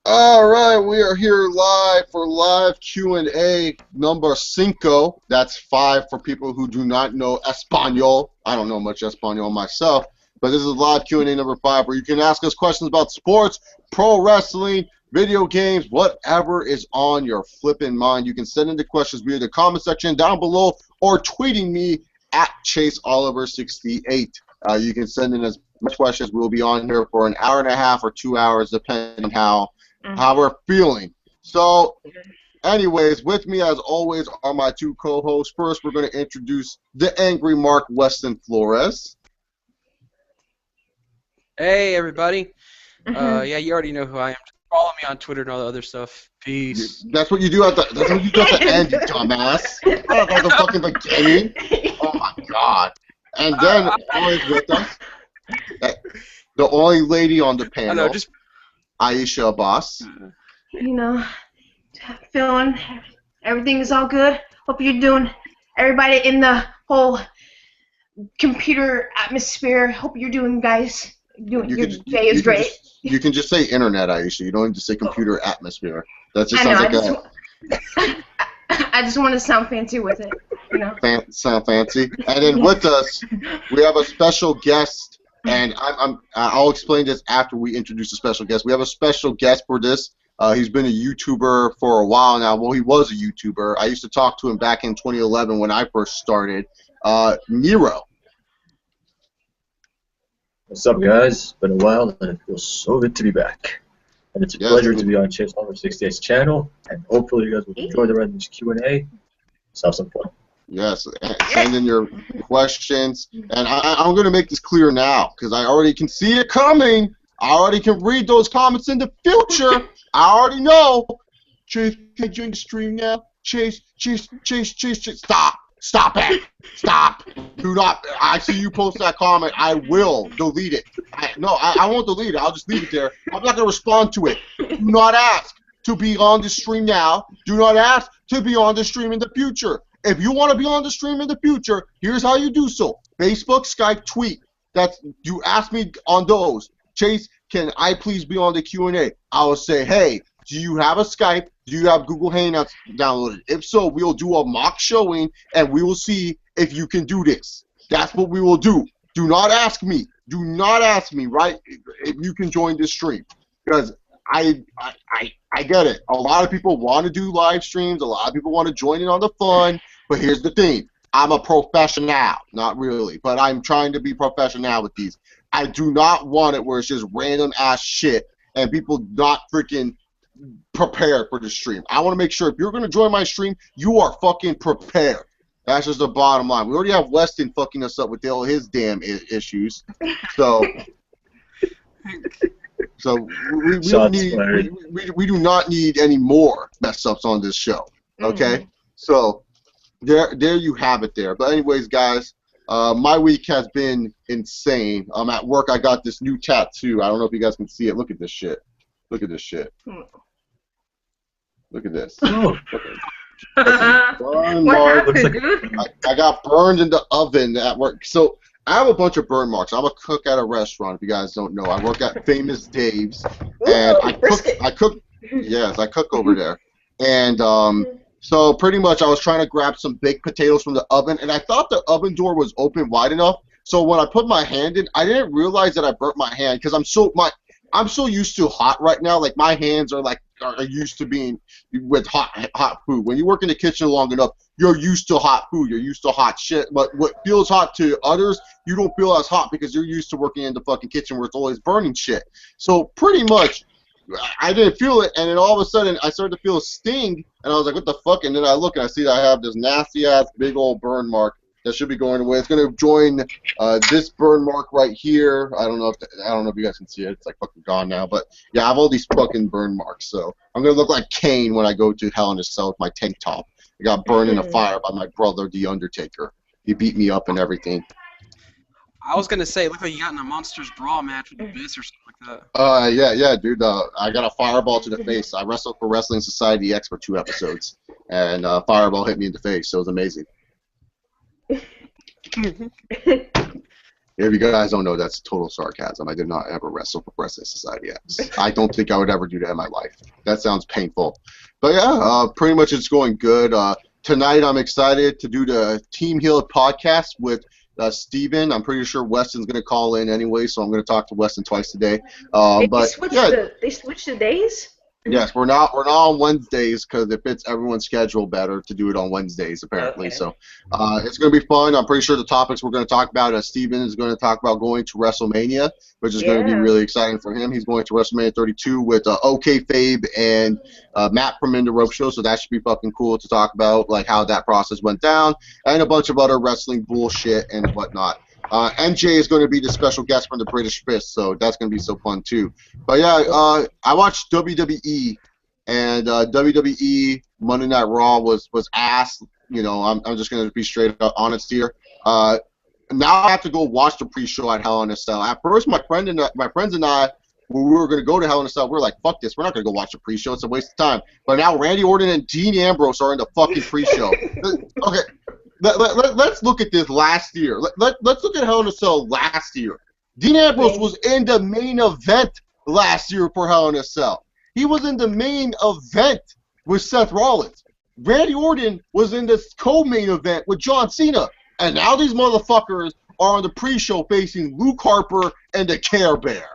All right, we are here live for live Q&A number 5. That's 5 for people who do not know Espanol. I don't know much Espanol myself, but this is live Q&A number 5 where you can ask us questions about sports, pro wrestling, video games, whatever is on your flipping mind. You can send in the questions via the comment section down below or tweeting me at ChaseOliver68. You can send in as much questions. We'll be on here for an hour and a half or 2 hours, depending on how we're feeling. So, anyways, with me as always are my two co-hosts. First, we're going to introduce the angry Mark Weston Flores. Hey, everybody. Yeah, you already know who I am. Just follow me on Twitter and all the other stuff. Peace. That's what you do at the end, you dumbass. Not at the fucking beginning. Oh my god. And then always with us, the only lady on the panel. I know, just Aisha Abbas. You know, feeling everything is all good. Hope you're doing, everybody in the whole computer atmosphere. Hope you're doing, guys. Your day is great. You can just say internet, Aisha. You don't need to say computer atmosphere. That just sounds I just want to sound fancy with it, you know. Sound fancy. And then with us, we have a special guest. And I'll explain this after we introduce the special guest. We have a special guest for this. He's been a YouTuber for a while now. Well, he was a YouTuber. I used to talk to him back in 2011 when I first started. Nero. What's up, guys? It's been a while, and it feels so good to be back. And it's a pleasure to be on Chase Oliver68's channel. And hopefully, you guys will enjoy the rest of this Q&A. Let's have some fun. Yes, send in your questions. And I'm going to make this clear now because I already can see it coming. I already can read those comments in the future. I already know. Chase, can you join the stream now? Chase. Stop it. Stop. Do not. I see you post that comment. I will delete it. I won't delete it. I'll just leave it there. I'm not going to respond to it. Do not ask to be on the stream now. Do not ask to be on the stream in the future. If you want to be on the stream in the future, here's how you do so. Facebook, Skype, tweet. You ask me on those. Chase, can I please be on the Q&A? I will say, hey, do you have a Skype? Do you have Google Hangouts downloaded? If so, we'll do a mock showing, and we will see if you can do this. That's what we will do. Do not ask me. Do not ask me, right, if you can join this stream. Because I get it. A lot of people want to do live streams. A lot of people want to join in on the fun. But here's the thing. I'm a professional. Not really. But I'm trying to be professional with these. I do not want it where it's just random ass shit and people not freaking prepared for the stream. I want to make sure if you're going to join my stream, you are fucking prepared. That's just the bottom line. We already have Weston fucking us up with all his damn issues. So... So we do not need any more mess ups on this show. Okay? So there you have it there. But anyways, guys, my week has been insane. At work I got this new tattoo. I don't know if you guys can see it. Look at this shit. Look at this shit. Look at this. What happened, dude? I got burned in the oven at work. So I have a bunch of burn marks. I'm a cook at a restaurant, if you guys don't know. I work at Famous Dave's, and I cook over there. And so pretty much I was trying to grab some baked potatoes from the oven, and I thought the oven door was open wide enough. So when I put my hand in, I didn't realize that I burnt my hand because I'm so used to hot right now. Like my hands are used to being with hot food. When you work in the kitchen long enough, you're used to hot food. You're used to hot shit. But what feels hot to others, you don't feel as hot because you're used to working in the fucking kitchen where it's always burning shit. So pretty much, I didn't feel it, and then all of a sudden I started to feel a sting, and I was like, what the fuck? And then I look and I see that I have this nasty ass big old burn mark that should be going away. It's gonna join this burn mark right here. I don't know if you guys can see it. It's like fucking gone now. But yeah, I have all these fucking burn marks. So I'm gonna look like Kane when I go to Hell in a Cell with my tank top. I got burned in a fire by my brother, the Undertaker. He beat me up and everything. I was gonna say, look like you got in a Monsters Brawl match with the Abyss or something like that. Yeah, dude. I got a fireball to the face. I wrestled for Wrestling Society X for 2 episodes, and fireball hit me in the face. So it was amazing. If you guys don't know, that's total sarcasm. I did not ever wrestle for Wrestling Society X. I don't think I would ever do that in my life. That sounds painful. But yeah, pretty much it's going good. Tonight I'm excited to do the Team Heel podcast with Steven. I'm pretty sure Weston's going to call in anyway, so I'm going to talk to Weston twice today. But yeah, they switched the days? yes, we're not on Wednesdays because it fits everyone's schedule better to do it on Wednesdays apparently. Okay. So it's going to be fun. I'm pretty sure the topics we're going to talk about, Steven is going to talk about going to WrestleMania, which is going to be really exciting for him. He's going to WrestleMania 32 with OK Fabe and Matt from In the Rope Show, so that should be fucking cool to talk about, like how that process went down, and a bunch of other wrestling bullshit and whatnot. NJ is going to be the special guest from the British Fist, so that's going to be so fun too. But yeah, I watched WWE, and WWE Monday Night Raw was ass. You know, I'm just going to be straight up honest here. Now I have to go watch the pre-show at Hell in a Cell. At first, my friends and I, when we were going to go to Hell in a Cell, we were like, fuck this, we're not going to go watch the pre-show, it's a waste of time. But now Randy Orton and Dean Ambrose are in the fucking pre-show. Okay. Let's look at this last year. Let's look at Hell in a Cell last year. Dean Ambrose was in the main event last year for Hell in a Cell. He was in the main event with Seth Rollins. Randy Orton was in the co-main event with John Cena. And now these motherfuckers are on the pre-show facing Luke Harper and the Care Bear.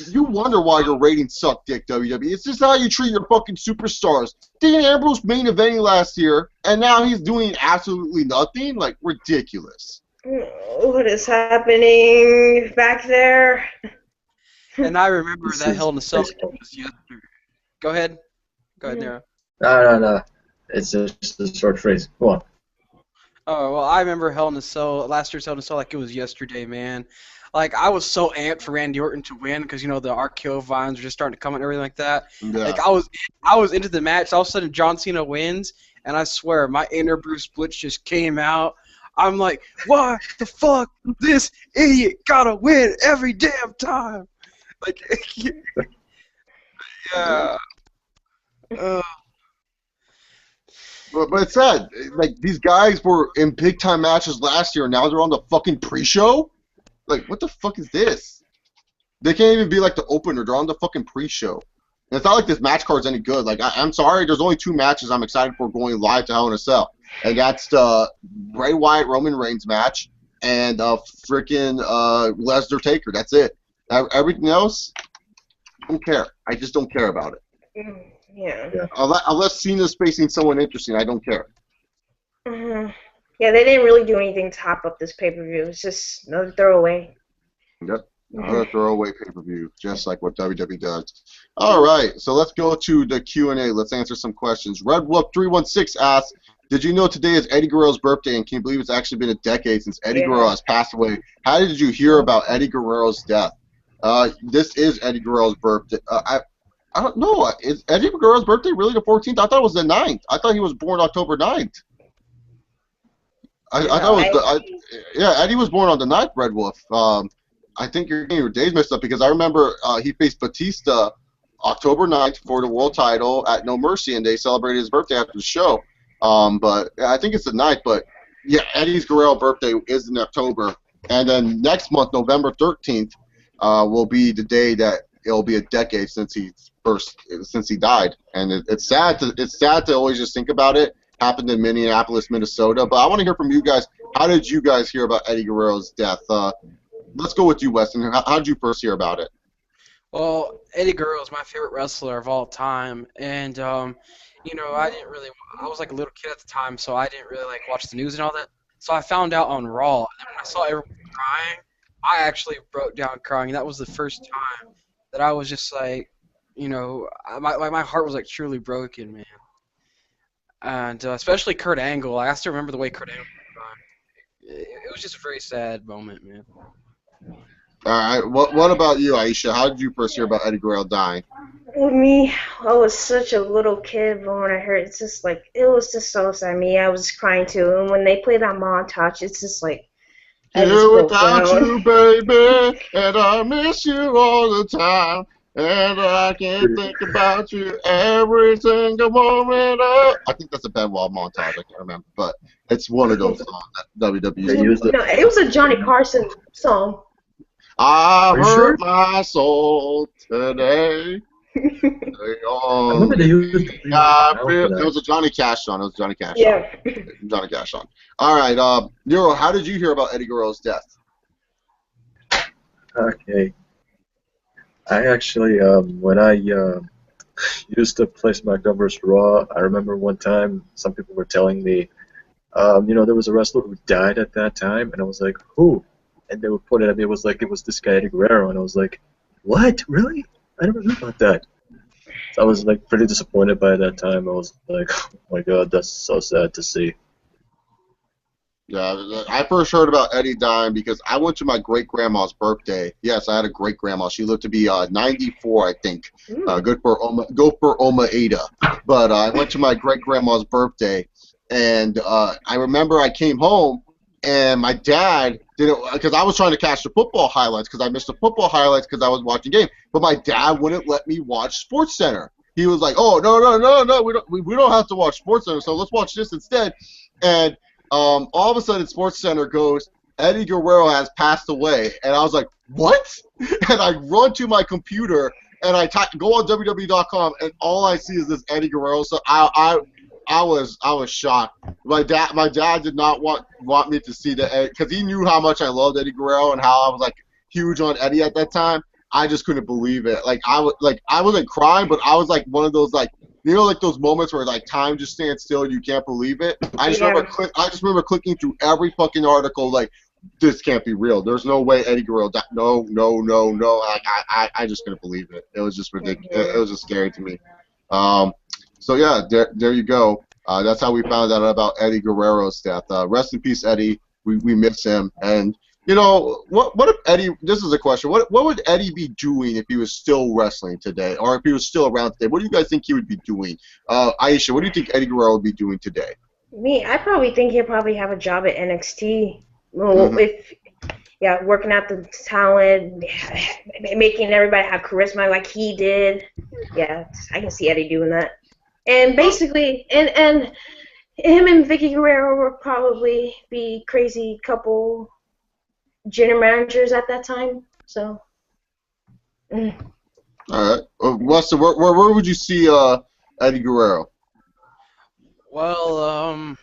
You wonder why your ratings suck, Dick, WWE. It's just how you treat your fucking superstars. Dean Ambrose main eventing last year, and now he's doing absolutely nothing? Like, ridiculous. What is happening back there? And I remember that Hell in a Cell was yesterday. Go ahead. Go ahead, Nero. No. It's just a short phrase. Go on. Oh, well, I remember Hell in a Cell, last year's Hell in a Cell, like it was yesterday, man. Like, I was so amped for Randy Orton to win because, you know, the RKO vines were just starting to come and everything like that. Yeah. Like, I was into the match. All of a sudden, John Cena wins, and I swear, my inner Bruce Blitz just came out. I'm like, why the fuck this idiot gotta win every damn time? Like, yeah. But it's sad. Like, these guys were in big-time matches last year, and now they're on the fucking pre-show? Like, what the fuck is this? They can't even be like the opener. They're on the fucking pre-show. And it's not like this match card's any good. Like, I'm sorry, there's only 2 matches I'm excited for going live to Hell in a Cell. And that's the Bray Wyatt Roman Reigns match and freaking Lesnar Taker. That's it. Everything else, I don't care. I just don't care about it. Yeah. Unless Cena's facing someone interesting, I don't care. Yeah, they didn't really do anything to top up this pay-per-view. It's just another throwaway. Yep, another throwaway pay-per-view, just like what WWE does. All right, so let's go to the Q&A. Let's answer some questions. Red Wolf 316 asks, did you know today is Eddie Guerrero's birthday, and can you believe it's actually been a decade since Eddie Guerrero has passed away? How did you hear about Eddie Guerrero's death? This is Eddie Guerrero's birthday. I don't know. Is Eddie Guerrero's birthday really the 14th? I thought it was the 9th. I thought he was born October 9th. I thought it was Eddie was born on the 9th, Red Wolf. I think you're getting your days messed up because I remember he faced Batista October 9th for the world title at No Mercy, and they celebrated his birthday after the show. But I think it's the 9th, but yeah, Eddie's Guerrero birthday is in October. And then next month, November 13th, will be the day that it'll be a decade since he died. And it's sad to always just think about it. Happened in Minneapolis, Minnesota. But I want to hear from you guys. How did you guys hear about Eddie Guerrero's death? Let's go with you, Weston. How did you first hear about it? Well, Eddie Guerrero is my favorite wrestler of all time, and you know, I was like a little kid at the time, so I didn't really like watch the news and all that. So I found out on Raw, and then when I saw everyone crying, I actually broke down crying. That was the first time that I was just like, you know, my heart was like truly broken, man. And especially Kurt Angle. I still remember the way Kurt Angle was crying. It was just a very sad moment, man. All right. What about you, Aisha? How did you first hear about Eddie Guerrero dying? With me, I was such a little kid, but when I heard it's just like, it was just so sad. I was crying too. And when they play that montage, it's just like, Here without you, baby, and I miss you all the time. And I can think about you every single moment. I think that's a Benoit montage. I can't remember, but it's one of those songs that WWE. They used it. No, it was a Johnny Carson song. I Are you hurt sure? my soul today. I remember they used the It that. was a Johnny Cash song. It was a Johnny Cash song. Yeah. Johnny Cash song. All right, Nero, how did you hear about Eddie Guerrero's death? Okay. I actually, when I used to play SmackDown vs. Raw, I remember one time some people were telling me, there was a wrestler who died at that time, and I was like, who? And they would point it at me. It was like it was this guy Eddie Guerrero, and I was like, what? Really? I never knew about that. So I was like pretty disappointed by that time. I was like, oh my god, that's so sad to see. Yeah, I first heard about Eddie dying because I went to my great-grandma's birthday. Yes, I had a great-grandma. She lived to be 94, I think. Good for Oma Ada. But I went to my great-grandma's birthday, and I remember I came home, and my dad didn't, because I was trying to catch the football highlights, because I missed the football highlights because I was watching game. But my dad wouldn't let me watch SportsCenter. He was like, "Oh, no, we don't have to watch SportsCenter, so let's watch this instead." And all of a sudden, SportsCenter goes, Eddie Guerrero has passed away, and I was like, what? And I run to my computer and I go on WWE.com, and all I see is this Eddie Guerrero. So I was shocked. My dad did not want me to see the, because he knew how much I loved Eddie Guerrero and how I was like huge on Eddie at that time. I just couldn't believe it. I wasn't crying, but I was like one of those like. You know, like those moments where like time just stands still and you can't believe it. I just remember clicking through every fucking article like, this can't be real. There's no way Eddie Guerrero died. No. Like, I just couldn't believe it. It was just ridiculous. It was just scary to me. So yeah, there you go. That's how we found out about Eddie Guerrero's death. Rest in peace, Eddie. We miss him. And you know, what if Eddie? This is a question. What would Eddie be doing if he was still wrestling today, or if he was still around today? What do you guys think he would be doing? Aisha, what do you think Eddie Guerrero would be doing today? Me, I probably think he'll probably have a job at NXT. Well, working out the talent, making everybody have charisma like he did. Yeah, I can see Eddie doing that. And basically, and him and Vicky Guerrero will probably be crazy couple general managers at that time. So. All right, Weston, where would you see Eddie Guerrero? Well,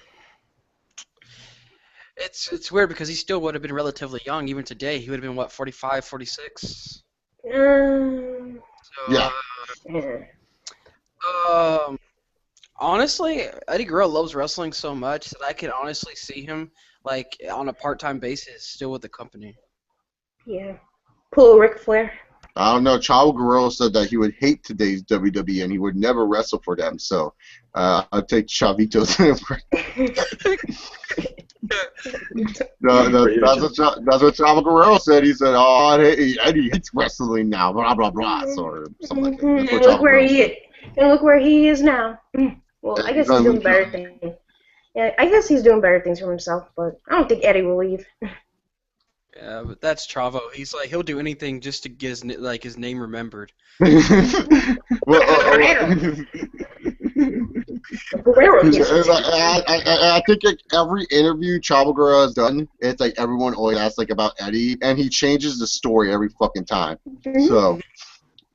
it's weird because he still would have been relatively young even today. He would have been what, 45, 46? Yeah. Honestly, Eddie Guerrero loves wrestling so much that I could honestly see him like on a part-time basis still with the company. Yeah. Pull Ric Flair. I don't know. Chavo Guerrero said that he would hate today's WWE and he would never wrestle for them. So I'll take Chavito's. That's what Chavo Guerrero said. He said, "Oh, Eddie hates wrestling now." Blah blah blah. Or something like that. And look where he is now. Well, I guess he's doing better things. Yeah, I guess he's doing better things for himself, but I don't think Eddie will leave. Yeah, but that's Chavo. He's like he'll do anything just to get his name remembered. I think like every interview Chavo Guerrero has done, it's like everyone always asks like about Eddie, and he changes the story every fucking time. So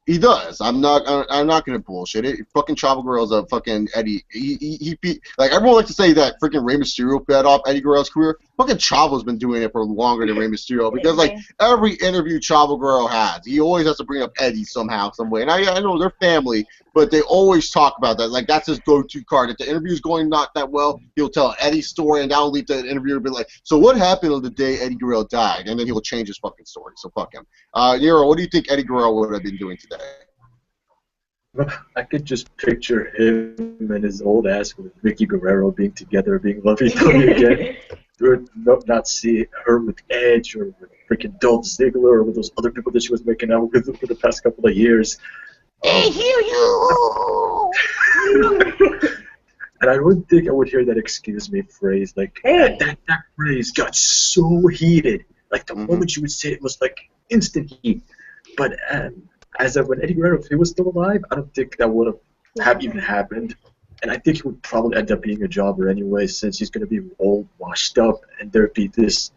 he does. I'm not gonna bullshit it. Fucking Chavo Guerrero's a fucking Eddie. He like everyone likes to say that freaking Rey Mysterio fed off Eddie Guerrero's career. Fucking Chavo's been doing it for longer than Rey Mysterio because like every interview Chavo Guerrero has, he always has to bring up Eddie somehow, some way. And I know they're family, but they always talk about that. Like that's his go-to card. If the interview's going not that well, he'll tell Eddie's story, and that'll lead the interviewer to be like, "So what happened on the day Eddie Guerrero died?" And then he'll change his fucking story. So fuck him. Nero, what do you think Eddie Guerrero would have been doing today? I could just picture him and his old ass with Vicky Guerrero being together, being lovey-dovey again. Not see her with Edge or with freaking Dolph Ziggler or with those other people that she was making out with for the past couple of years. Hey, you! And I wouldn't think I would hear that "excuse me" phrase. Like that phrase got so heated. Like the moment she would say it was like instant heat. But as of when Eddie Guerrero, if he was still alive, I don't think that would have even happened. And I think he would probably end up being a jobber anyway, since he's going to be old, washed up, and there'd be this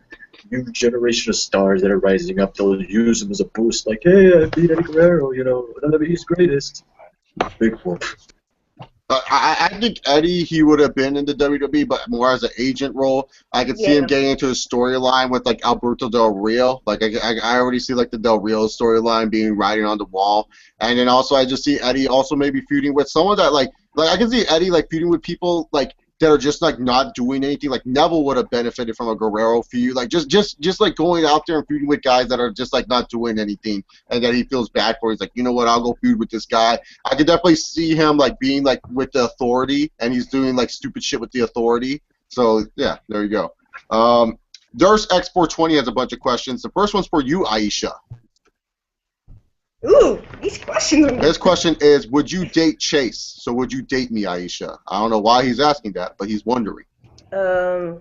new generation of stars that are rising up. They'll use him as a boost, like, hey, I beat Eddie Guerrero, WWE's greatest. Big whoop. I think Eddie, he would have been in the WWE, but more as an agent role. I could see him getting into a storyline with like Alberto Del Rio. Like I already see like the Del Rio storyline being writing on the wall, and then also I just see Eddie also maybe feuding with someone that like I can see Eddie like feuding with people like that are just like not doing anything. Like Neville would have benefited from a Guerrero feud. Like just like going out there and feuding with guys that are just like not doing anything and that he feels bad for. He's like, you know what, I'll go feud with this guy. I could definitely see him like being like with the Authority and he's doing like stupid shit with the Authority. So yeah, there you go. Durst X420 has a bunch of questions. The first one's for you, Aisha. Ooh, these questions are His question is, would you date Chase? So would you date me, Aisha? I don't know why he's asking that, but he's wondering. No,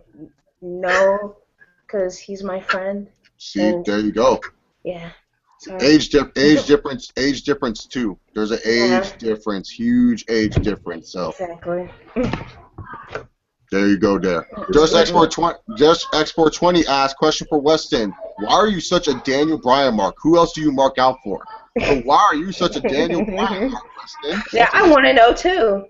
because he's my friend. See, there you go. Yeah. Sorry. Age difference too. There's an age difference, huge age difference. So Exactly. there you go. There. Just X420 asks, question for Weston. Why are you such a Daniel Bryan mark? Who else do you mark out for? So why are you such a Daniel Bryan mark, Weston? Yeah, I want to know too.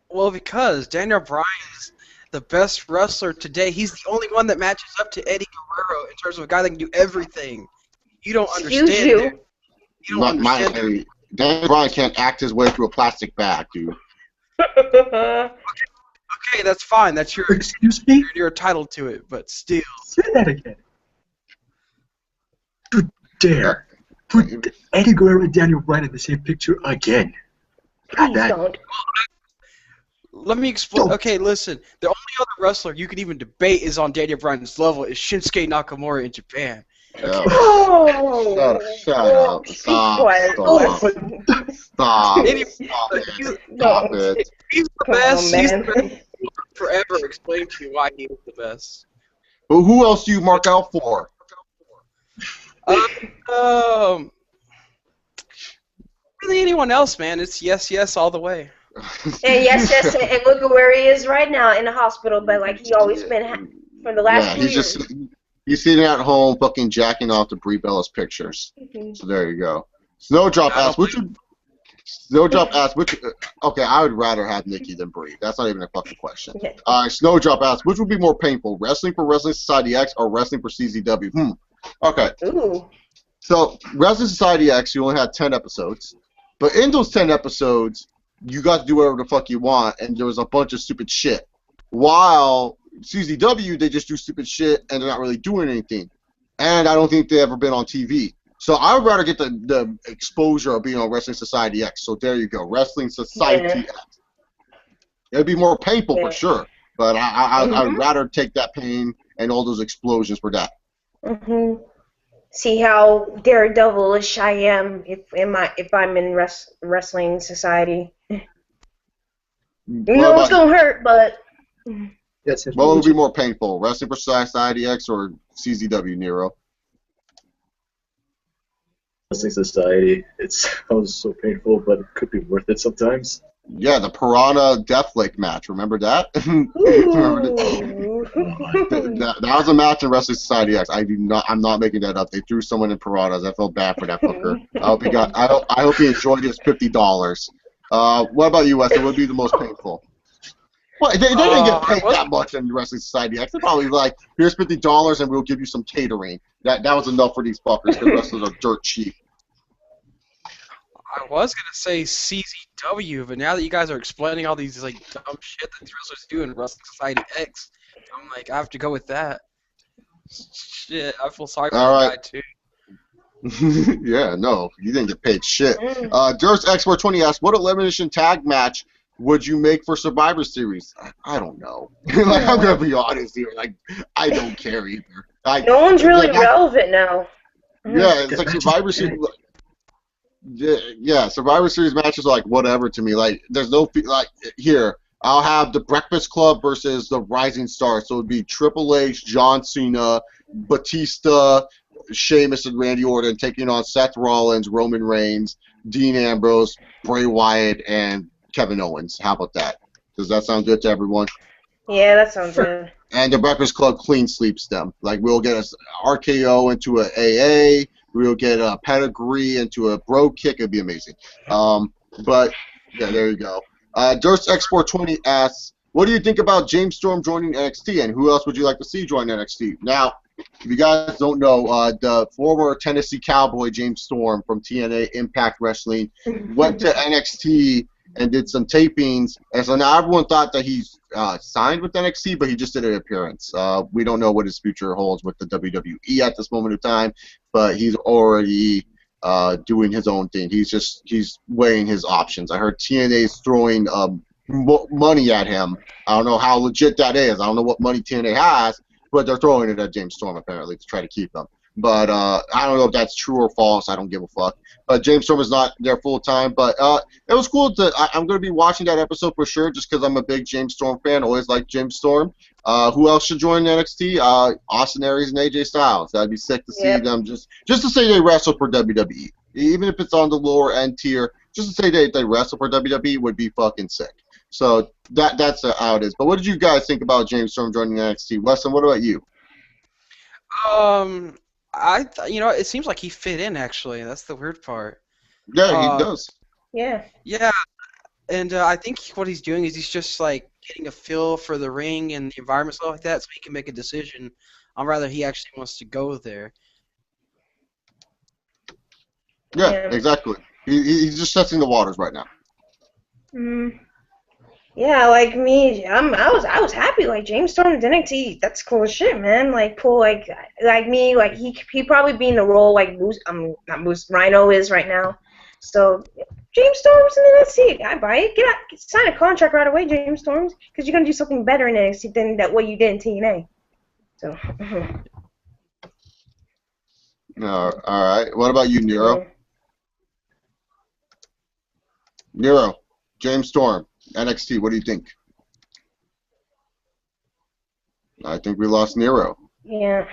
Well, because Daniel Bryan is the best wrestler today. He's the only one that matches up to Eddie Guerrero in terms of a guy that can do everything. You don't understand. You don't understand. Daniel Bryan can't act his way through a plastic bag, dude. Okay, that's fine. That's your Excuse me? You're entitled to it, but still. Say that again. You dare put Eddie Guerrero and Daniel Bryan in the same picture again. Please don't. Let me explain. Don't. Okay, listen. The only other wrestler you can even debate is on Daniel Bryan's level is Shinsuke Nakamura in Japan. Yeah. Oh, Shut up. Stop it. He's the best. He's the best. Forever explain to you why he was the best. But who else do you mark out for? Really anyone else, man. It's yes all the way. And yes, and look at where he is right now in the hospital, but like he always been for the last few years. He's sitting at home fucking jacking off to Brie Bella's pictures. So there you go. Snowdrop asks, okay, I would rather have Nikki than Brie. That's not even a fucking question. Snowdrop asks, which would be more painful, wrestling for Wrestling Society X or wrestling for CZW? Okay. Ooh. So, Wrestling Society X, you only had 10 episodes. But in those 10 episodes, you got to do whatever the fuck you want, and there was a bunch of stupid shit. While CZW, they just do stupid shit, and they're not really doing anything. And I don't think they've ever been on TV. So I would rather get the exposure of being on Wrestling Society X. So there you go, Wrestling Society X. It'd be more painful for sure, but I'd rather take that pain and all those explosions for that. See how daredevilish I am if I'm in Wrestling Society. You know it's gonna hurt, but. Yes, what would be more painful, Wrestling for Society X or CZW, Nero? Wrestling Society. It sounds so painful, but it could be worth it sometimes. Yeah, the Piranha Death Lake match. Remember that? that was a match in Wrestling Society X. I'm not making that up. They threw someone in piranhas. I felt bad for that fucker. I hope he enjoyed his $50. What about you, Wes? What would be the most painful? Well, they didn't get paid that much in Wrestling Society X. They're probably like, here's $50 and we'll give you some catering. That was enough for these fuckers because wrestlers are dirt cheap. I was gonna say CZW, but now that you guys are explaining all these like dumb shit that these wrestlers do in Wrestling Society X, I'm like, I have to go with that. Shit, I feel sorry for that guy too. Yeah, no, you didn't get paid shit. Durst X420 asks, what elimination tag match would you make for Survivor Series? I don't know. Like, I'm gonna be honest here. Like, I don't care either. Like, no one's really relevant now. Yeah, it's like Survivor Series. Yeah, Survivor Series matches are like whatever to me. Like, there's no like here. I'll have the Breakfast Club versus the Rising Stars. So it'd be Triple H, John Cena, Batista, Sheamus and Randy Orton taking on Seth Rollins, Roman Reigns, Dean Ambrose, Bray Wyatt, and Kevin Owens. How about that? Does that sound good to everyone? Yeah, that sounds good. And the Breakfast Club clean sweeps them. Like, we'll get a RKO into a AA. We'll get a pedigree into a bro kick. It'd be amazing. But, yeah, there you go. Durst Export 20 asks, what do you think about James Storm joining NXT, and who else would you like to see join NXT? Now, if you guys don't know, the former Tennessee Cowboy James Storm from TNA Impact Wrestling went to NXT and did some tapings, and so now everyone thought that he's signed with NXT, but he just did an appearance. We don't know what his future holds with the WWE at this moment in time, but he's already doing his own thing. He's weighing his options. I heard TNA's throwing money at him. I don't know how legit that is. I don't know what money TNA has, but they're throwing it at James Storm apparently to try to keep him. But I don't know if that's true or false. I don't give a fuck. But James Storm is not there full time. But it was cool. I'm going to be watching that episode for sure, just because I'm a big James Storm fan. Always like James Storm. Who else should join NXT? Austin Aries and AJ Styles. That'd be sick to see them just to say they wrestle for WWE, even if it's on the lower end tier. Just to say they wrestle for WWE would be fucking sick. So that's how it is. But what did you guys think about James Storm joining NXT? Weston, what about you? It seems like he fit in, actually. That's the weird part. Yeah, he does. Yeah. Yeah, and I think what he's doing is he's just, like, getting a feel for the ring and the environment, stuff like that, so he can make a decision on whether he actually wants to go there. Yeah, exactly. He's just testing the waters right now. Yeah, like me, I was happy. Like James Storm NXT, that's cool as shit, man. Like cool, like me, like he probably be in the role like not Moose Rhino is right now. So James Storm's in NXT, I buy it. Sign a contract right away, James Storms, because you're gonna do something better in NXT than what you did in TNA. So. All right. What about you, Nero? Nero, James Storm, NXT. What do you think? I think we lost Nero. Yeah.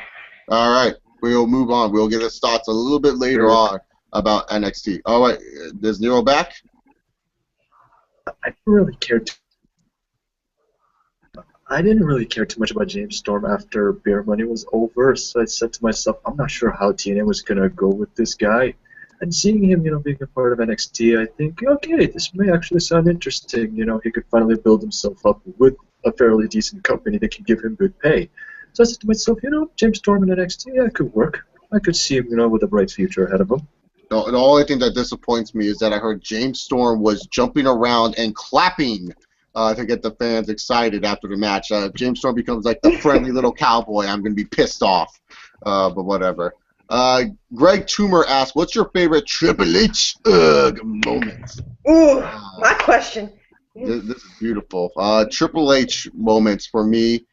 All right. We'll move on. We'll get his thoughts a little bit later on about NXT. All right. Is Nero back? I didn't really care too much about James Storm after Beer Money was over, so I said to myself, I'm not sure how TNA was going to go with this guy. And seeing him, being a part of NXT, I think, okay, this may actually sound interesting. He could finally build himself up with a fairly decent company that can give him good pay. So I said to myself, James Storm in NXT, yeah, it could work. I could see him, with a bright future ahead of him. The only thing that disappoints me is that I heard James Storm was jumping around and clapping to get the fans excited after the match. James Storm becomes like the friendly little cowboy. I'm going to be pissed off, but whatever. Greg Toomer asks, what's your favorite Triple H moment? Ooh, my question. This is beautiful. Triple H moments for me,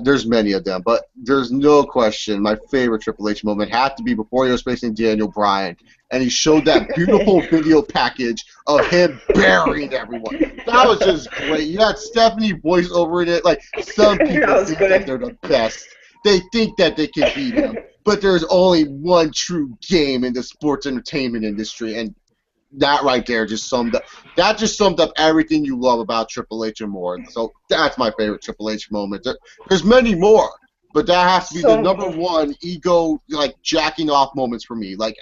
there's many of them, but there's no question my favorite Triple H moment had to be before he was facing Daniel Bryan, and he showed that beautiful video package of him burying everyone. That was just great. You had Stephanie voice over it. Like, some people think that they're the best. They think that they can beat him. But there's only one true game in the sports entertainment industry, and that right there just summed up everything you love about Triple H and more. So that's my favorite Triple H moment. There's many more, but that has to be the number one ego, like, jacking off moments for me. Like,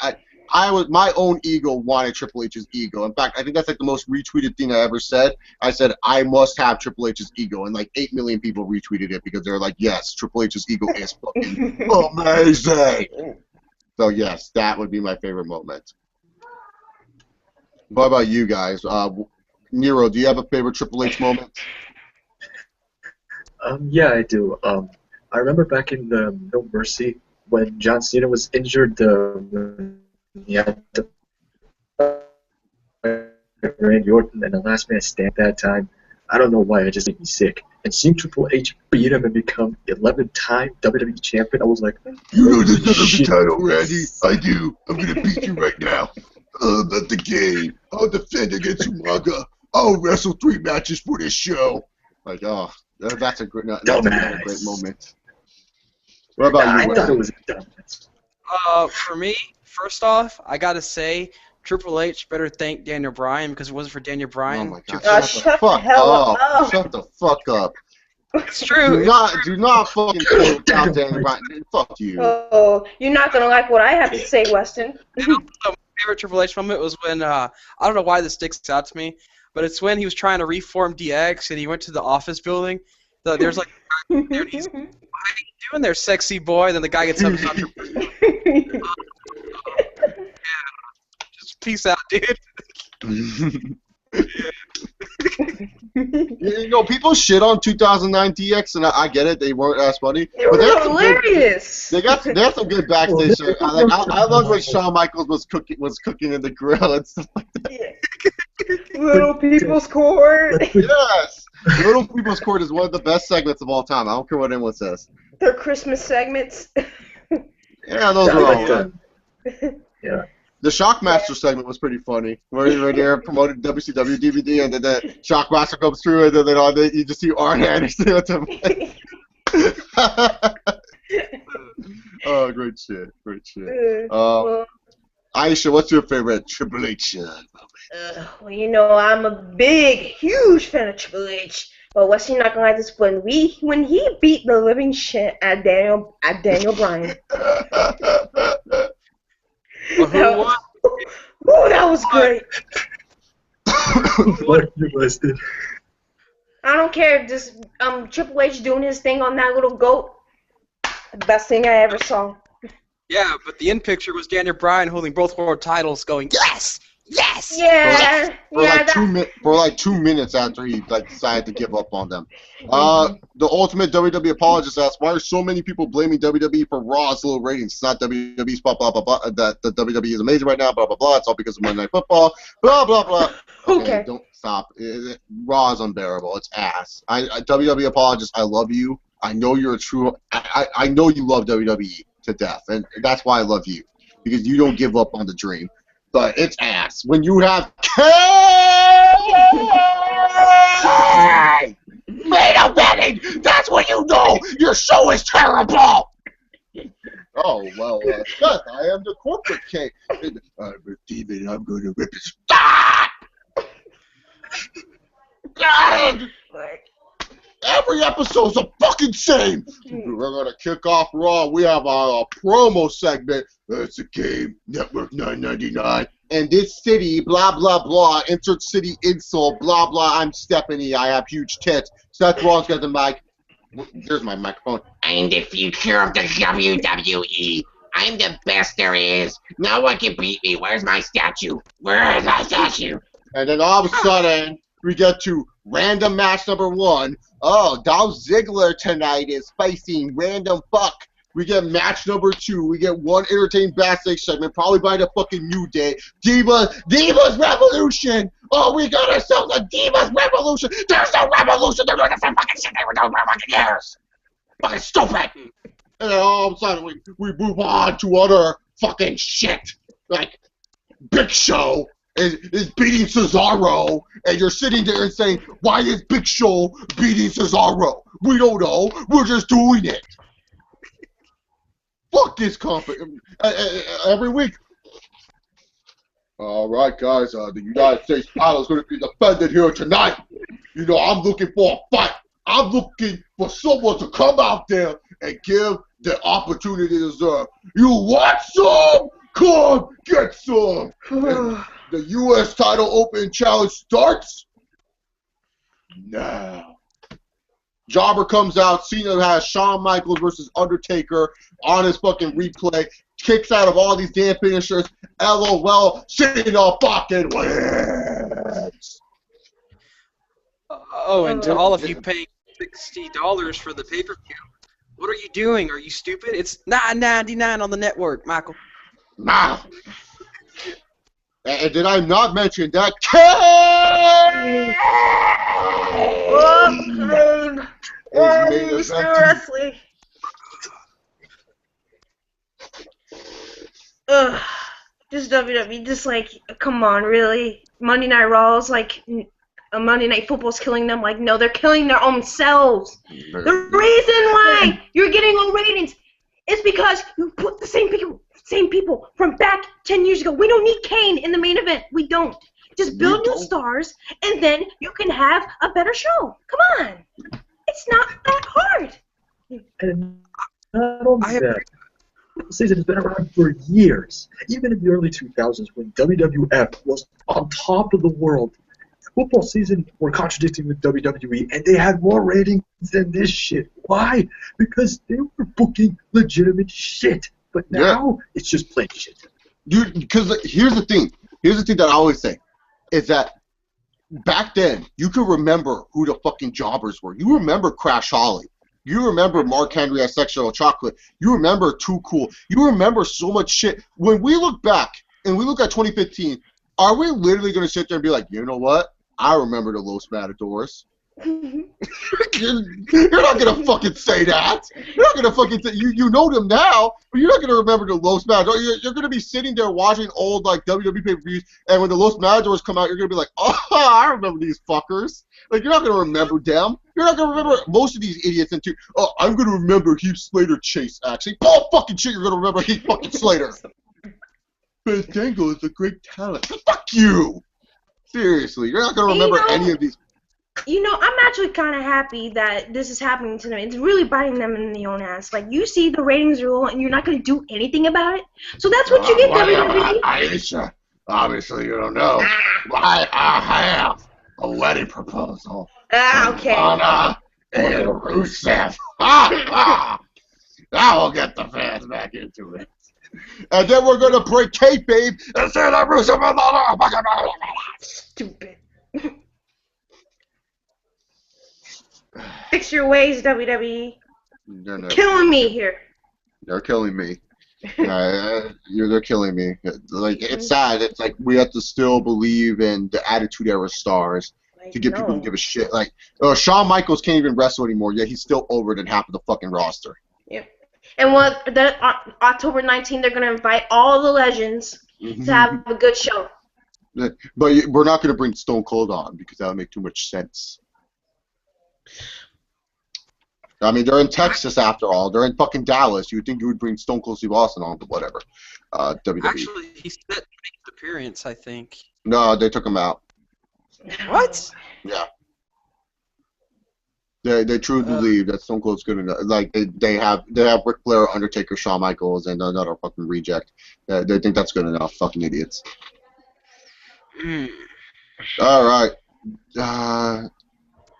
my own ego wanted Triple H's ego. In fact, I think that's like the most retweeted thing I ever said. I said, I must have Triple H's ego, and like 8 million people retweeted it because they're like, yes, Triple H's ego is fucking amazing. So yes, that would be my favorite moment. What about you guys? Nero, do you have a favorite Triple H moment? Yeah, I do. I remember back in the No Mercy when John Cena was injured. He had to Randy Orton and the last man stand that time. I don't know why, it just made me sick. And seeing Triple H beat him and become 11-time WWE champion, I was like, you know this is the title, Randy. I do. I'm gonna beat you right now. That's the game. I'll defend against Umaga. I'll wrestle 3 matches for this show. Like, oh, that's a great moment. What about you? I thought it was a dumbass. For me, first off, I gotta say, Triple H better thank Daniel Bryan because if it wasn't for Daniel Oh Bryan, my God! Shut Shut the the fuck hell up! up. Shut the fuck up! it's true. Do not fucking quote down Daniel Bryan. Fuck you. Oh, you're not gonna like what I have to say, Weston. My favorite Triple H moment was when I don't know why this sticks out to me, but it's when he was trying to reform DX and he went to the office building. There's like a guy there and he's doing there, sexy boy. Then the guy gets up and starts, just peace out, dude. You know, people shit on 2009 DX, and I get it. They weren't as funny, It was hilarious. They had some good backstage shit. I love when Shawn Michaels was cooking in the grill and stuff like that. Little People's Court. Yes, Little People's Court is one of the best segments of all time. I don't care what anyone says. Their Christmas segments. Yeah, those I were like all that. right. Yeah. The Shockmaster segment was pretty funny, where they're promoting WCW DVD, and then the Shockmaster comes through, and then you just see Arn Anderson with him. Oh, great shit. Well, Aisha, what's your favorite Triple H moment? well, you know, I'm a huge fan of Triple H. But Wes, you're not gonna like this when he beat the living shit at Daniel Bryan. Well, Oh, that was great. What you busted? I don't care if this Triple H doing his thing on that little goat. The best thing I ever saw. yeah, but the end picture was Daniel Bryan holding both world titles, going yes, yes. Yeah, For like 2 minutes after he decided to give up on them. The Ultimate WWE apologist asked, why are so many people blaming WWE for Raw's low ratings? It's not WWE's blah blah blah blah. That the WWE is amazing right now. Blah blah blah. It's all because of Monday Night Football. Blah blah blah. Okay. Don't stop. Raw is unbearable. It's ass. WWE apologist, I love you. I know you're a true. I know you love WWE to death, and that's why I love you, because you don't give up on the dream. But it's ass when you have main eventing. That's when you know your show is terrible. Oh well, Seth, I am the corporate king. David, I'm going to rip his. Stop! God! Every episode's the fucking same. We're gonna kick off Raw. We have a promo segment. It's a game. Network $9.99. And this city, blah blah blah. Insert city insult. Blah blah. I'm Stephanie. I have huge tits. Seth Rollins got the mic. Here's my microphone. I'm the future of the WWE. I'm the best there is. No one can beat me. Where's my statue? Where is my statue? And then all of a sudden, we get to random match number 1. Oh, Dolph Ziggler tonight is facing random fuck. We get match number 2. We get one entertaining backstage segment, probably by the fucking New Day. Divas Revolution. Oh, we got ourselves a Divas Revolution. There's no revolution. They're doing the same fucking shit they were doing for fucking years. Fucking stupid. And then all of a sudden, we move on to other fucking shit. Like, Big Show is beating Cesaro, and you're sitting there and saying, why is Big Show beating Cesaro? We don't know. We're just doing it. Fuck this company. Every week. All right, guys. The United States title is going to be defended here tonight. You know, I'm looking for a fight. I'm looking for someone to come out there and give the opportunity to deserve. You want some? Come get some. The U.S. title open challenge starts now. Jobber comes out. Cena has Shawn Michaels versus Undertaker on his fucking replay. Kicks out of all these damn finishers. LOL. Cena fucking wins. Oh, and to all of you paying $60 for the pay-per-view, what are you doing? Are you stupid? It's $9.99 on the network, Michael. Nah. And did I not mention that Kane is main eventing? Ugh. Just WWE, just like, come on, really? Monday Night Raw is like, Monday Night Football's killing them. Like, no, they're killing their own selves. The reason why you're getting low ratings is because you put the same people same people from back 10 years ago. We don't need Kane in the main event. We don't. Just build new stars, and then you can have a better show. Come on. It's not that hard. And not only that, football season has been around for years. Even in the early 2000s, when WWF was on top of the world, football season were contradicting with WWE, and they had more ratings than this shit. Why? Because they were booking legitimate shit. But now, it's just plain shit. Dude, because here's the thing. Here's the thing that I always say. Is that back then, you could remember who the fucking jobbers were. You remember Crash Holly. You remember Mark Henry as Sexual Chocolate. You remember Too Cool. You remember so much shit. When we look back and we look at 2015, are we literally going to sit there and be like, you know what? I remember the Los Matadors. You're not gonna fucking say that. You're not gonna fucking say you know them now, but you're not gonna remember the Los Matadors. You're gonna be sitting there watching old like WWE pay-per-views, and when the Los Matadors come out, you're gonna be like, oh, I remember these fuckers. Like you're not gonna remember them. You're not gonna remember most of these idiots. Into I'm gonna remember Heath Slater Chase actually. Oh fucking shit, you're gonna remember Heath fucking Slater. Fandango is a great talent. Fuck you. Seriously, you're not gonna remember any of these. You know, I'm actually kind of happy that this is happening to them. It's really biting them in the own ass. Like, you see the ratings are low, and you're not going to do anything about it? So that's what you get, WWE. Aisha, obviously you don't know. I have a wedding proposal. Okay. Anna and Rusev. That will get the fans back into it. And then we're going to break kayfabe and say that Rusev is Stupid. Fix your ways, WWE. No. Killing me here. They're killing me. They're killing me. Like it's sad. It's like we have to still believe in the Attitude Era stars to get people to give a shit. Like Shawn Michaels can't even wrestle anymore. Yet he's still over than half of the fucking roster. Yep. And October 19th, they're gonna invite all the legends to have a good show. But we're not gonna bring Stone Cold on because that would make too much sense. I mean, they're in Texas after all. They're in fucking Dallas. You would think you would bring Stone Cold Steve Austin on, but whatever. WWE. Actually, he's set to make his appearance, I think. No, they took him out. What? Yeah. They truly believe that Stone Cold's good enough. Like they have Ric Flair, Undertaker, Shawn Michaels, and another fucking reject. They think that's good enough. Fucking idiots. All right.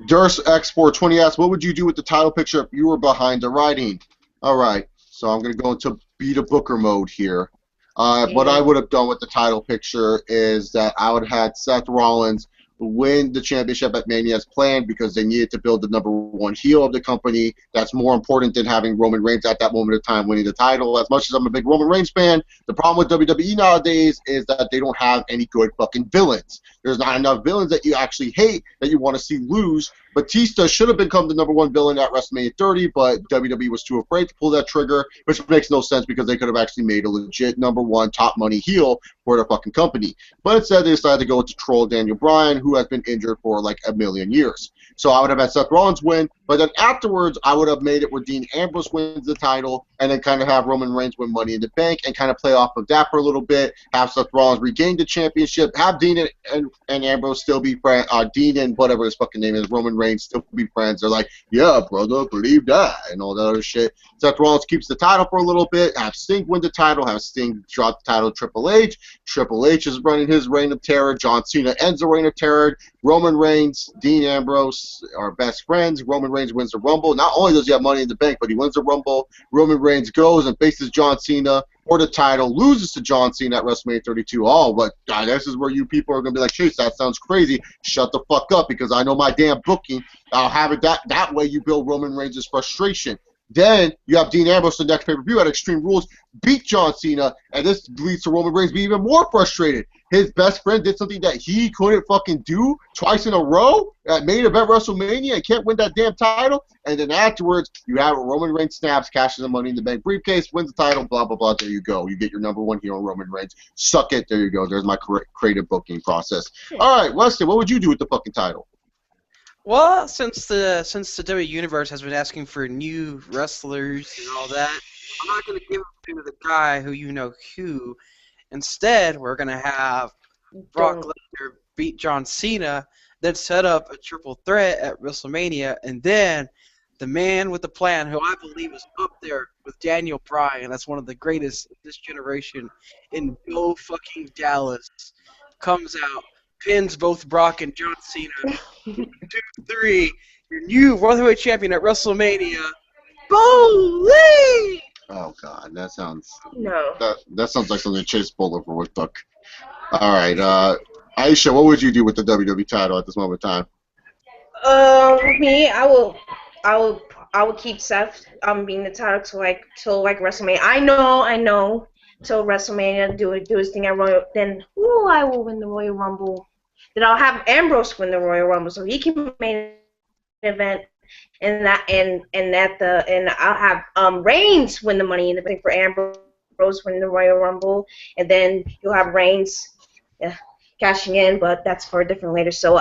Durst X420 asks, what would you do with the title picture if you were behind the writing? All right, so I'm going to go into Beta Booker mode here. What I would have done with the title picture is that I would have had Seth Rollins win the championship at Mania as planned because they needed to build the #1 heel of the company. That's more important than having Roman Reigns at that moment of time winning the title. As much as I'm a big Roman Reigns fan, the problem with WWE nowadays is that they don't have any good fucking villains. There's not enough villains that you actually hate that you want to see lose. Batista should have become the #1 villain at WrestleMania 30, but WWE was too afraid to pull that trigger, which makes no sense because they could have actually made a legit #1 top money heel for their fucking company. But instead, they decided to go with the troll Daniel Bryan, who has been injured for like a million years. So I would have had Seth Rollins win, but then afterwards, I would have made it where Dean Ambrose wins the title, and then kind of have Roman Reigns win Money in the Bank, and kind of play off of that for a little bit, have Seth Rollins regain the championship, have Dean and Ambrose still be friends, Dean and whatever his fucking name is, Roman Reigns still be friends. They're like, yeah, brother, believe that, and all that other shit. Seth Rollins keeps the title for a little bit, have Sting win the title, have Sting drop the title to Triple H. Triple H is running his reign of terror. John Cena ends the reign of terror. Roman Reigns, Dean Ambrose are best friends. Roman Reigns wins the Rumble. Not only does he have Money in the Bank, but he wins the Rumble. Roman Reigns goes and faces John Cena for the title, loses to John Cena at WrestleMania 32. Oh, but God, this is where you people are going to be like, Chase, that sounds crazy. Shut the fuck up because I know my damn booking. I'll have it that way you build Roman Reigns' frustration. Then you have Dean Ambrose the next pay-per-view at Extreme Rules beat John Cena, and this leads to Roman Reigns being even more frustrated. His best friend did something that he couldn't fucking do twice in a row at main event WrestleMania and can't win that damn title. And then afterwards, you have Roman Reigns snaps, cashes the Money in the Bank briefcase, wins the title, blah, blah, blah. There you go. You get your #1 hero, Roman Reigns. Suck it. There you go. There's my creative booking process. All right, Wesley, what would you do with the fucking title? Well, since the W Universe has been asking for new wrestlers and all that, I'm not going to give it to the guy who you know who. Instead, we're going to have Brock Don't. Lesnar beat John Cena, then set up a triple threat at WrestleMania, and then the man with the plan, who I believe is up there with Daniel Bryan, that's one of the greatest of this generation, in Go fucking Dallas, comes out, pins both Brock and John Cena. 2, 3, your new World Heavyweight Champion at WrestleMania, Bowley! Oh God, that sounds No. that sounds like something Chase Bolivar would book. All right, Aisha, what would you do with the WWE title at this moment in time? Me, I will keep Seth being the title till WrestleMania. I know, till WrestleMania do his thing at Royal. Then I will win the Royal Rumble. Then I'll have Ambrose win the Royal Rumble so he can main event and I'll have Reigns win the Money in the Bank for Ambrose win the Royal Rumble, and then you'll have Reigns. Yeah, cashing in, but that's for a different later. So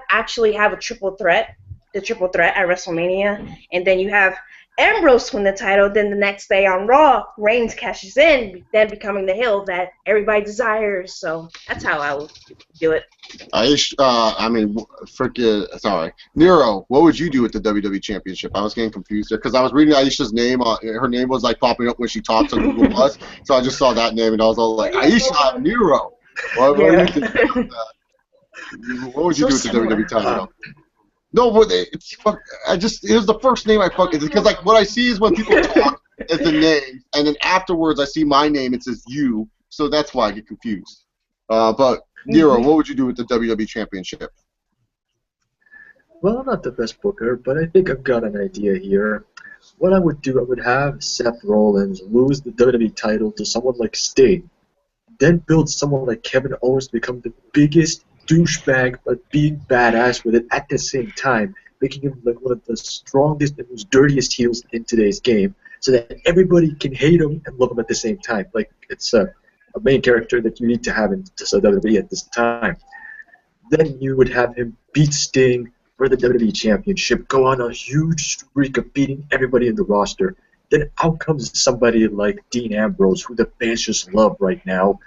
actually have a triple threat, the triple threat at WrestleMania, and then you have Ambrose win the title. Then the next day on Raw, Reigns cashes in, then becoming the heel that everybody desires. So that's how I would do it. Sorry, Nero, what would you do with the WWE Championship? I was getting confused there because I was reading Aisha's name. Her name was like popping up when she talked on Google Plus, so I just saw that name and I was all like, Aisha, Nero. What do you think about that? What would you do with the WWE title? No, but it was the first name I fucking, because like what I see is when people talk is the name, and then afterwards I see my name, it says you, so that's why I get confused. But Nero, what would you do with the WWE Championship? Well, I'm not the best booker, but I think I've got an idea here. What I would do, I would have Seth Rollins lose the WWE title to someone like Sting, then build someone like Kevin Owens to become the biggest douchebag but being badass with it at the same time, making him like one of the strongest and most dirtiest heels in today's game, so that everybody can hate him and love him at the same time. Like it's a main character that you need to have in WWE at this time. Then you would have him beat Sting for the WWE Championship, go on a huge streak of beating everybody in the roster. Then out comes somebody like Dean Ambrose, who the fans just love right now,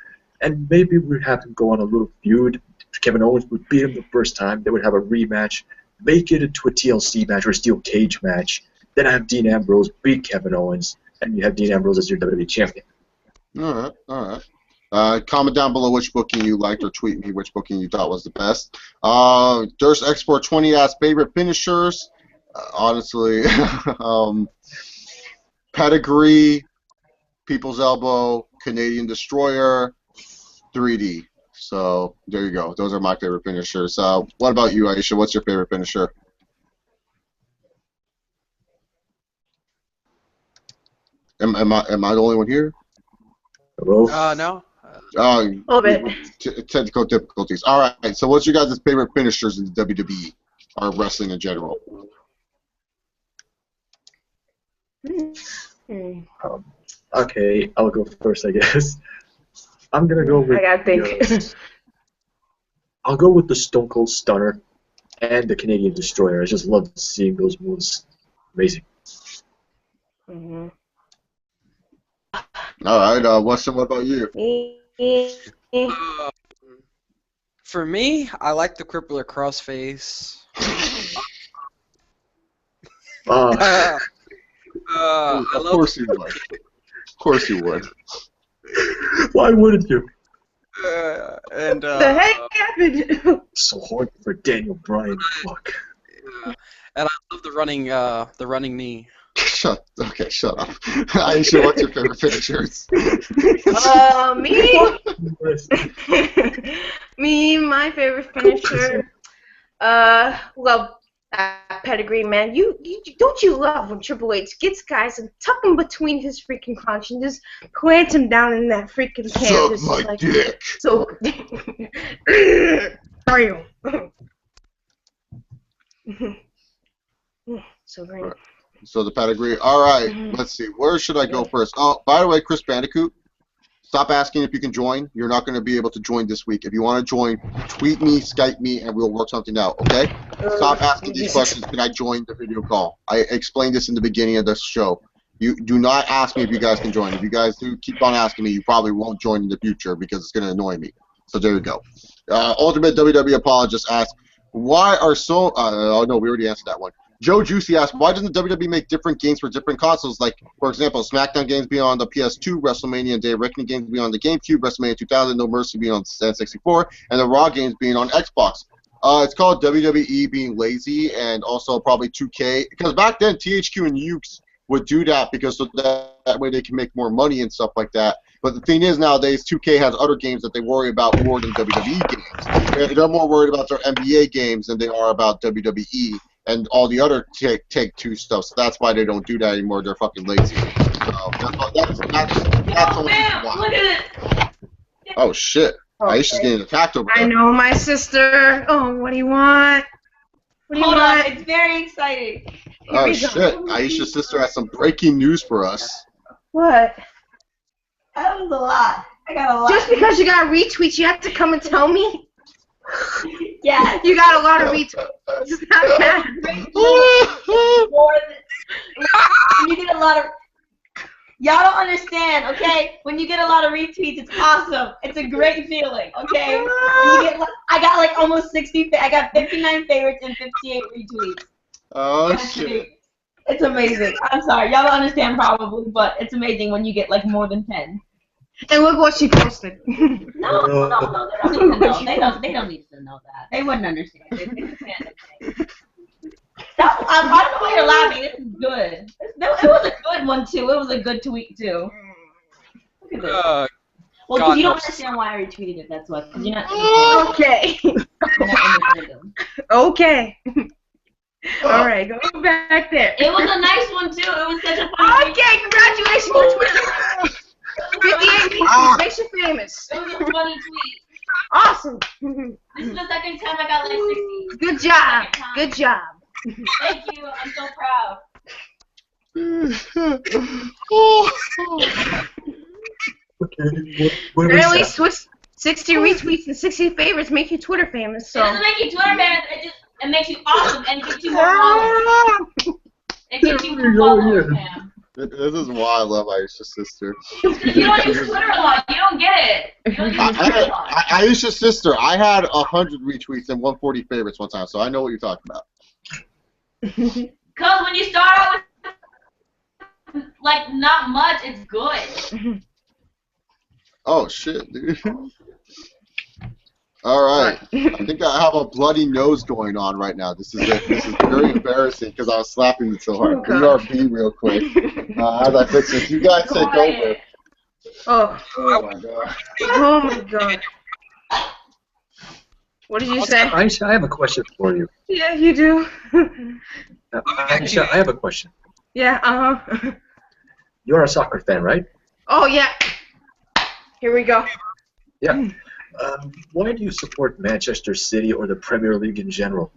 and maybe we'd have him go on a little feud. Kevin Owens would beat him the first time. They would have a rematch, make it into a TLC match or a steel cage match. Then have Dean Ambrose beat Kevin Owens, and you have Dean Ambrose as your WWE champion. All right. Comment down below which booking you liked, or tweet me which booking you thought was the best. Durst Export 20 asks favorite finishers. Honestly, Pedigree, People's Elbow, Canadian Destroyer, 3D. So there you go. Those are my favorite finishers. What about you, Aisha? What's your favorite finisher? Am I the only one here? Hello? No. A little bit. Technical difficulties. All right. So what's your guys' favorite finishers in the WWE or wrestling in general? Okay, I'll go first, I guess. I'm gonna go with. I gotta think. I'll go with the Stone Cold Stunner and the Canadian Destroyer. I just love seeing those moves. Amazing. Mm-hmm. All right. Weston, what about you? For me, I like the Crippler Crossface. I Of course you would. Of course you would. Why wouldn't you? The heck happened? So hard for Daniel Bryan. Fuck. And I love the running knee. Shut up. Aisha, what's your favorite finishers? My favorite finisher. Pedigree, man. You don't you love when Triple H gets guys and tuck him between his freaking crotch and just plant him down in that freaking can. Suck my dick. So, are you? So great. So the pedigree. All right. Let's see. Where should I go first? Oh, by the way, Chris Bandicoot, stop asking if you can join. You're not going to be able to join this week. If you want to join, tweet me, Skype me, and we'll work something out, okay? Stop asking these questions. Can I join the video call? I explained this in the beginning of the show. You do not ask me if you guys can join. If you guys do keep on asking me, you probably won't join in the future because it's going to annoy me. So there you go. Ultimate WWE Apologist asks, why are so... oh, no, we already answered that one. Joe Juicy asks, why doesn't WWE make different games for different consoles? Like, for example, SmackDown games be on the PS2, WrestleMania and Day of Reckoning games be on the GameCube, WrestleMania 2000, No Mercy being on N64, and the Raw games being on Xbox. It's called WWE being lazy, and also probably 2K. Because back then, THQ and Ukes would do that because so that way they can make more money and stuff like that. But the thing is, nowadays, 2K has other games that they worry about more than WWE games. They're more worried about their NBA games than they are about WWE and all the other Take-Two stuff. So that's why they don't do that anymore. They're fucking lazy. So that's the reason why. Look at it. Oh, shit. Okay. Aisha's getting attacked over there. I know, my sister. Oh, what do you want? What do you Hold want? on, it's very exciting. Oh, we shit. go. Aisha's sister has some breaking news for us. What? That was a lot. I got a lot. Just because you got retweets, you have to come and tell me? Yeah. You got a lot of retweets. It's not bad. More than, when you get a lot of... Y'all don't understand, okay? When you get a lot of retweets, it's awesome. It's a great feeling, okay? When you get, I got like almost 60... I got 59 favorites and 58 retweets. Oh, shit. It's amazing. I'm sorry. Y'all don't understand probably, but it's amazing when you get like more than 10. And look what she posted. No, they don't need to know. They don't need to know that. They wouldn't understand. It's a fandom thing. I don't know why you're laughing. This is good. It was a good one too. It was a good tweet too. Look at this. Well, because you don't understand why I retweeted it. That's what. Because you're not. Okay. You're not in the fandom. Okay. All right, go back there. It was a nice one too. It was such a funny. Okay, congratulations on Twitter. 58 retweets makes you famous. It was a funny tweet. Awesome. This is the second time I got like 60. Good job. Good job. Thank you. I'm so proud. Apparently, 60 retweets and 60 favorites make you Twitter famous. It So. doesn't make you Twitter famous. It makes you awesome and it gives you more followers. It gives you more followers, man. This is why I love Aisha's sister. You don't use Twitter a lot. You don't get it. You don't use Twitter a lot. Aisha's sister, I had 100 retweets and 140 favorites one time, so I know what you're talking about. Because when you start out with, like, not much, it's good. Oh, shit, dude. All right. I think I have a bloody nose going on right now. This is it. This is very embarrassing because I was slapping it so hard. BRB real quick. As I fix this, you guys take over. Oh. Oh, my God. Oh, my God. What did you say? Aisha, I have a question for you. Yeah, you do. Aisha, I have a question. Yeah, uh-huh. You're a soccer fan, right? Oh, yeah. Here we go. Yeah. Why do you support Manchester City or the Premier League in general?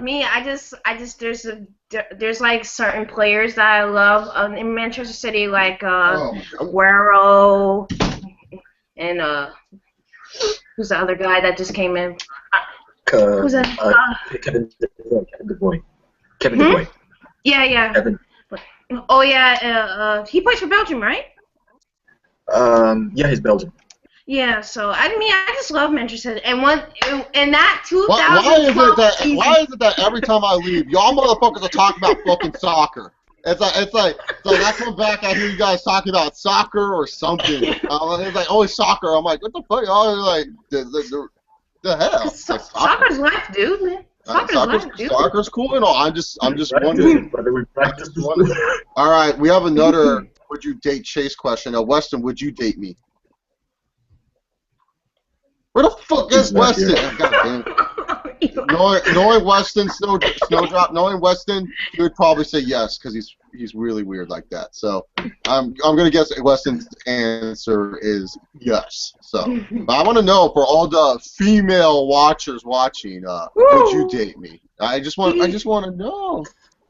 Me, I just there's like certain players that I love in Manchester City, like Guerrero and who's the other guy that just came in? Who's that? Kevin De Bruyne. Kevin De Bruyne. Yeah, yeah. Kevin. Oh yeah, he plays for Belgium, right? Yeah, he's Belgian. Yeah, so I mean, I just love Manchester City, and that 2012 why is it that every time I leave, y'all motherfuckers are talking about fucking soccer? It's like I come back, I hear you guys talking about soccer or something. It's like always soccer. I'm like, what the fuck? Y'all are like the hell? Soccer's life, dude, man. Soccer's cool and all. I'm just wondering. All right, we have another. Would you date Chase question? Weston, would you date me? Where the fuck is Weston? God damn. Knowing Weston, Snowdrop, knowing Weston, he would probably say yes because he's really weird like that. So I'm gonna guess Weston's answer is yes. So, but I want to know for all the female watchers watching, would you date me? I just want to know.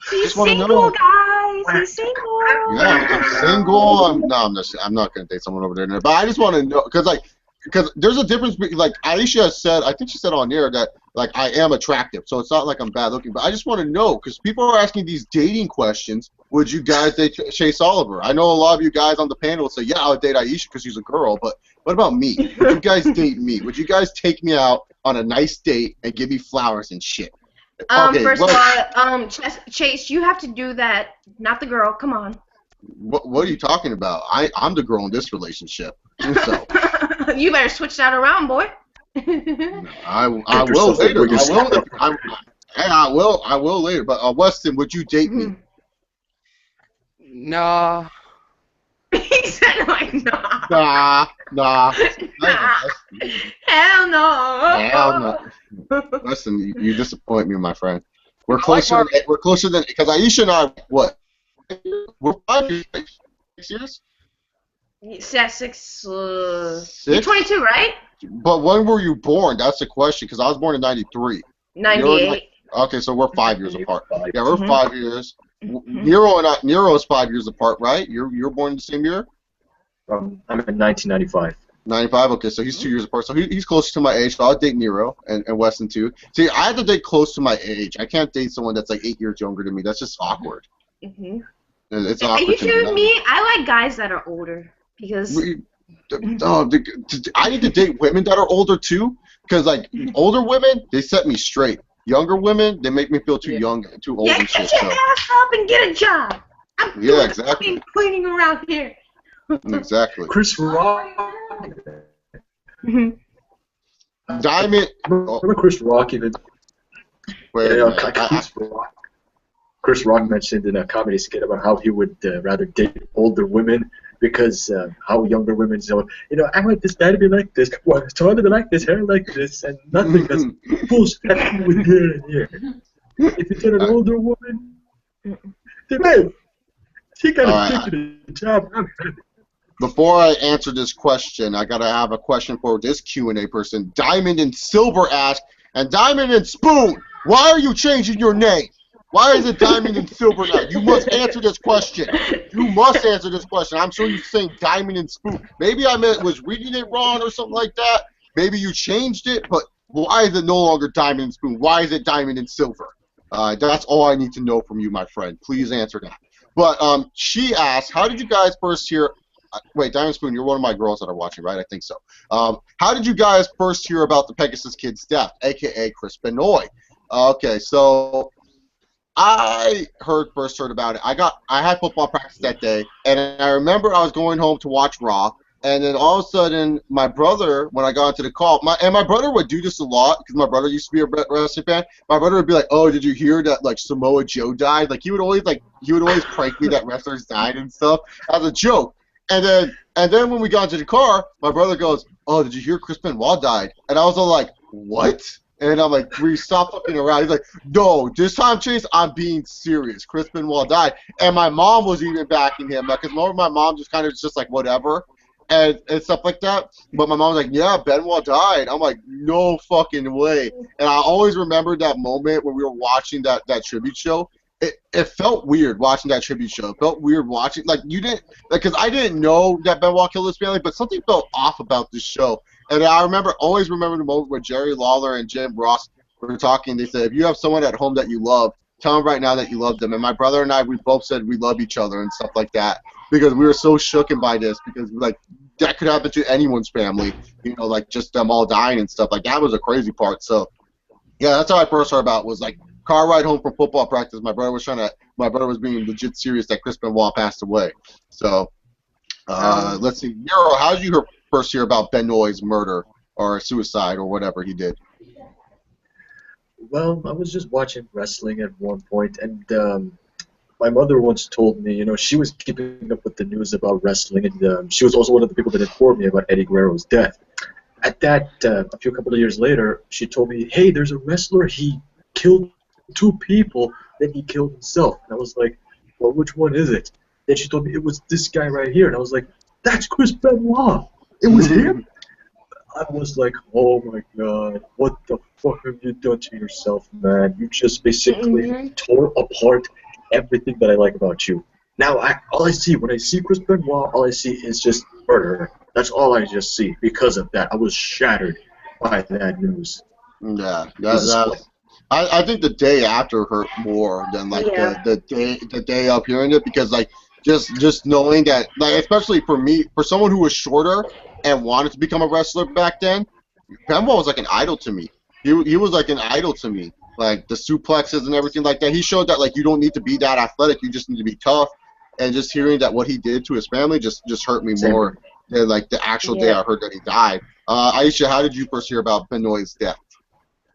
He's single, guys. He's single. Yeah, I'm single. I'm not gonna date someone over there. But I just want to know because there's a difference between, like Aisha said, I think she said on air that like I am attractive, so it's not like I'm bad looking. But I just want to know because people are asking these dating questions. would you guys date Chase Oliver? I know a lot of you guys on the panel would say, yeah, I would date Aisha because she's a girl, but what about me? Would you guys date me? Would you guys take me out on a nice date and give me flowers and shit? Okay, First of all, Chase, you have to do that, not the girl. Come on. What are you talking about? I'm the girl in this relationship. So You better switch that around, boy. I will later. I will later. But Weston, would you date me? Nah. He said like nah. Nah. Hell no. Hell no. Listen, you disappoint me, my friend. We're closer. We're closer than because Aisha and I. What? We're 5 years. 6 years. Yeah, six. You're 22, right? But when were you born? That's the question. Because I was born in '93. 98. Okay, so we're 5 years apart. Yeah, we're 5 years. Mhm. Nero is 5 years apart, right? You're born the same year. I'm in 1995. 95. Okay, so he's 2 years apart. So he's closer to my age. So I'll date Nero and Weston too. See, I have to date close to my age. I can't date someone that's like 8 years younger than me. That's just awkward. Mm-hmm. It's Are awkward. you to kidding me? I like guys that are older because. I need to date women that are older too, because like older women, they set me straight. Younger women, they make me feel too young, too old Yeah, and get shit. your ass up and get a job. I'm doing exactly. cleaning around here. Exactly. Chris Rock. Diamond. Remember Chris Rock even? Wait, Chris Rock mentioned in a comedy skit about how he would rather date older women because how younger women I want this guy to be like this, well, his toilet to be like this, hair like this, and nothing because bullshit with here and here. If you get an older woman, then hey, she got a job. Before I answer this question, I gotta have a question for this Q&A person. Diamond and Silver asked, and Diamond and Spoon, why are you changing your name? Why is it Diamond and Silver now? You must answer this question. You must answer this question. I'm sure you're saying Diamond and Spoon. Maybe I was reading it wrong or something like that. Maybe you changed it, but why is it no longer Diamond and Spoon? Why is it Diamond and Silver? That's all I need to know from you, my friend. Please answer that. But she asked, how did you guys first hear... wait, Diamond Spoon, you're one of my girls that are watching, right? I think so. How did you guys first hear about the Pegasus Kid's death, a.k.a. Chris Benoit? Okay, so... I first heard about it. I had football practice that day, and I remember I was going home to watch Raw, and then all of a sudden, my brother, when I got into the call, my brother would do this a lot because my brother used to be a wrestling fan. My brother would be like, "Oh, did you hear that like Samoa Joe died?" Like he would always prank me that wrestlers died and stuff as a joke. And then when we got into the car, my brother goes, "Oh, did you hear Chris Benoit died?" And I was all like, "What?" And I'm like, we stop fucking around. He's like, no, this time, Chase, I'm being serious. Chris Benoit died. And my mom was even backing him. Because my mom just kind of just like, whatever, and stuff like that. But my mom was like, yeah, Benoit died. I'm like, no fucking way. And I always remember that moment when we were watching that tribute show. It felt weird watching that tribute show. It felt weird watching, like, you didn't, like, because I didn't know that Benoit killed his family, but something felt off about this show. And I always remember the moment where Jerry Lawler and Jim Ross were talking. They said, if you have someone at home that you love, tell them right now that you love them. And my brother and I, we both said we love each other and stuff like that because we were so shooken by this because, like, that could happen to anyone's family, like just them all dying and stuff. Like, that was a crazy part. So, yeah, that's how I first heard about it, was, like, car ride home from football practice. My brother was being legit serious that Chris Benoit passed away. So, let's see. Nero, how did you first hear about Benoit's murder or suicide or whatever he did? Well, I was just watching wrestling at one point, and my mother once told me, she was keeping up with the news about wrestling, and she was also one of the people that informed me about Eddie Guerrero's death. At that, a couple of years later, she told me, hey, there's a wrestler, he killed 2 people, then he killed himself. And I was like, well, which one is it? Then she told me it was this guy right here, and I was like, that's Chris Benoit. It was him. I was like, oh my god, what the fuck have you done to yourself, man? You just basically tore apart everything that I like about you. Now, all I see, when I see Chris Benoit, all I see is just murder. That's all I just see. Because of that, I was shattered by that news. Yeah, I think the day after hurt more than like Yeah. the day of hearing it, because like just knowing that, like, especially for me, for someone who was shorter and wanted to become a wrestler back then, Benoit was like an idol to me. He was like an idol to me. Like the suplexes and everything like that. He showed that like you don't need to be that athletic. You just need to be tough. And just hearing that what he did to his family just hurt me Same. more than like the actual day Yeah. I heard that he died. Aisha, how did you first hear about Benoit's death?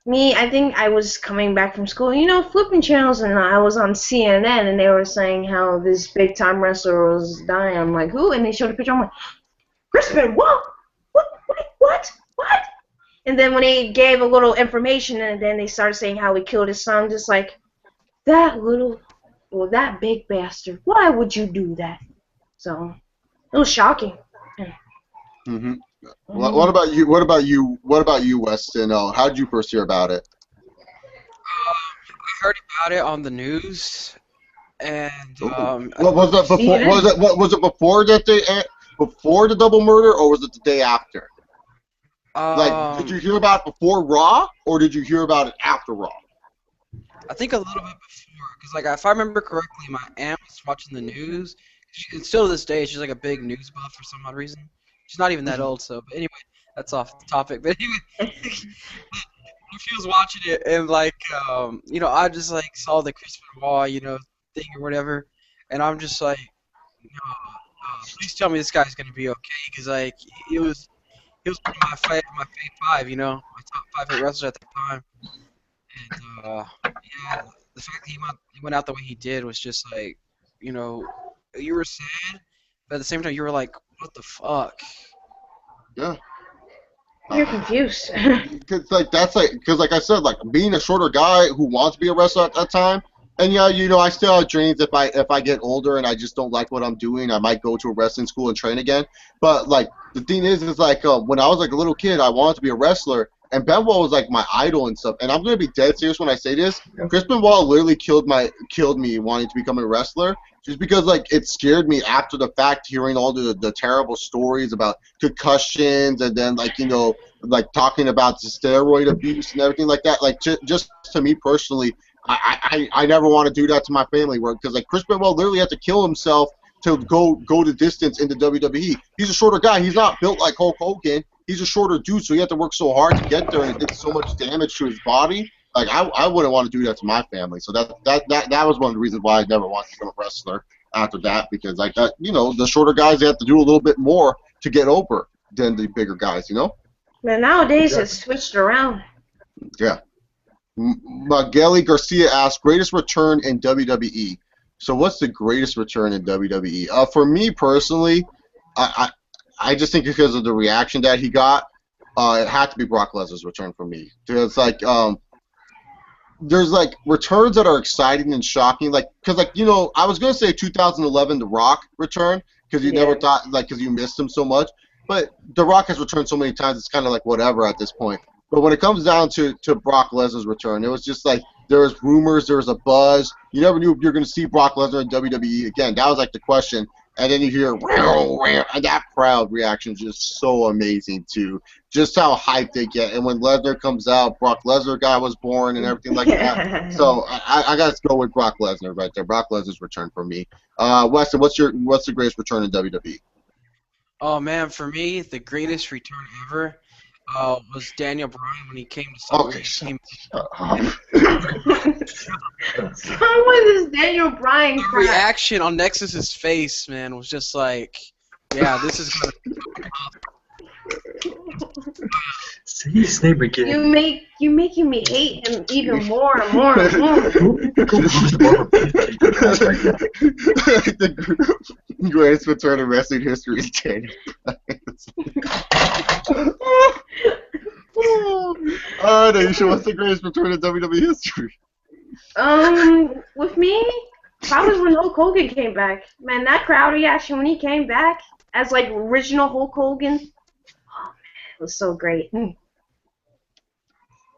Me, I think I was coming back from school, flipping channels, and I was on CNN, and they were saying how this big time wrestler was dying. I'm like, who? And they showed a picture. I'm like, Crispin, what? What? And then when he gave a little information, and then they started saying how he killed his son, just like, that big bastard. Why would you do that? So, it was shocking. Mm-hmm. What about you? What about you? What about you, Weston? How did you first hear about it? I heard about it on the news, and What was that before? Was it before that before the double murder, or was it the day after? Like, did you hear about it before Raw, or did you hear about it after Raw? I think a little bit before, because like if I remember correctly, my aunt was watching the news. And still to this day, she's like a big news buff for some odd reason. She's not even that old, so. But anyway, that's off the topic. But anyway, she was watching it, and like, I just like saw the Chris Benoit, thing or whatever, and I'm just like, please tell me this guy's gonna be okay, because like he was one of my fave five, my top 5 hit wrestlers at the time, and yeah, the fact that he went out the way he did was just like, you were sad, but at the same time you were like, what the fuck? Yeah. You're confused. Cause like I said, like being a shorter guy who wants to be a wrestler at that time, and yeah, I still have dreams. If I get older and I just don't like what I'm doing, I might go to a wrestling school and train again. But like the thing is like when I was like a little kid, I wanted to be a wrestler, and Benoit was like my idol and stuff. And I'm gonna be dead serious when I say this. Chris Benoit literally killed me wanting to become a wrestler. Just because like it scared me after the fact, hearing all the terrible stories about concussions, and then like like talking about the steroid abuse and everything like that. Like just to me personally, I never want to do that to my family, because like Chris Benoit literally had to kill himself to go the distance into WWE. He's a shorter guy. He's not built like Hulk Hogan. He's a shorter dude, so he had to work so hard to get there, and it did so much damage to his body. Like I wouldn't want to do that to my family. So that was one of the reasons why I never wanted to become a wrestler after that, because like that, the shorter guys, they have to do a little bit more to get over than the bigger guys, Man, nowadays it's switched around. Yeah. Migueli Garcia asked, greatest return in WWE. So what's the greatest return in WWE? For me personally, I just think because of the reaction that he got, it had to be Brock Lesnar's return for me. There's like there's like returns that are exciting and shocking, because I was gonna say 2011 The Rock return, because you never thought, because you missed him so much, but The Rock has returned so many times, it's kind of like whatever at this point. But when it comes down to Brock Lesnar's return, it was just like there was rumors, there was a buzz. You never knew if you were going to see Brock Lesnar in WWE again. That was like the question. And then you hear, and that crowd reaction is just so amazing too. Just how hyped they get. And when Lesnar comes out, Brock Lesnar guy was born and everything like that. So I got to go with Brock Lesnar right there. Brock Lesnar's return for me. Weston, what's the greatest return in WWE? Oh man, for me, the greatest return ever was Daniel Bryan when he came to Okay, Someone is Daniel Bryan. The reaction on Nexus's face, man, was just like, yeah, this is gonna. Say his name again. You making me hate him even more and more and more. The greatest return in wrestling history is Daniel Bryan. Naisha, what's the greatest return in WWE history? With me, probably when Hulk Hogan came back. Man, that crowd reaction when he came back as like original Hulk Hogan, oh man, it was so great.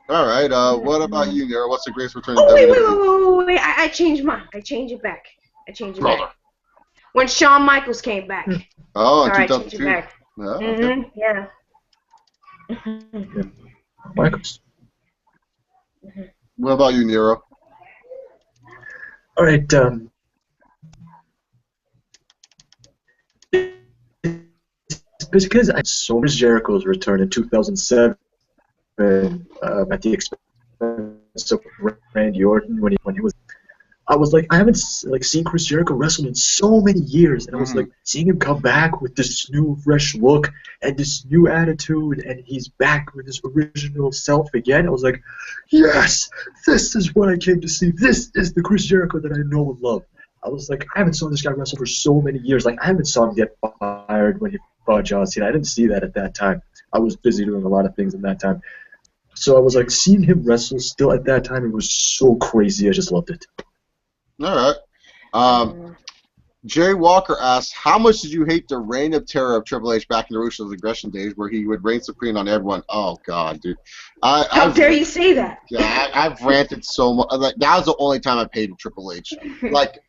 All right. What about you, Nero? What's the greatest return in Oh WWE? wait! I changed mine. I changed it back. Back. When Shawn Michaels came back. Oh, in Sorry, I changed it 2002. back. Oh, okay. Yeah. Michaels. What about you, Nero? All right. It's because I saw Chris Jericho's return in 2007 at the expense of Randy Orton when he was. I was like, I haven't seen Chris Jericho wrestle in so many years, and I was like, seeing him come back with this new fresh look and this new attitude, and he's back with his original self again. I was like, yes, this is what I came to see. This is the Chris Jericho that I know and love. I was like, I haven't saw this guy wrestle for so many years. Like, I haven't saw him get fired when he fought John Cena. I didn't see that at that time. I was busy doing a lot of things at that time. So I was like, seeing him wrestle still at that time, it was so crazy. I just loved it. All right. Jay Walker asks, how much did you hate the reign of terror of Triple H back in the Russo's aggression days where he would reign supreme on everyone? Oh, God, dude. How dare you say that? Yeah, I've ranted so much. Like, that was the only time I've hated Triple H. Like,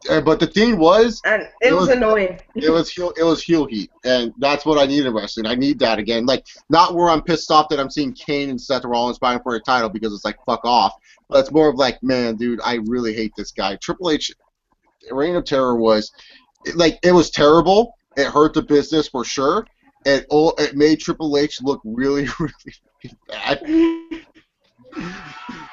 but the thing was... And it was annoying. It was heel heat, and that's what I need in wrestling. I need that again. Like, not where I'm pissed off that I'm seeing Kane and Seth Rollins fighting for a title because it's like, fuck off. But it's more of like, man, dude, I really hate this guy. Triple H... Reign of Terror was, like, it was terrible. It hurt the business for sure. It made Triple H look really, really bad.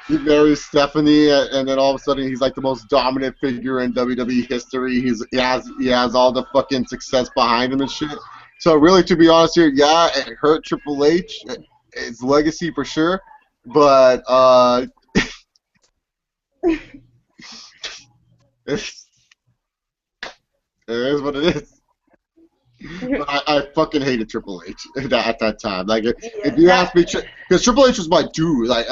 He marries Stephanie, and then all of a sudden he's like the most dominant figure in WWE history. He has all the fucking success behind him and shit. So really, to be honest here, yeah, it hurt Triple H, his legacy for sure. But it is what it is. But I fucking hated Triple H at that time. Like, if you ask me, because Triple H was my dude. I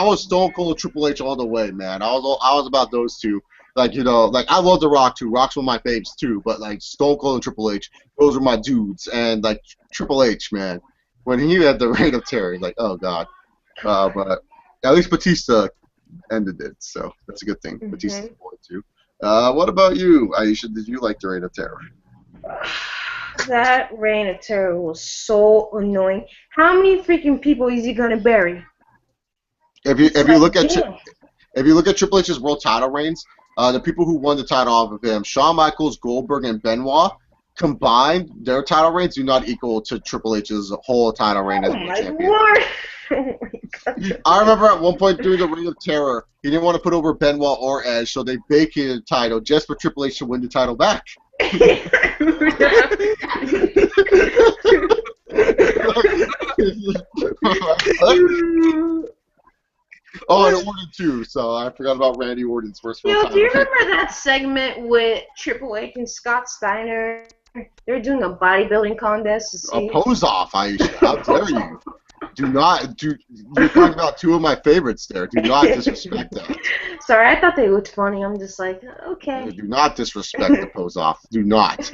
was Stone Cold Triple H all the way, man. I was about those two. Like, you know, like, I love The Rock too. Rock's one of my faves too. But like, Stone Cold and Triple H, those were my dudes. And like, Triple H, man, when he had the Reign of Terror, like, oh god. But at least Batista ended it, so that's a good thing. Batista's boy too. What about you, Aisha? Did you like the Reign of Terror? That Reign of Terror was so annoying. How many freaking people is he gonna bury? If you look at Triple H's world title reigns, the people who won the title off of him, Shawn Michaels, Goldberg, and Benoit, combined, their title reigns do not equal to Triple H's whole title reign as world champion. Lord. Oh my God. I remember at one point during the Reign of Terror, he didn't want to put over Benoit or Edge, so they vacated the title just for Triple H to win the title back. Oh, and Orton too, so I forgot about Randy Orton's first world title. Do you remember that segment with Triple H and Scott Steiner? They were doing a bodybuilding contest to see. A pose off, Aisha. How dare you? You're talking about two of my favorites there. Do not disrespect that. Sorry, I thought they looked funny. I'm just like, okay. Do not disrespect the pose off. Do not.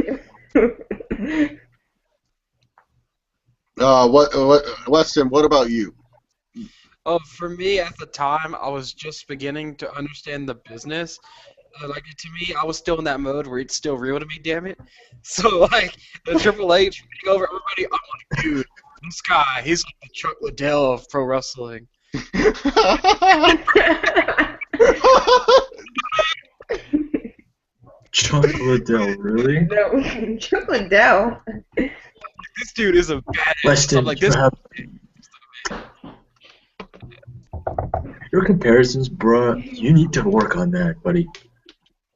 Weston, what about you? For me, at the time, I was just beginning to understand the business. Like, to me, I was still in that mode where it's still real to me, damn it. So, like, the Triple H beating over everybody, I'm like, dude, this guy, he's like the Chuck Liddell of pro wrestling. Chuck Liddell, really? No, Chuck Liddell. This dude is a badass. Weston, Like, this. Your comparisons, bruh, you need to work on that, buddy.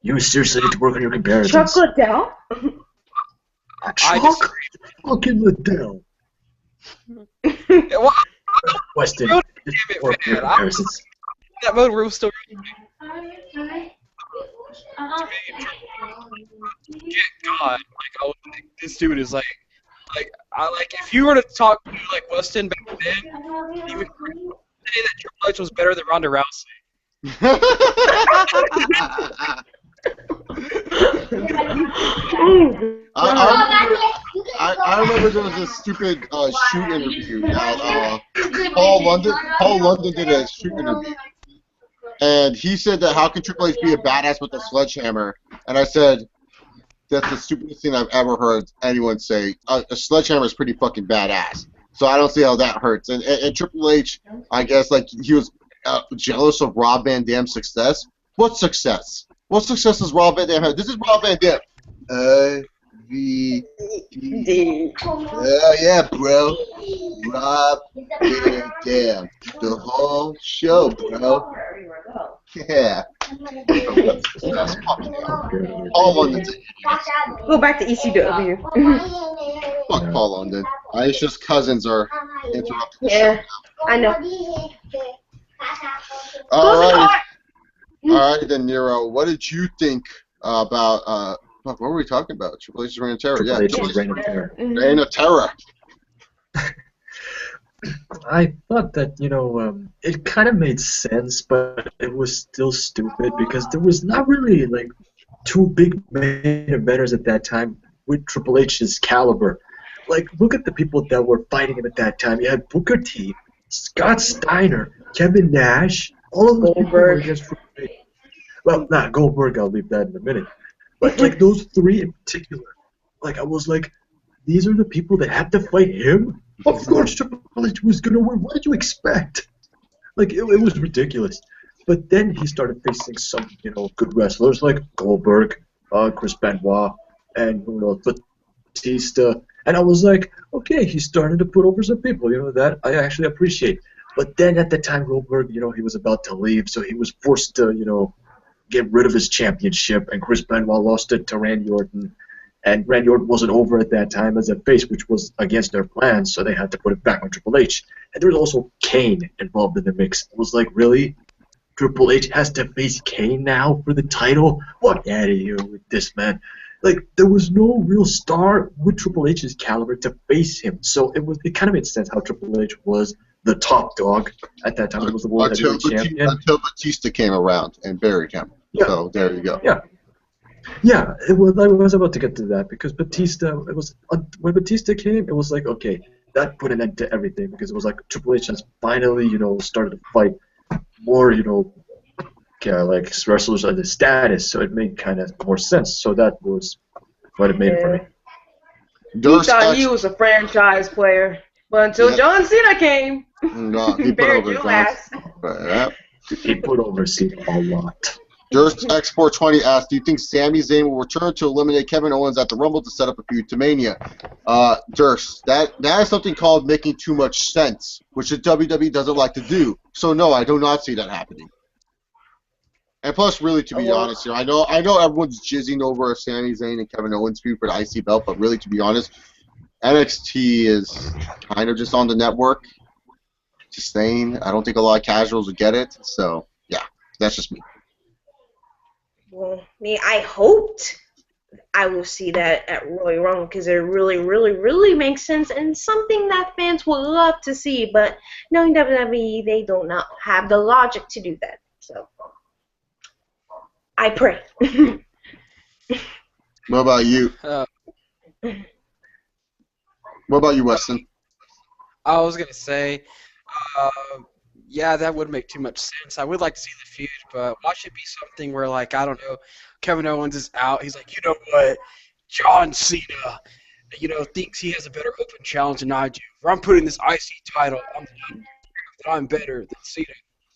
You seriously need to work on your comparisons. Chuck Liddell? Chuck fucking Liddell. Well, Weston, just work on your comparisons. That mode where it was still. God, like, this dude is like, if you were to talk to like Weston back then, you would say that Triple H was better than Ronda Rousey. I remember there was a stupid shoot interview. Paul London did a shoot interview, and he said that how can Triple H be a badass with a sledgehammer? And I said, that's the stupidest thing I've ever heard anyone say. A sledgehammer is pretty fucking badass. So I don't see how that hurts. And Triple H, I guess, like, he was jealous of Rob Van Dam's success? What success? What success does Rob Van Dam have? This is Rob Van Dam. V-D. Yeah, bro. Rob Van Dam. The whole show, bro. Yeah. That's fucking Paul London's an idiot. Go back to ECW. Fuck Paul London. Aisha's cousins are interrupting the Yeah, show I know. now. Alrighty then, Nero. What did you think about fuck, what were we talking about? Triple H's Reign of Terror. Triple Yeah, H's Triple H's Reign of Terror. Reign of Terror. I thought that, it kind of made sense, but it was still stupid because there was not really, like, two big main eventers at that time with Triple H's caliber. Like, look at the people that were fighting him at that time. You had Booker T, Scott Steiner, Kevin Nash, all of those people were against Triple H. Well, not Goldberg, I'll leave that in a minute. But, like, those three in particular, like, I was like, these are the people that had to fight him? Of course Triple H was going to win. What did you expect? Like, it was ridiculous. But then he started facing some, good wrestlers like Goldberg, Chris Benoit, and, Batista. And I was like, okay, he's starting to put over some people, that I actually appreciate. But then at the time, Goldberg, he was about to leave, so he was forced to, get rid of his championship, and Chris Benoit lost it to Randy Orton. And Randy Orton wasn't over at that time as a face, which was against their plans, so they had to put it back on Triple H. And there was also Kane involved in the mix. It was like, really? Triple H has to face Kane now for the title? Fuck out of here with this, man. Like, there was no real star with Triple H's caliber to face him. So it kind of made sense how Triple H was the top dog at that time. He was the World Heavyweight Champion. Until Batista came around and buried him. Yeah. So there you go. Yeah. Yeah, I was about to get to that because Batista, when Batista came, it was like, okay, that put an end to everything because it was like Triple H has finally, started to fight more, like wrestlers of the status, so it made kind of more sense. So that was what it made it for me. He thought he was a franchise player, but until John Cena came, no, he put over your ass. He put over Cena a lot. Durst X420 asked, do you think Sami Zayn will return to eliminate Kevin Owens at the Rumble to set up a feud to Mania? Durst, that is something called making too much sense, which the WWE doesn't like to do. So no, I do not see that happening. And plus, really, to be honest here, I know everyone's jizzing over Sami Zayn and Kevin Owens feud for the IC belt, but really, to be honest, NXT is kind of just on the network. Just saying, I don't think a lot of casuals would get it. So yeah, that's just me. Well, I hoped I will see that at Royal Rumble because it really, really, really makes sense and something that fans would love to see. But knowing WWE, they do not have the logic to do that. So I pray. What about you? What about you, Weston? I was gonna say, yeah, that would make too much sense. I would like to see the feud, but why should it be something where, like, I don't know, Kevin Owens is out. He's like, you know what, John Cena, thinks he has a better open challenge than I do. Or I'm putting this IC title on the line that I'm better than Cena,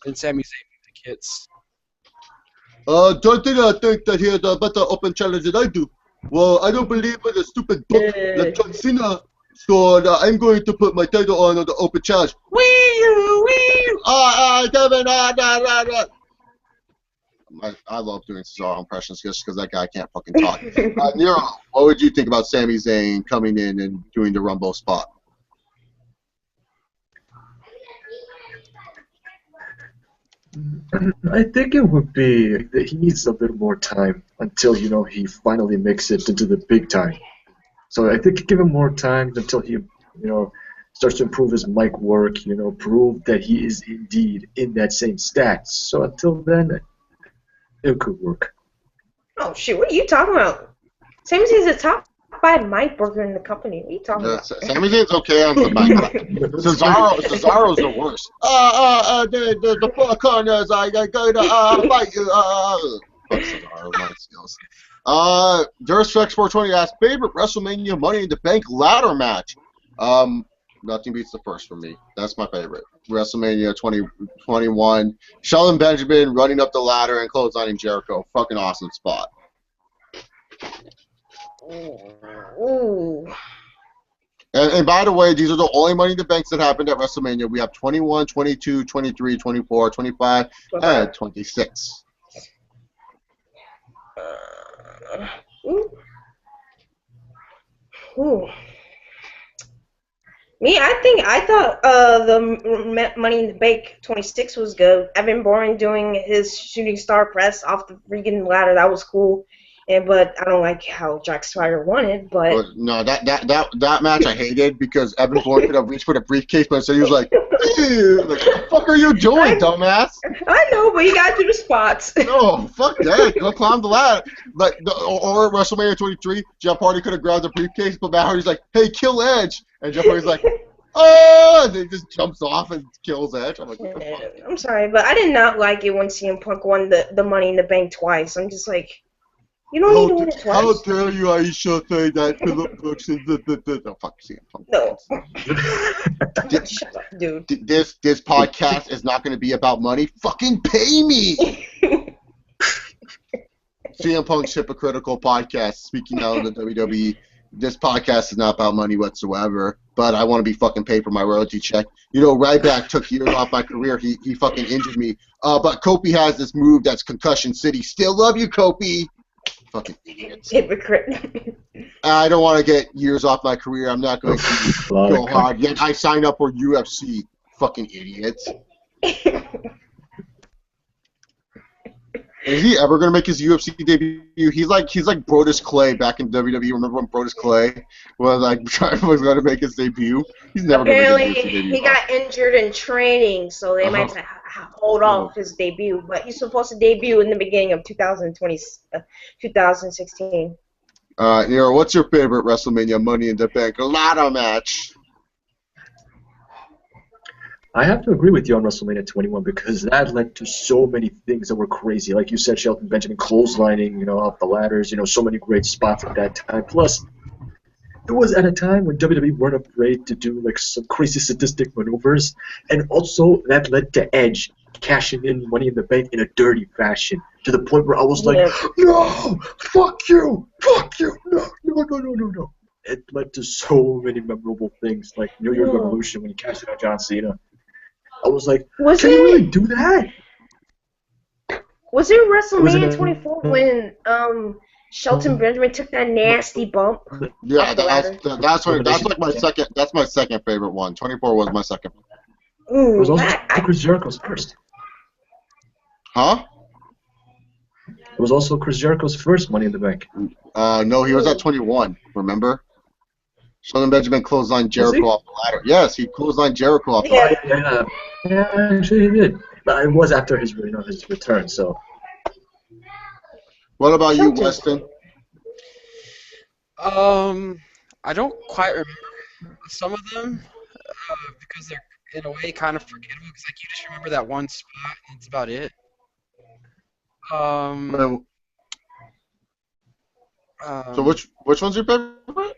than Sami Zayn with the kids. John Cena thinks that he has a better open challenge than I do. Well, I don't believe in a stupid book like John Cena. So I'm going to put my title on the open challenge. Kevin, I love doing Cesaro impressions just because that guy can't fucking talk. Nero, what would you think about Sami Zayn coming in and doing the Rumble spot? I think it would be that he needs a little more time until, he finally makes it into the big time. So I think give him more time until he, starts to improve his mic work, prove that he is indeed in that same stats. So until then, it could work. Oh, shit, what are you talking about? Sami Zayn's a top 5 mic worker in the company. What are you talking about? Sami Zayn's okay on the mic. Cesaro's the worst. The four corners, I gotta fight you. Fuck Cesaro, my skills. Durstrex420 asked, favorite WrestleMania Money in the Bank ladder match? Nothing beats the first for me. That's my favorite. WrestleMania 2021. Shelton Benjamin running up the ladder and clotheslining Jericho. Fucking awesome spot. Ooh. And by the way, these are the only Money in the Banks that happened at WrestleMania. We have 21, 22, 23, 24, 25, and 26. Ooh. Ooh. Me, I thought the Money in the Bank 26 was good. Evan Bourne doing his shooting star press off the freaking ladder, that was cool. But I don't like how Jack Swagger won it. But No, that match I hated because Evan Bourne could have reached for the briefcase, but instead he was like, "Ew, like, what the fuck are you doing, dumbass?" I know, but you gotta do the spots. No, fuck that. Go climb the ladder. Or WrestleMania 23, Jeff Hardy could have grabbed the briefcase, but Matt Hardy's like, "Hey, kill Edge," and Jeff Hardy's like, "Oh!" And he just jumps off and kills Edge. I'm like, what the fuck? I'm sorry, but I did not like it when CM Punk won the Money in the Bank twice. I'm just like, you don't need to win it twice. How dare you, Aisha, say that Philip Brooks is the oh, fuck CM Punk. No. Shut up, dude. This podcast is not going to be about money. Fucking pay me. CM Punk's hypocritical podcast. Speaking out of the WWE, this podcast is not about money whatsoever. But I want to be fucking paid for my royalty check. You know, Ryback took years off my career. He fucking injured me. But Kofi has this move that's Concussion City. Still love you, Kofi. Fucking idiots. Hypocrite. I don't want to get years off my career. I'm not going to go hard. Yet I signed up for UFC. Fucking idiots. Is he ever gonna make his UFC debut? He's like Brodus Clay back in WWE. Remember when Brodus Clay was gonna make his debut? He's never Apparently, gonna make his debut. he got injured in training, so they might hold off his debut. But he's supposed to debut in the beginning of 2016. Nero, what's your favorite WrestleMania Money in the Bank ladder match? I have to agree with you on WrestleMania 21 because that led to so many things that were crazy. Like you said, Shelton Benjamin clotheslining, off the ladders, so many great spots at that time. Plus, it was at a time when WWE weren't afraid to do like some crazy sadistic maneuvers, and also that led to Edge cashing in Money in the Bank in a dirty fashion to the point where I was like, no, fuck you, no. It led to so many memorable things, like New Year's Revolution when he cashed in on John Cena. I was like, can you really do that? Was it WrestleMania 24 when Shelton Benjamin took that nasty bump? Yeah, that's my second favorite one. 24 was my second. Ooh, it was also Chris Jericho's first. Huh? It was also Chris Jericho's first Money in the Bank. No, he was at 21. Remember? Shelton Benjamin clotheslined Jericho off the ladder. Yes, he clotheslined Jericho off the ladder. Yeah, actually he did. But it was after his return. So. What about you, Weston? I don't quite remember some of them because they're in a way kind of forgettable. Because like you just remember that one spot, and that's about it. So which one's your favorite?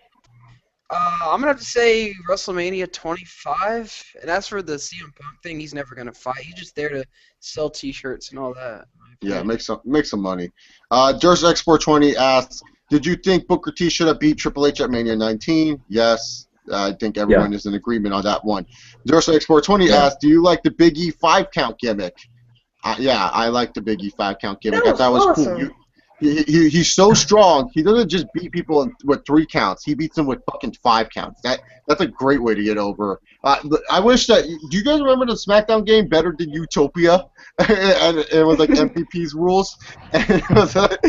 I'm gonna have to say WrestleMania 25, and as for the CM Punk thing, he's never gonna fight. He's just there to sell T-shirts and all that. Yeah, make some money. Durst Export 20 asks, did you think Booker T should have beat Triple H at Mania 19? Yes, I think everyone is in agreement on that one. Durst Export 20 asks, do you like the Big E 5-count gimmick? Yeah, I like the Big E 5-count gimmick. I thought it was awesome. Cool. He's so strong. He doesn't just beat people with 3 counts. He beats them with fucking 5 counts. That's a great way to get over. I wish that. Do you guys remember the SmackDown game Better Than Utopia? And it was like MVP's rules, and it was like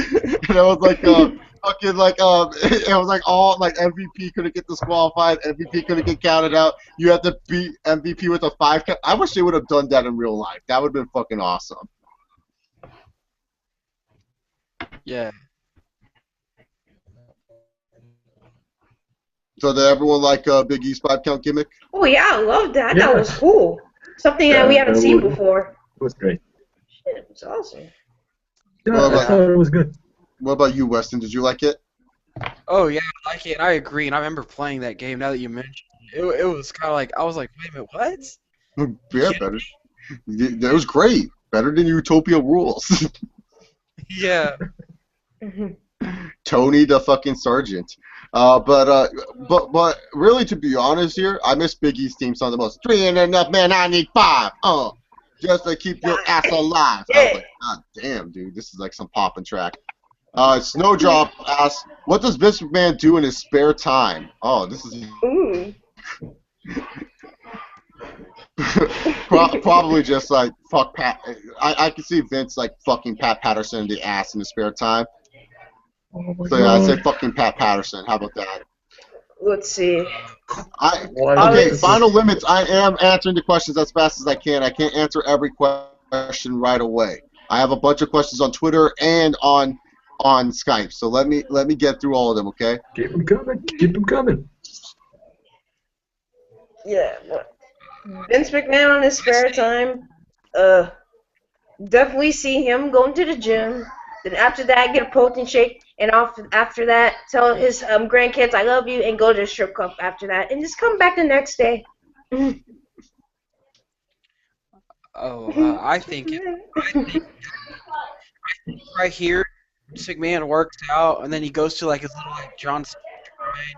all like MVP couldn't get disqualified. MVP couldn't get counted out. You have to beat MVP with a 5 count. I wish they would have done that in real life. That would have been fucking awesome. Yeah. So did everyone like Big E's 5-count gimmick? Oh yeah, I love that. That was cool. Something that we haven't seen before. It was great. Shit, it was awesome. Yeah, I thought it was good. What about you, Weston? Did you like it? Oh yeah, I like it. I agree, and I remember playing that game. Now that you mentioned it, it was kind of like I was like, wait a minute, what? You Yeah, kidding? better. That was great. Better than Utopia Rules. Yeah. Tony the fucking sergeant. But really, to be honest here, I miss Big E's theme song the most. Three ain't enough, man. I need five. Just to keep your ass alive. I was like, God damn, dude, this is like some poppin' track. Snowdrop asks, what does Vince McMahon do in his spare time? Oh, this is Ooh. probably just like fuck Pat. I can see Vince like fucking Pat Patterson in the ass in his spare time. Oh my So yeah, I say god. fucking Pat Patterson. How about that? Let's see. Why Okay, is final this- limits. I am answering the questions as fast as I can. I can't answer every question right away. I have a bunch of questions on Twitter and on Skype. So let me get through all of them, okay? Keep them coming. Keep them coming. Yeah. Vince McMahon on his spare time. Definitely see him going to the gym. Then after that, get a protein shake, and after that, tell his grandkids I love you, and go to the strip club after that, and just come back the next day. Oh, I think right here, McMahon works out, and then he goes to like his little like John Cena parade,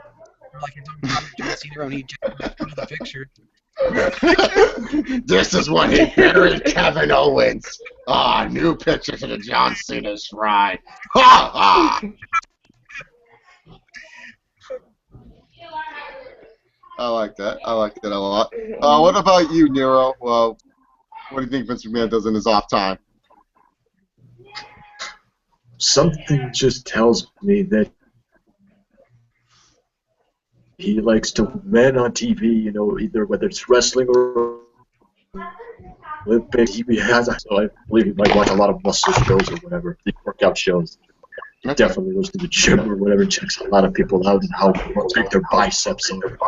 or, like his own private John Cena, and he just into the picture. This is when he buried Kevin Owens. New picture to the John Cena shrine. Ha ha! I like that. I like that a lot. What about you, Nero? Well, what do you think Vince McMahon does in his off time? Something just tells me that he likes to men on TV, you know, either whether it's wrestling or Olympics. He has, so I believe he might watch a lot of muscle shows or whatever, the workout shows. He definitely goes to the gym or whatever, checks a lot of people out and how big their biceps are.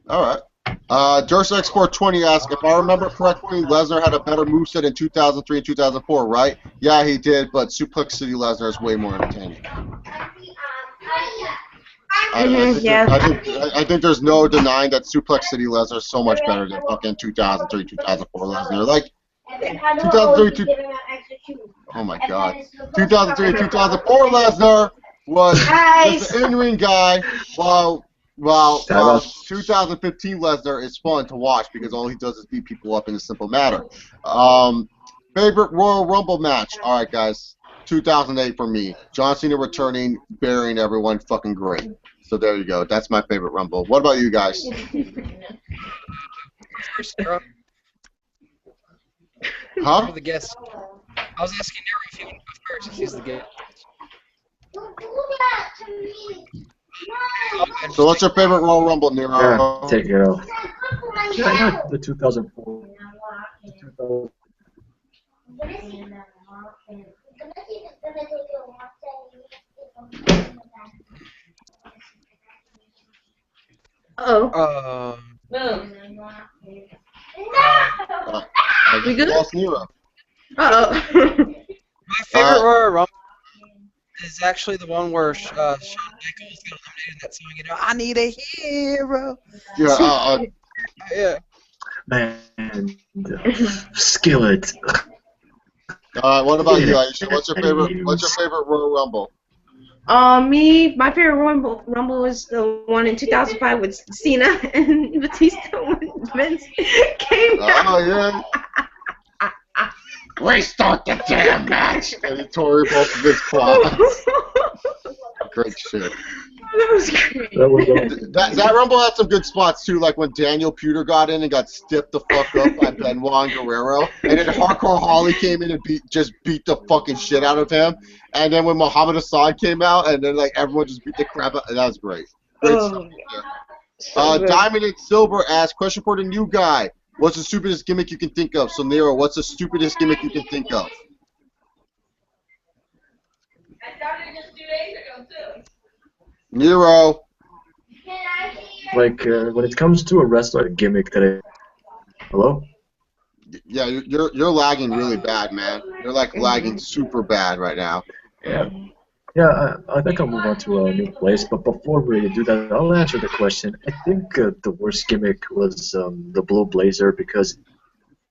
All right. DurseX420 asks, if I remember correctly, Lesnar had a better moveset in 2003 and 2004, right? Yeah, he did, but Suplex City Lesnar is way more entertaining. I think there's no denying that Suplex City Lesnar is so much better than fucking 2003, 2004 Lesnar. Like, 2003, oh my god. 2003 and 2004 Lesnar was just an in-ring guy, while 2015 Lesnar is fun to watch because all he does is beat people up in a simple matter. Favorite Royal Rumble match? All right, guys. 2008 for me. John Cena returning, burying everyone, fucking great. So there you go. That's my favorite Rumble. What about you guys? First, Nero, Huh? for the guest. I was asking Nero if he would go first, if he's the guest. So what's your favorite Royal Rumble, Nero? Yeah, take it off. Yeah, not the 2004. The 2000. Uh-oh. We good? lost Nero. Uh-oh. My favorite Royal Rumble is actually the one where Shawn Michaels got eliminated in that song. You know, I need a hero. Yeah. Yeah. Man, Skillet. What about you, Aisha? What's your favorite Royal Rumble? My favorite Rumble was the one in 2005 with Cena and Batista when Vince came out. Oh, yeah. Restart the damn match! And he tore both of his quads. Great shit. That was great. That Rumble had some good spots too, like when Daniel Puder got in and got stiffed the fuck up by Benoit and Guerrero, and then Hardcore Holly came in and just beat the fucking shit out of him, and then when Muhammad Hassan came out, and then like everyone just beat the crap out. That was great. Great stuff. Yeah. Diamond and Silver asks, question for the new guy. What's the stupidest gimmick you can think of? So Nero, what's the stupidest gimmick you can think of? I started just 2 days ago too. Nero. Like, when it comes to a wrestler gimmick that Hello? Yeah, you're lagging really bad, man. You're like lagging super bad right now. Yeah. Yeah, I think I'll move on to a new place, but before we do that, I'll answer the question. I think the worst gimmick was the blue blazer because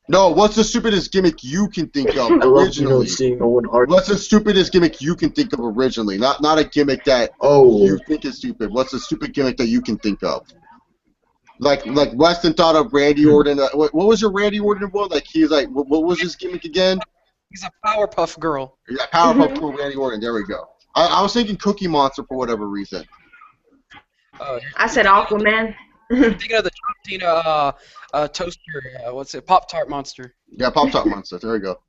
No, what's the stupidest gimmick you can think of I love, originally? seeing Owen Hart. What's the stupidest gimmick you can think of originally? Not a gimmick that Oh, you think is stupid. What's the stupid gimmick that you can think of? Like Weston thought of Randy Orton. What was your Randy Orton one? Like he's like, what was his gimmick again? He's a Powerpuff Girl. Yeah, Powerpuff Girl Randy Orton. There we go. I was thinking Cookie Monster for whatever reason. Oh, I said Aquaman. you're thinking of the John Cena toaster. What's it? Pop Tart Monster. Yeah, Pop Top Monster. There we go.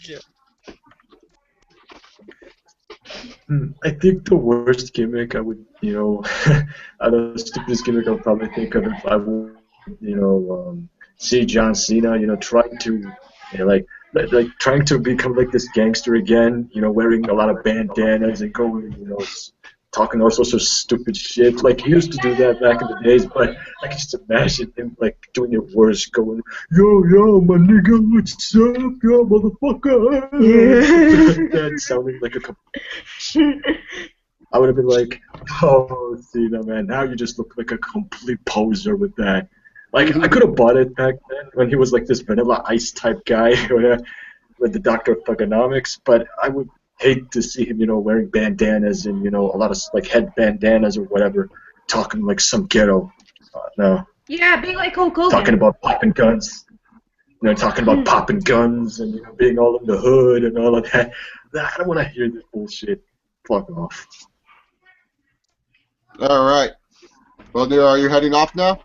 Yeah. I think the worst gimmick I would, the stupidest gimmick I'll probably think of if I would, see John Cena, trying to, like trying to become like this gangster again, wearing a lot of bandanas and going, talking all sorts of stupid shit. Like he used to do that back in the days, but I can just imagine him like doing it worse, going, yo, my nigga, what's up, yo, motherfucker? That sounding like I would have been like, oh, Cena, man, now you just look like a complete poser with that. Like, I could have bought it back then when he was like this Vanilla Ice type guy with the Doctor of Thugonomics, but I would hate to see him, wearing bandanas and, a lot of like head bandanas or whatever, talking like some ghetto. No. Yeah, being like Hulk Hogan. Talking about popping guns. Talking about popping guns and being all in the hood and all of that. I don't want to hear this bullshit. Fuck off. All right. Well, Nero, are you heading off now?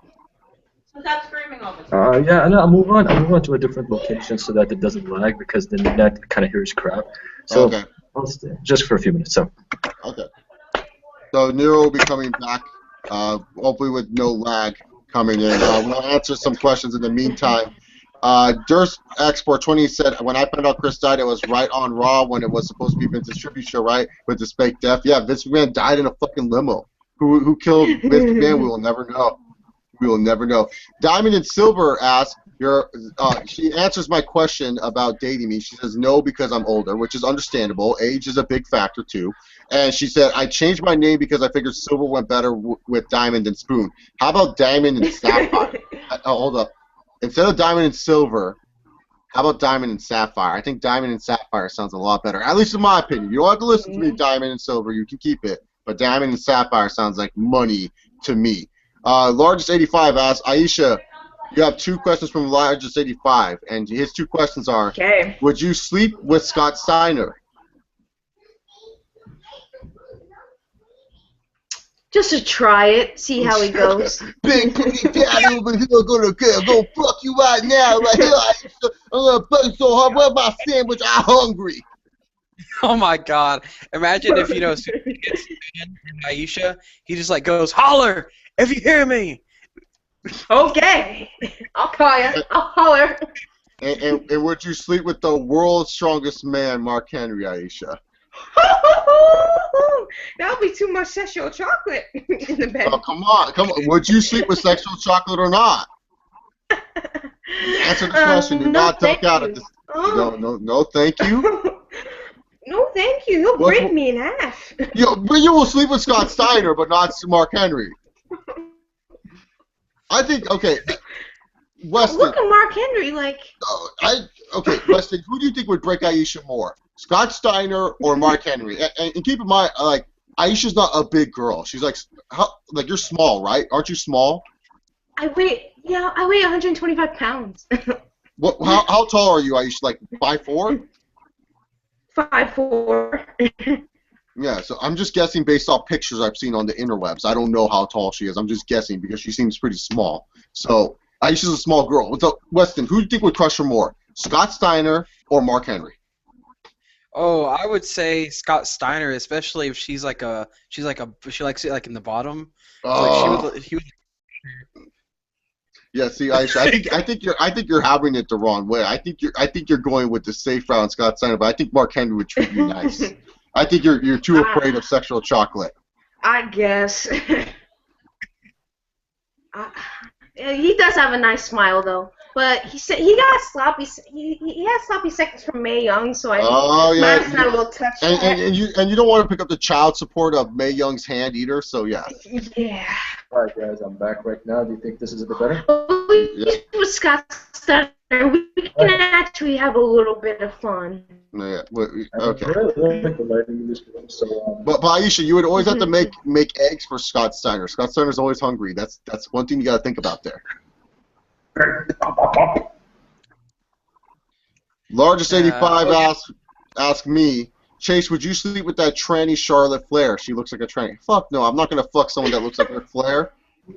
Stop screaming all the time. Yeah, no, I'll move on. I'll move on to a different location so that it doesn't lag because the net kind of hears crap. So Okay. I'll stay just for a few minutes. So. Okay. So Nero will be coming back, hopefully with no lag coming in. We'll answer some questions in the meantime. Durst Export 20 said, when I found out Chris died, it was right on Raw when it was supposed to be Vince's tribute show, right? With his fake death. Yeah, Vince McMahon died in a fucking limo. Who killed Vince McMahon? We will never know. We will never know. Diamond and Silver asks, she answers my question about dating me. She says no because I'm older, which is understandable. Age is a big factor too. And she said I changed my name because I figured Silver went better with Diamond and Spoon. How about Diamond and Sapphire? Hold up. Instead of Diamond and Silver, how about Diamond and Sapphire? I think Diamond and Sapphire sounds a lot better, at least in my opinion. You don't have to listen to me, Diamond and Silver. You can keep it. But Diamond and Sapphire sounds like money to me. Largest 85 asks, Aisha, you have two questions from Largest 85, and his two questions are, Okay. would you sleep with Scott Steiner? Just to try it, see how it goes. Big pretty daddy over here gonna fuck you right now. Like, Aisha, I'm gonna fuck you so hard. Where's my sandwich? I'm hungry. Oh my God! Imagine if Superman gets Superman and Aisha, he just like goes, "Holler if you hear me." Okay. I'll call you. I'll holler. And would you sleep with the world's strongest man, Mark Henry, Aisha? That'll be too much sexual chocolate in the bed. Oh, come on. Would you sleep with sexual chocolate or not? Answer the question. Do not duck out at this. No, thank you. No, thank you. He'll break me in half. But you will sleep with Scott Steiner, but not Mark Henry. I think, okay, Weston. Look at Mark Henry, like. Okay, Weston, who do you think would break Aisha more? Scott Steiner or Mark Henry? And keep in mind, like, Aisha's not a big girl. She's like you're small, right? Aren't you small? I weigh 125 pounds. How tall are you, Aisha? Like 5'4"? 5'4". Yeah, so I'm just guessing based off pictures I've seen on the interwebs. I don't know how tall she is. I'm just guessing because she seems pretty small. So Aisha's a small girl. So Weston, who do you think would crush her more, Scott Steiner or Mark Henry? Oh, I would say Scott Steiner, especially if she likes it like in the bottom. Oh. Like he would. Yeah, see, Aisha, I think you're having it the wrong way. I think you're going with the safe route on Scott Steiner, but I think Mark Henry would treat you nice. I think you're too afraid of sexual chocolate. I guess. He does have a nice smile, though. But he said he got sloppy. He had sloppy seconds from Mae Young, so I think yeah. mine's not a little touched. And you don't want to pick up the child support of Mae Young's hand either. So yeah. Yeah. All right, guys, I'm back right now. Do you think this is a bit better? With Scott Steiner, we can actually have a little bit of fun. Yeah. Okay. So, But Aisha, you would always have to make eggs for Scott Steiner. Scott Steiner's always hungry. That's one thing you got to think about there. Largest 85 ask me, Chase, would you sleep with that tranny Charlotte Flair? She looks like a tranny. Fuck no, I'm not gonna fuck someone that looks like Ric Flair.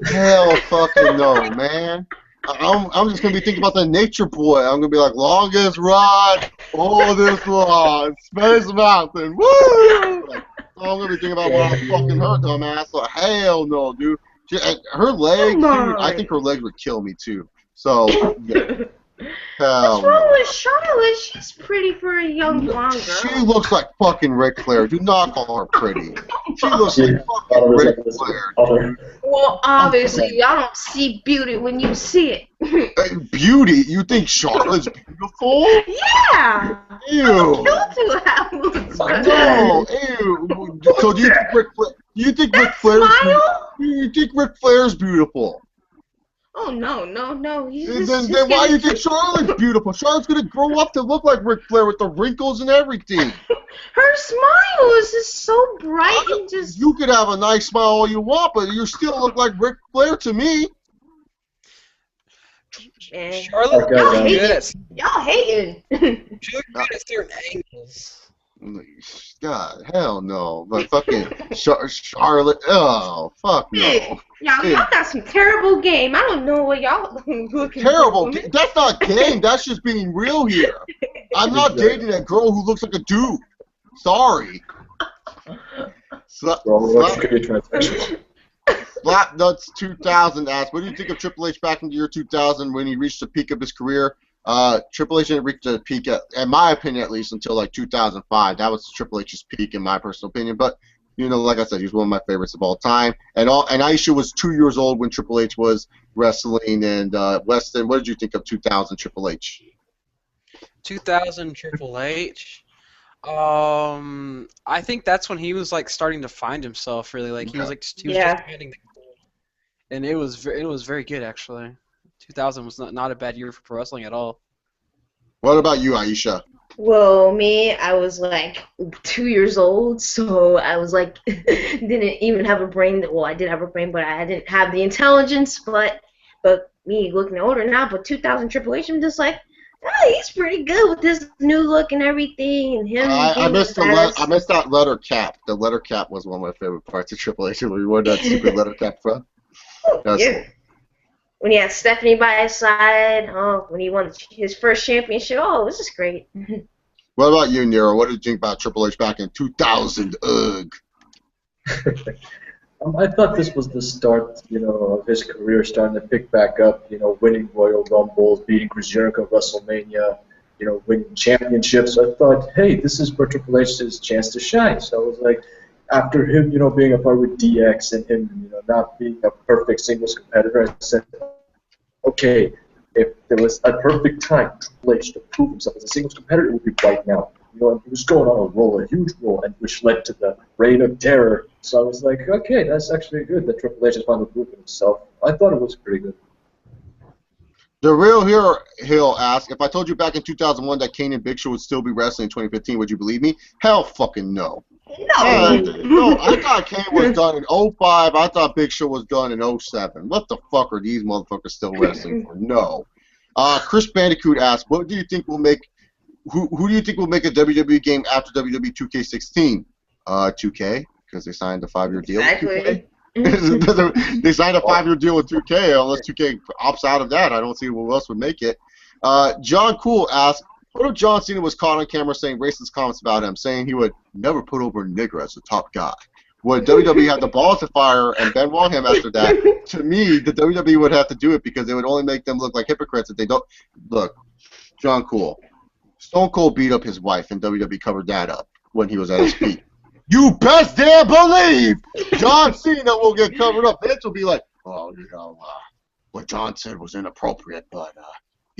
Hell fucking no, man. I'm just gonna be thinking about the Nature Boy. I'm gonna be like, longest ride, this one, Space Mountain, woo! Like, I'm gonna be thinking about when I'm fucking her, dumbass. Like, hell no, dude. Her legs, dude, I think her legs would kill me too. So, yeah. What's wrong with Charlotte? She's pretty for a young blonde girl. She looks like fucking Ric Flair. Do not call her pretty. She looks like fucking Ric Flair. Well, obviously, y'all don't see beauty when you see it. Beauty? You think Charlotte's beautiful? Yeah. Ew. Kill to have looks. No. Ew. So do you think Ric Flair? You think Ric Flair's beautiful? Oh no. Then why do you think Charlotte's beautiful? Charlotte's gonna grow up to look like Ric Flair with the wrinkles and everything. Her smile is just so bright and just. You could have a nice smile all you want, but you still look like Ric Flair to me. Man. Charlotte, y'all hating. She looks good at certain angles. God, hell no. But fucking Charlotte, oh, fuck no. Y'all got some terrible game. I don't know what y'all looking terrible. That's not game. That's just being real here. I'm not dating a girl who looks like a dude. Sorry. Slapnuts 2000 asked, what do you think of Triple H back in the year 2000 when he reached the peak of his career? Triple H didn't reach the peak, in my opinion at least, until like 2005. That was Triple H's peak in my personal opinion. But, you know, like I said, he's one of my favorites of all time. And Aisha was 2 years old when Triple H was wrestling. And Weston, what did you think of 2000 Triple H? 2000 Triple H? I think that's when he was like starting to find himself really. Like he was just finding the goal. And it was very good actually. 2000 was not a bad year for pro wrestling at all. What about you, Aisha? Well, me, I was like 2 years old, so I was like, didn't even have a brain. Well, I did have a brain, but I didn't have the intelligence. But me looking older now, but 2000 Triple H, I'm just like, oh, he's pretty good with this new look and everything, and him. I missed that letter cap. The letter cap was one of my favorite parts of Triple H. Where he wore that stupid letter cap front. Yeah. When he had Stephanie by his side, when he won his first championship, this is great. What about you, Nero? What did you think about Triple H back in 2000? Ugh. I thought this was the start, of his career starting to pick back up, winning Royal Rumbles, beating Chris Jericho at WrestleMania, winning championships. I thought, hey, this is where Triple H's chance to shine. So I was like, after him, being a part with DX and him, not being a perfect singles competitor, I said, okay, if there was a perfect time for Triple H to prove himself as a singles competitor, it would be right now. He was going on a roll, a huge roll, and which led to the Reign of Terror. So I was like, okay, that's actually good that Triple H has finally proved himself. I thought it was pretty good. The Real Hero Hill asked, if I told you back in 2001 that Kane and Big Show would still be wrestling in 2015, would you believe me? Hell fucking no. No, I thought Kane was done in 05. I thought Big Show was done in 07. What the fuck are these motherfuckers still wrestling for? No. Chris Bandicoot asked, what do you think will make who do you think will make a WWE game after WWE 2K16? 2K, because they signed a 5-year deal. Exactly. They signed a 5-year deal with 2K. Unless 2K opts out of that, I don't see who else would make it. John Cool asked, what if John Cena was caught on camera saying racist comments about him, saying he would never put over a nigger as the top guy? Would WWE have the balls to fire and Benoit him after that? To me, the WWE would have to do it because it would only make them look like hypocrites if they don't. Look, John Cool. Stone Cold beat up his wife, and WWE covered that up when he was at his peak. You best damn believe John Cena will get covered up. Vince will be like, what John said was inappropriate, but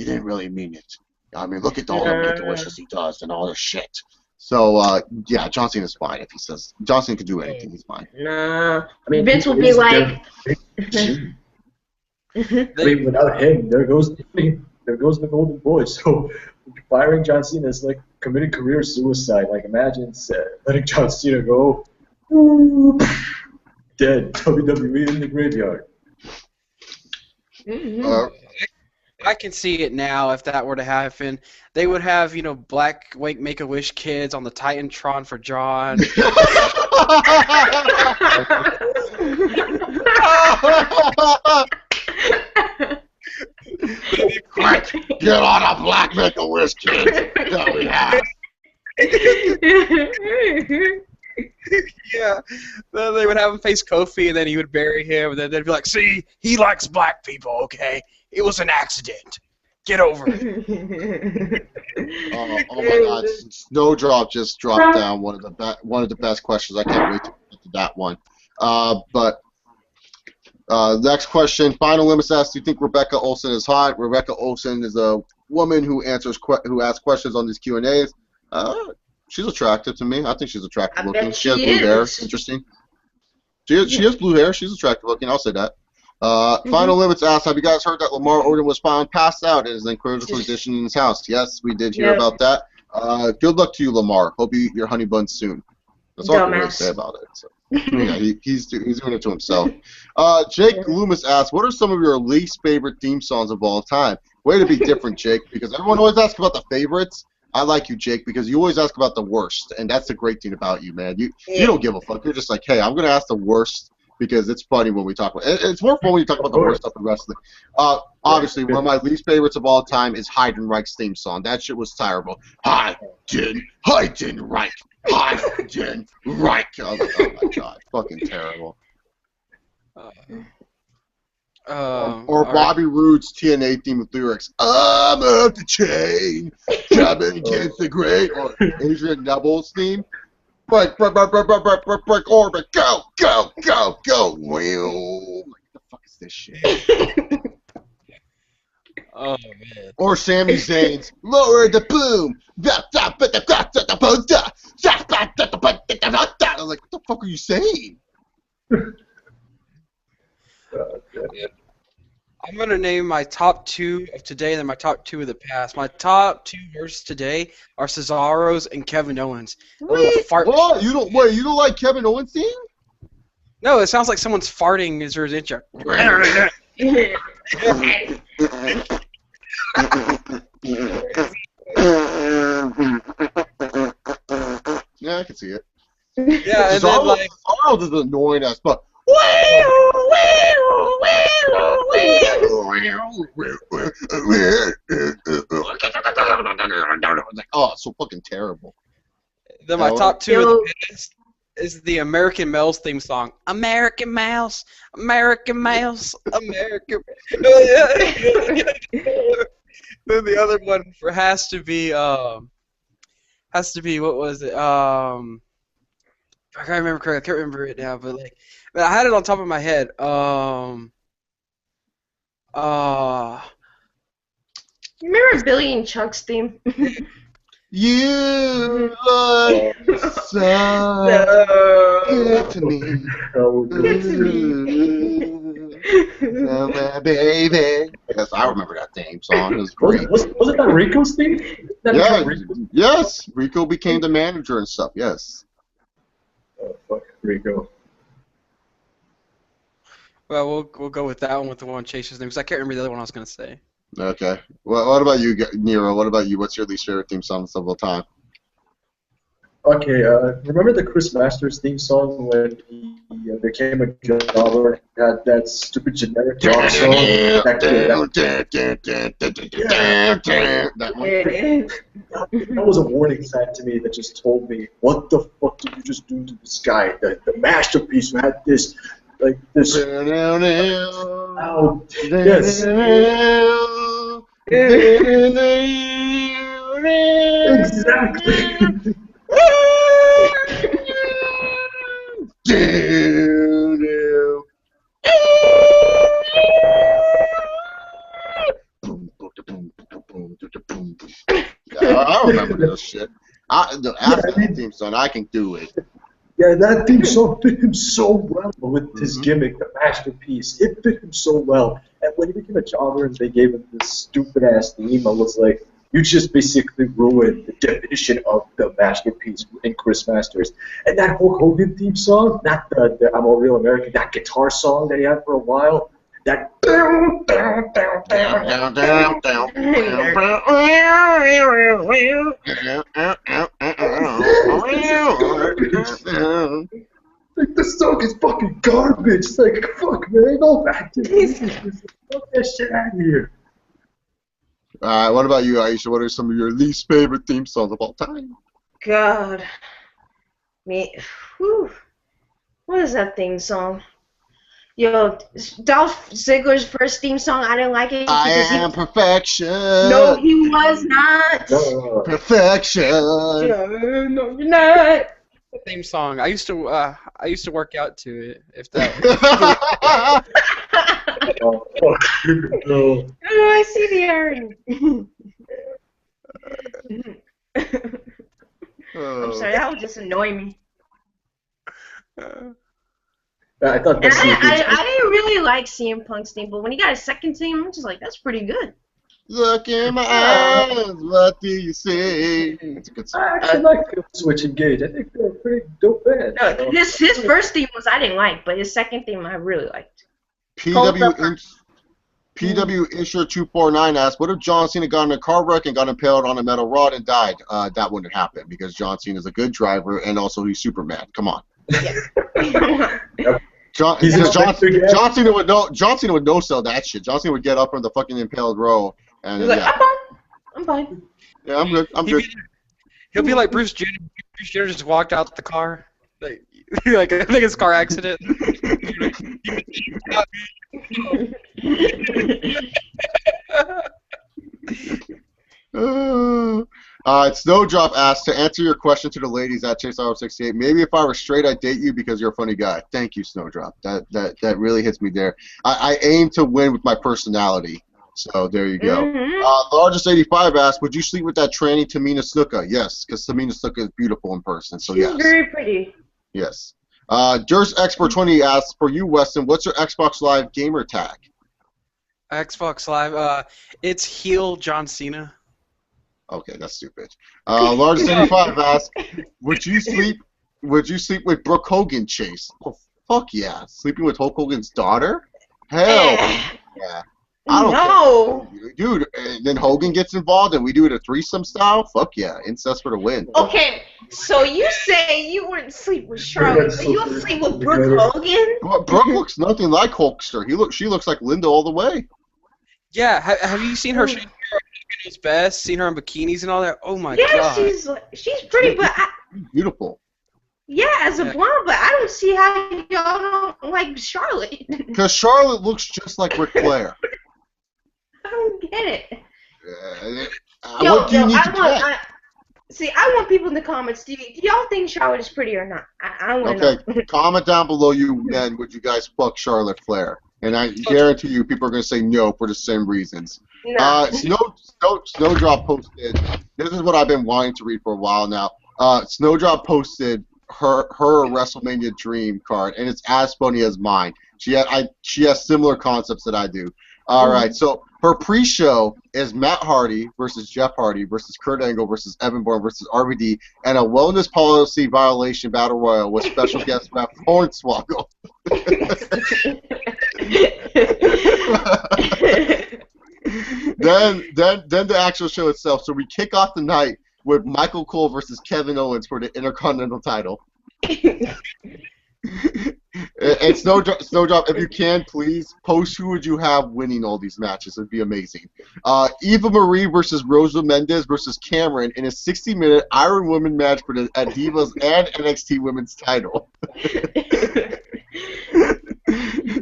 he didn't really mean it. I mean, look at all the make a wishes he does and all this shit. So yeah, John Cena's fine if he says John Cena can do anything. He's fine. Nah. I mean, Vince he will be is like. their- I mean, without him, there goes the Golden Boy. So firing John Cena is like committing career suicide. Like imagine letting John Cena go, "Ooh, dead, WWE in the graveyard." I can see it now if that were to happen. They would have, black Make-A-Wish kids on the Titantron for John. Quick, get on a black Make-A-Wish kid that we have. Yeah. Then they would have him face Kofi, and then he would bury him, and then they'd be like, see, he likes black people, okay? It was an accident. Get over it. Oh my God! Snowdrop just dropped down one of the best questions. I can't wait to get to that one. Next question. Final Limits asks, do you think Rebecca Olsen is hot? Rebecca Olsen is a woman who asks questions on these Q&As. She's attractive to me. I think she's attractive looking. She has blue hair. Interesting. She has blue hair. She's attractive looking. I'll say that. Final Limits asks, have you guys heard that Lamar Odom was found passed out and is in critical condition in his house? Yes, we did hear about that. Good luck to you, Lamar. Hope you eat your honey buns soon. That's all I can really say about it. So. Yeah, he's doing it to himself. Jake Loomis asks, what are some of your least favorite theme songs of all time? Way to be different, Jake, because everyone always asks about the favorites. I like you, Jake, because you always ask about the worst, and that's the great thing about you, man. You don't give a fuck. You're just like, hey, I'm going to ask the worst because it's funny when we talk about it. It's more fun when you talk about the worst stuff in wrestling. Obviously, one of my least favorites of all time is Heidenreich's theme song. That shit was terrible. Heidenreich. Heidenreich. Oh my God. Fucking terrible. Or Bobby Roode's TNA theme with lyrics, I'm off the chain, coming against the great, or Adrian Neville's theme, break orbit, go. What the fuck is this shit? Oh, man. Or Sami Zayn's, lower the boom, I'm like, what the fuck are you saying? I'm going to name my top 2 of today and then my top 2 of the past. My top 2 verses today are Cesaro's and Kevin Owens. What? You don't like Kevin Owens' theme? No, it sounds like someone's farting as there's intro. Yeah, I can see it. Yeah, and then like Cesaro's is annoying as fuck. Oh, it's so fucking terrible. Then my top 2 of the past is the American Males theme song. American Males, American Males, American. Then the other one has to be what was it? I can't remember correctly. I can't remember it now, but I had it on top of my head. You remember Billy and Chuck's theme? You look so good to me. Oh, my baby. Yes, I remember that theme song. It was great. Was it that Rico's theme? Yes. Rico became the manager and stuff. Yes. Oh, fuck Rico. Well, we'll go with that one with the one Chase's name because I can't remember the other one I was gonna say. Okay. Well, what about you, Nero? What about you? What's your least favorite theme song of all time? Okay, remember the Chris Masters theme song when he became a jobber? Had that stupid generic rock song? That was a warning sign to me that just told me, what the fuck did you just do to this guy? The masterpiece who had this, this... Oh, yes. Exactly. I remember this shit. After the theme song, I can do it. Yeah, that theme song fit him so well with his gimmick, the masterpiece. It fit him so well. And when he became a jobber and they gave him this stupid ass theme, I was like, you just basically ruined the definition of the masterpiece in Chris Masters. And that Hulk Hogan theme song, not the I'm a Real American, that guitar song that he had for a while, that like, this song is fucking garbage. It's like, fuck, man, go back to this. Fuck that shit out of here. Alright, what about you, Aisha? What are some of your least favorite theme songs of all time? God. Whew. What is that theme song? Yo, Dolph Ziggler's first theme song, I didn't like it. I am perfection. No, he was not. No. Perfection. No, you're not. Theme song. I used to work out to it. If that. Oh, fuck. No. Oh, I see the errand. I'm sorry, that would just annoy me. I thought And that's I didn't really like CM Punk's theme, but when he got a second theme, I'm just like, that's pretty good. Look in my eyes, what do you see? It's a good song. I actually like Switch and Gage. I think they're a pretty dope band. No, his first theme was I didn't like, but his second theme I really liked. PW Insure 249 asked, what if John Cena got in a car wreck and got impaled on a metal rod and died? That wouldn't happen because John Cena is a good driver and also he's Superman. Come on. Yeah. John Cena would no sell that shit. John Cena would get up from the fucking impaled row and He's like, yeah. I'm fine. Yeah, I'm good. I'm good. He'll be like Bruce Jenner. Bruce Jenner just walked out the car. Like I think it's a car accident. Snowdrop asked, to answer your question to the ladies at Chase68, maybe if I were straight, I'd date you because you're a funny guy. Thank you, Snowdrop. That really hits me there. I aim to win with my personality. So there you go. Largest85 asked, would you sleep with that tranny Tamina Snuka? Yes, because Tamina Snuka is beautiful in person. So She's yes. very pretty. Yes. Durst Expert 20 asks, for you, Weston, what's your Xbox Live gamer tag? Xbox Live. It's heel John Cena. Okay, that's stupid. Largest85 asks, would you sleep with Brooke Hogan, Chase? Oh, fuck yeah. Sleeping with Hulk Hogan's daughter? Hell yeah. I don't care. Dude, and then Hogan gets involved and we do it a threesome style? Fuck yeah. Incest for the win. Okay, so you say you wouldn't sleep with Charlotte, but you'll sleep with Brooke Hogan? Well, Brooke looks nothing like Hulkster. She looks like Linda all the way. Yeah, have you seen her at its best? Seen her in bikinis and all that? Oh my god. Yeah, she's pretty, but Beautiful. yeah, as a blonde, but I don't see how y'all don't like Charlotte. Because Charlotte looks just like Ric Flair. I don't get it. What do you need to get? I want people in the comments. Do y'all think Charlotte is pretty or not? I want to know. Okay, comment down below you men. Would you guys fuck Charlotte Flair? And I guarantee you, people are going to say no for the same reasons. No. Snowdrop posted. This is what I've been wanting to read for a while now. Snowdrop posted her WrestleMania dream card, and it's as funny as mine. She has similar concepts that I do. All right, so her pre-show is Matt Hardy versus Jeff Hardy versus Kurt Angle versus Evan Bourne versus RVD, and a wellness policy violation battle royal with special guest ref Hornswoggle. then the actual show itself. So we kick off the night with Michael Cole versus Kevin Owens for the Intercontinental title. And Snowdrop, if you can, please post who would you have winning all these matches. It'd be amazing. Eva Marie versus Rosa Mendez versus Cameron in a 60-minute Iron Woman match for the Divas and NXT Women's title.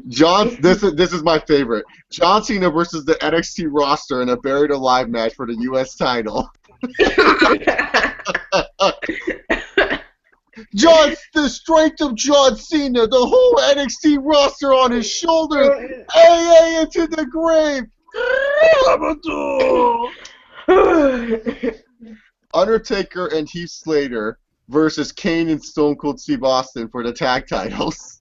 This is my favorite. John Cena versus the NXT roster in a Buried Alive match for the U.S. title. The strength of John Cena, the whole NXT roster on his shoulders, into the grave. Undertaker and Heath Slater versus Kane and Stone Cold Steve Austin for the tag titles.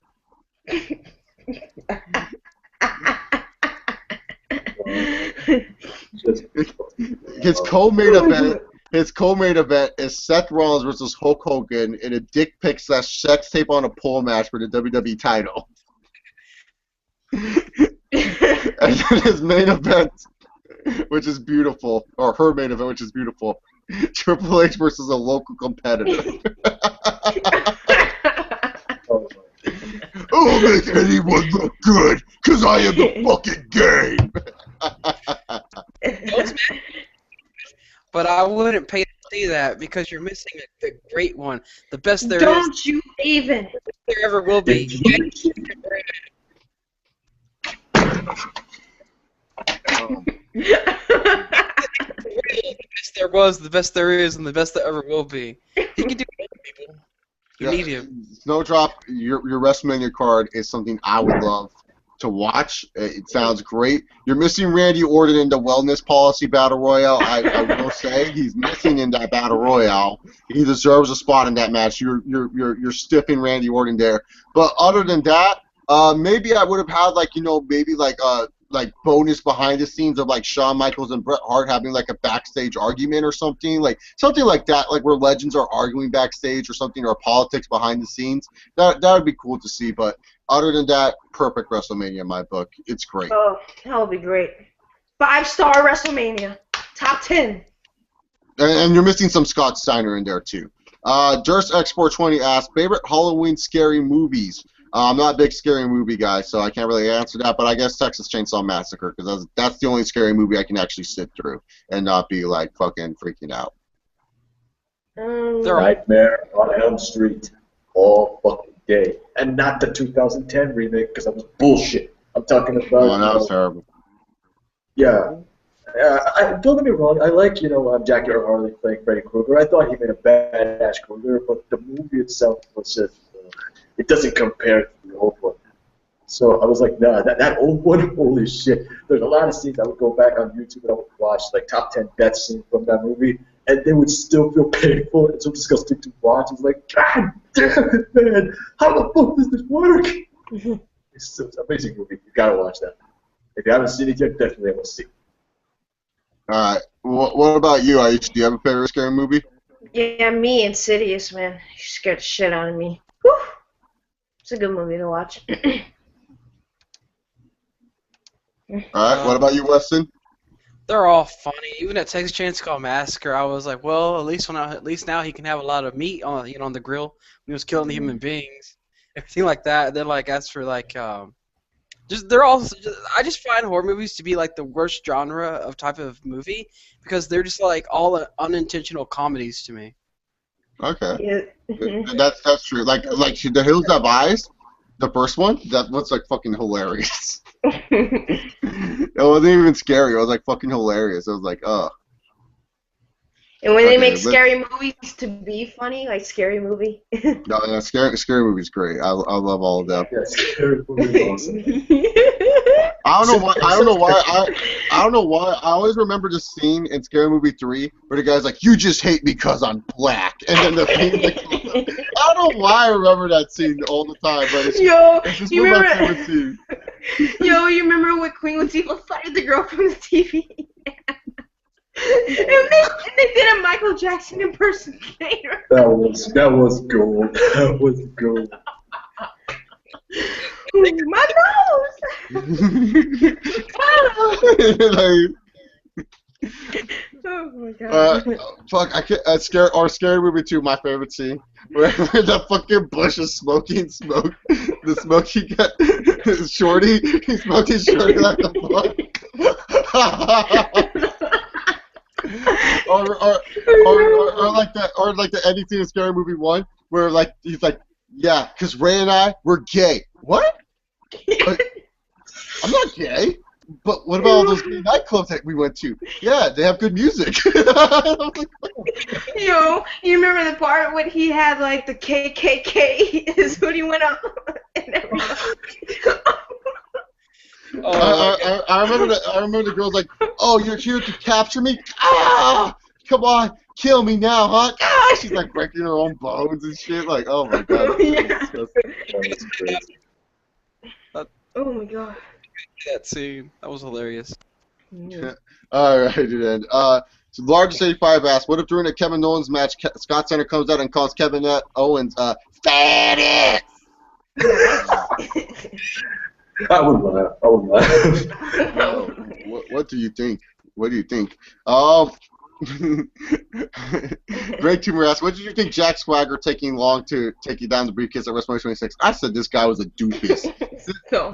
His co-main event. His co-main event is Seth Rollins versus Hulk Hogan in a dick pic / sex tape on a pole match for the WWE title. And then his main event, which is beautiful, or her main event, which is beautiful, Triple H versus a local competitor. I'll make anyone look good, because I am the fucking game. But I wouldn't pay to see that because you're missing a great one. The best there Don't is. you even. There ever will be. The best there was, the best there is, and the best there ever will be. He can do it, people. You need him. Snowdrop, your WrestleMania card is something I would love to watch. It sounds great. You're missing Randy Orton in the Wellness Policy Battle Royale. I will say he's missing in that Battle Royale. He deserves a spot in that match. You're stiffing Randy Orton there. But other than that, maybe I would have had maybe like bonus behind the scenes of like Shawn Michaels and Bret Hart having like a backstage argument or something like that, like where legends are arguing backstage or something, or politics behind the scenes. That would be cool to see. But other than that, perfect WrestleMania in my book. It's great. Oh, that would be great. 5-star WrestleMania. Top 10. And you're missing some Scott Steiner in there too. Durst Export 20 asks, favorite Halloween scary movies. I'm not a big scary movie guy, so I can't really answer that, but I guess Texas Chainsaw Massacre, because that's the only scary movie I can actually sit through and not be, like, fucking freaking out. Nightmare on Elm Street all fucking day. And not the 2010 remake, because that was bullshit. I'm talking about... Oh, that was terrible. Yeah. Don't get me wrong, I like, Jackie Earl Harley playing Freddy Krueger. I thought he made a badass Krueger, but the movie itself was just... it doesn't compare to the old one. So I was like, nah, that old one, holy shit. There's a lot of scenes I would go back on YouTube and I would watch, like top 10 death scenes from that movie, and they would still feel painful and so disgusting to watch. It's like, God damn it, man, how the fuck does this work? It's an amazing movie. You gotta watch that. If you haven't seen it yet, definitely have to see it. Alright, what about you, Aichi? Do you have a favorite scary movie? Yeah, me, Insidious, man. You scared the shit out of me. Whew. It's a good movie to watch. Alright, what about you, Weston? They're all funny. Even at Texas Chainsaw Massacre, I was like, well, at least now he can have a lot of meat on on the grill when he was killing the human beings, everything like that. Then as for I just find horror movies to be like the worst genre of type of movie because they're just like all unintentional comedies to me. Okay. Yeah. That's true. Like The Hills Have Eyes, the first one, that was like fucking hilarious. It wasn't even scary. It was like fucking hilarious. It was like, ugh. And when they make scary movies to be funny, like Scary Movie. No, scary movie's great. I love all of them. Yeah, scary movie is awesome. I don't know why. I always remember the scene in Scary Movie 3 where the guy's like, "You just hate me because I'm black," and then the thing like, I don't know why I remember that scene all the time, but it's just one of my favorite scenes. Yo, you remember when Queen Latifah fired the girl from the TV? and they did a Michael Jackson impersonator. That was gold. That was gold. My nose! Oh my god. Fuck, I can't. Scary Movie 2, my favorite scene. Where the fucking bush is smoking smoke. The smoke he got. Shorty. He's smoking Shorty like a fuck. or like the ending scene of Scary Movie 1 where like he's like, yeah, because Ray and I, we're gay. What? I'm not gay. But what about all those gay nightclubs that we went to? Yeah, they have good music. Yo, you remember the part when he had like the KKK is when he went up and everything. I remember the girl's like, "Oh, you're here to capture me? Ah! come on, kill me now, huh? Ah! She's like breaking her own bones and shit. Like, oh my god. Yeah. That's crazy. Oh my god. That scene. That was hilarious. Yeah. All right, then. So largest 85 asked, what if during a Kevin Owens match, Scott Steiner comes out and calls Kevin Owens fat I would laugh. I would laugh. What do you think? What do you think? Greg Tumor asked, what did you think Jack Swagger taking long to take you down the briefcase at WrestleMania 26? I said this guy was a doofus.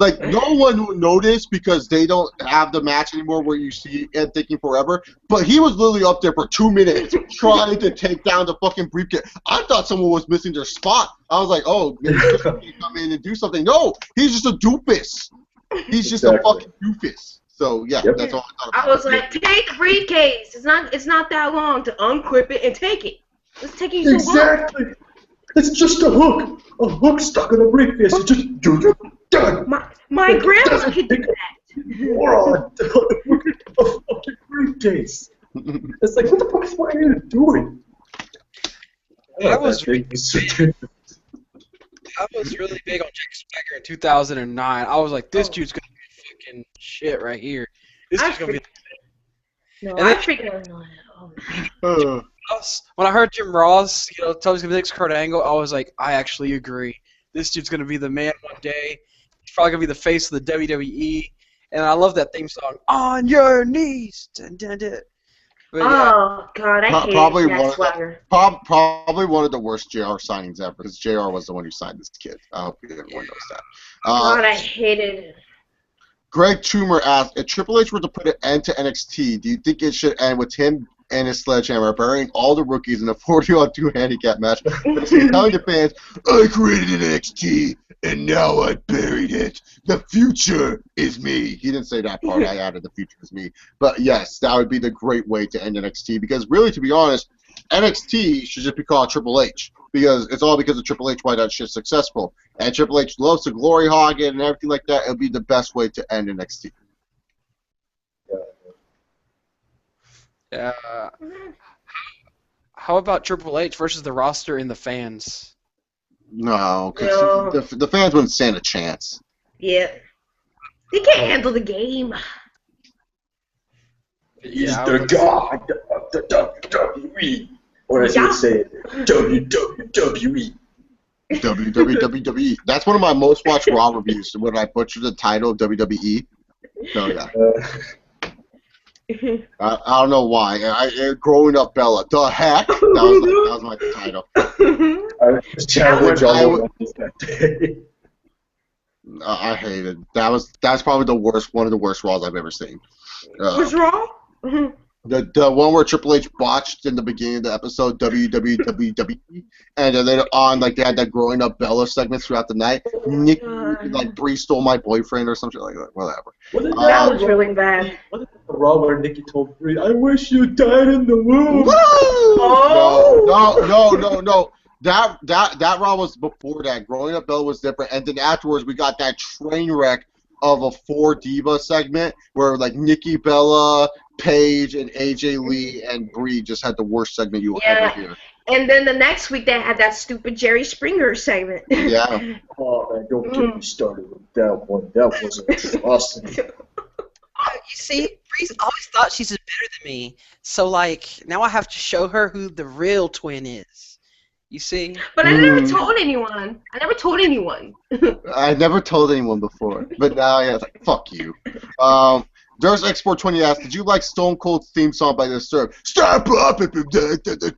Like, no one will notice because they don't have the match anymore where you see Ed taking forever, but he was literally up there for 2 minutes trying to take down the fucking briefcase. I thought someone was missing their spot. I was like, oh, maybe Christian can come in and do something. No, he's just a doofus. He's just a fucking doofus. So yeah, that's all I thought about. I was like, take the briefcase. It's not that long to unclip it and take it. It's taking you so long. Exactly. It's just a hook. A hook stuck in a briefcase. It's just done. My grandma could do that. Moron. A fucking briefcase. It's like, what the fuck is my ear doing? I was really big on Jack Swagger in 2009. I was like, this dude's gonna be fucking shit right here. This dude's gonna be. No, And I then- freaking out. Oh, When I heard Jim Ross, tell me he's gonna be the next Kurt Angle, I was like, I actually agree. This dude's gonna be the man one day. He's probably gonna be the face of the WWE. And I love that theme song, "On Your Knees." Dun, dun, dun. But, yeah, oh God, I hate Probably Jack Swagger. probably one of the worst JR signings ever because JR was the one who signed this kid. I hope everyone knows that. God, I hated it. Greg Trumer asked, if Triple H were to put an end to NXT, do you think it should end with him and his sledgehammer burying all the rookies in a 40-on-2 handicap match, basically telling the fans, I created NXT and now I buried it. The future is me. He didn't say that part. I added the future is me. But yes, that would be the great way to end NXT because really, to be honest, NXT should just be called Triple H because it's all because of Triple H why that shit's successful. And Triple H loves to glory hog it and everything like that. It would be the best way to end NXT. yeah. How about Triple H versus the roster and the fans? No, because the fans wouldn't stand a chance. Yeah. They can't handle the game. He's Yeah, the god of the WWE. Or as you would say it, WWE. WWE. That's one of my most watched Raw reviews when I butchered the title of WWE. So yeah. I don't know why. Growing up, Bella. The heck? That was my title. I was challenged all over that day. I hated. That's probably the worst. One of the worst Raws I've ever seen. What's wrong? The one where Triple H botched in the beginning of the episode WWE, and then later on, like they had that growing up Bella segment throughout the night. Nikki, like Bree stole my boyfriend or something like that. Whatever. That was really bad. What is the Raw where Nikki told Bree, I wish you died in the womb? Oh! No. That Raw was before that. Growing up Bella was different, and then afterwards we got that train wreck of a 4 Diva segment where like Nikki Bella, Paige, and AJ Lee and Bree just had the worst segment you will ever hear. And then the next week they had that stupid Jerry Springer segment. Yeah. Oh man, don't get me started with that one. That was awesome. You see, Bree's always thought she's better than me. So, like, now I have to show her who the real twin is. You see? But I never told anyone. I never told anyone before. But now, yeah, it's like, fuck you. There's Export 20 asked, did you like Stone Cold's theme song by Disturbed? Step up if you the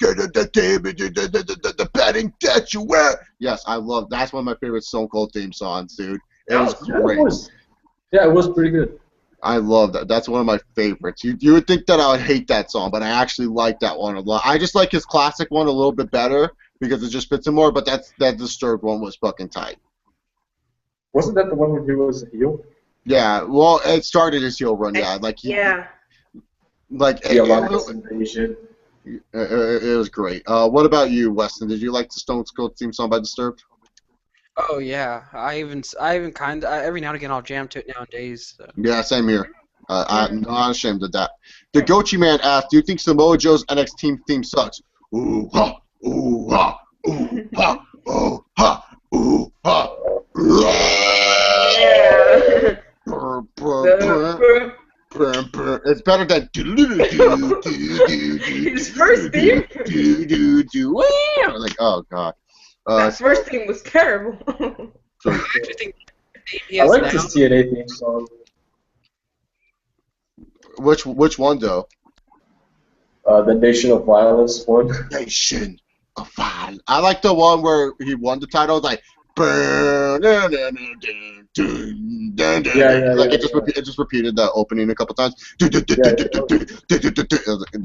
betting that you wear. Yes, I love that's one of my favorite Stone Cold theme songs, dude. It was great. It was pretty good. I love that. That's one of my favorites. You would think that I would hate that song, but I actually like that one a lot. I just like his classic one a little bit better because it just fits him more, but that Disturbed one was fucking tight. Wasn't that the one where he was a heel? Yeah, well, it started his heel run, yeah. Like Alliance Invasion. It was great. What about you, Weston? Did you like the Stone Cold theme song by Disturbed? Oh yeah, I even kind of every now and again I'll jam to it nowadays. So. Yeah, same here. I'm not ashamed of that. The Gochi Man asked, "Do you think Samoa Joe's NXT theme sucks?" Ooh ha, ooh ha, ooh ha, ooh ha, ooh ha. Yeah. Brr, brr, brr, brr. It's better than His first theme? Like, oh god. That first theme was terrible. So, I actually think the theme he I has like now. this TNA theme song. which one though? The Nation of Violence one. Nation of Violence. I like the one where he won the title. It's like, burn, dun, dun, dun, dun, dun, dun, Yeah, like yeah, it just repeated the opening a couple times. That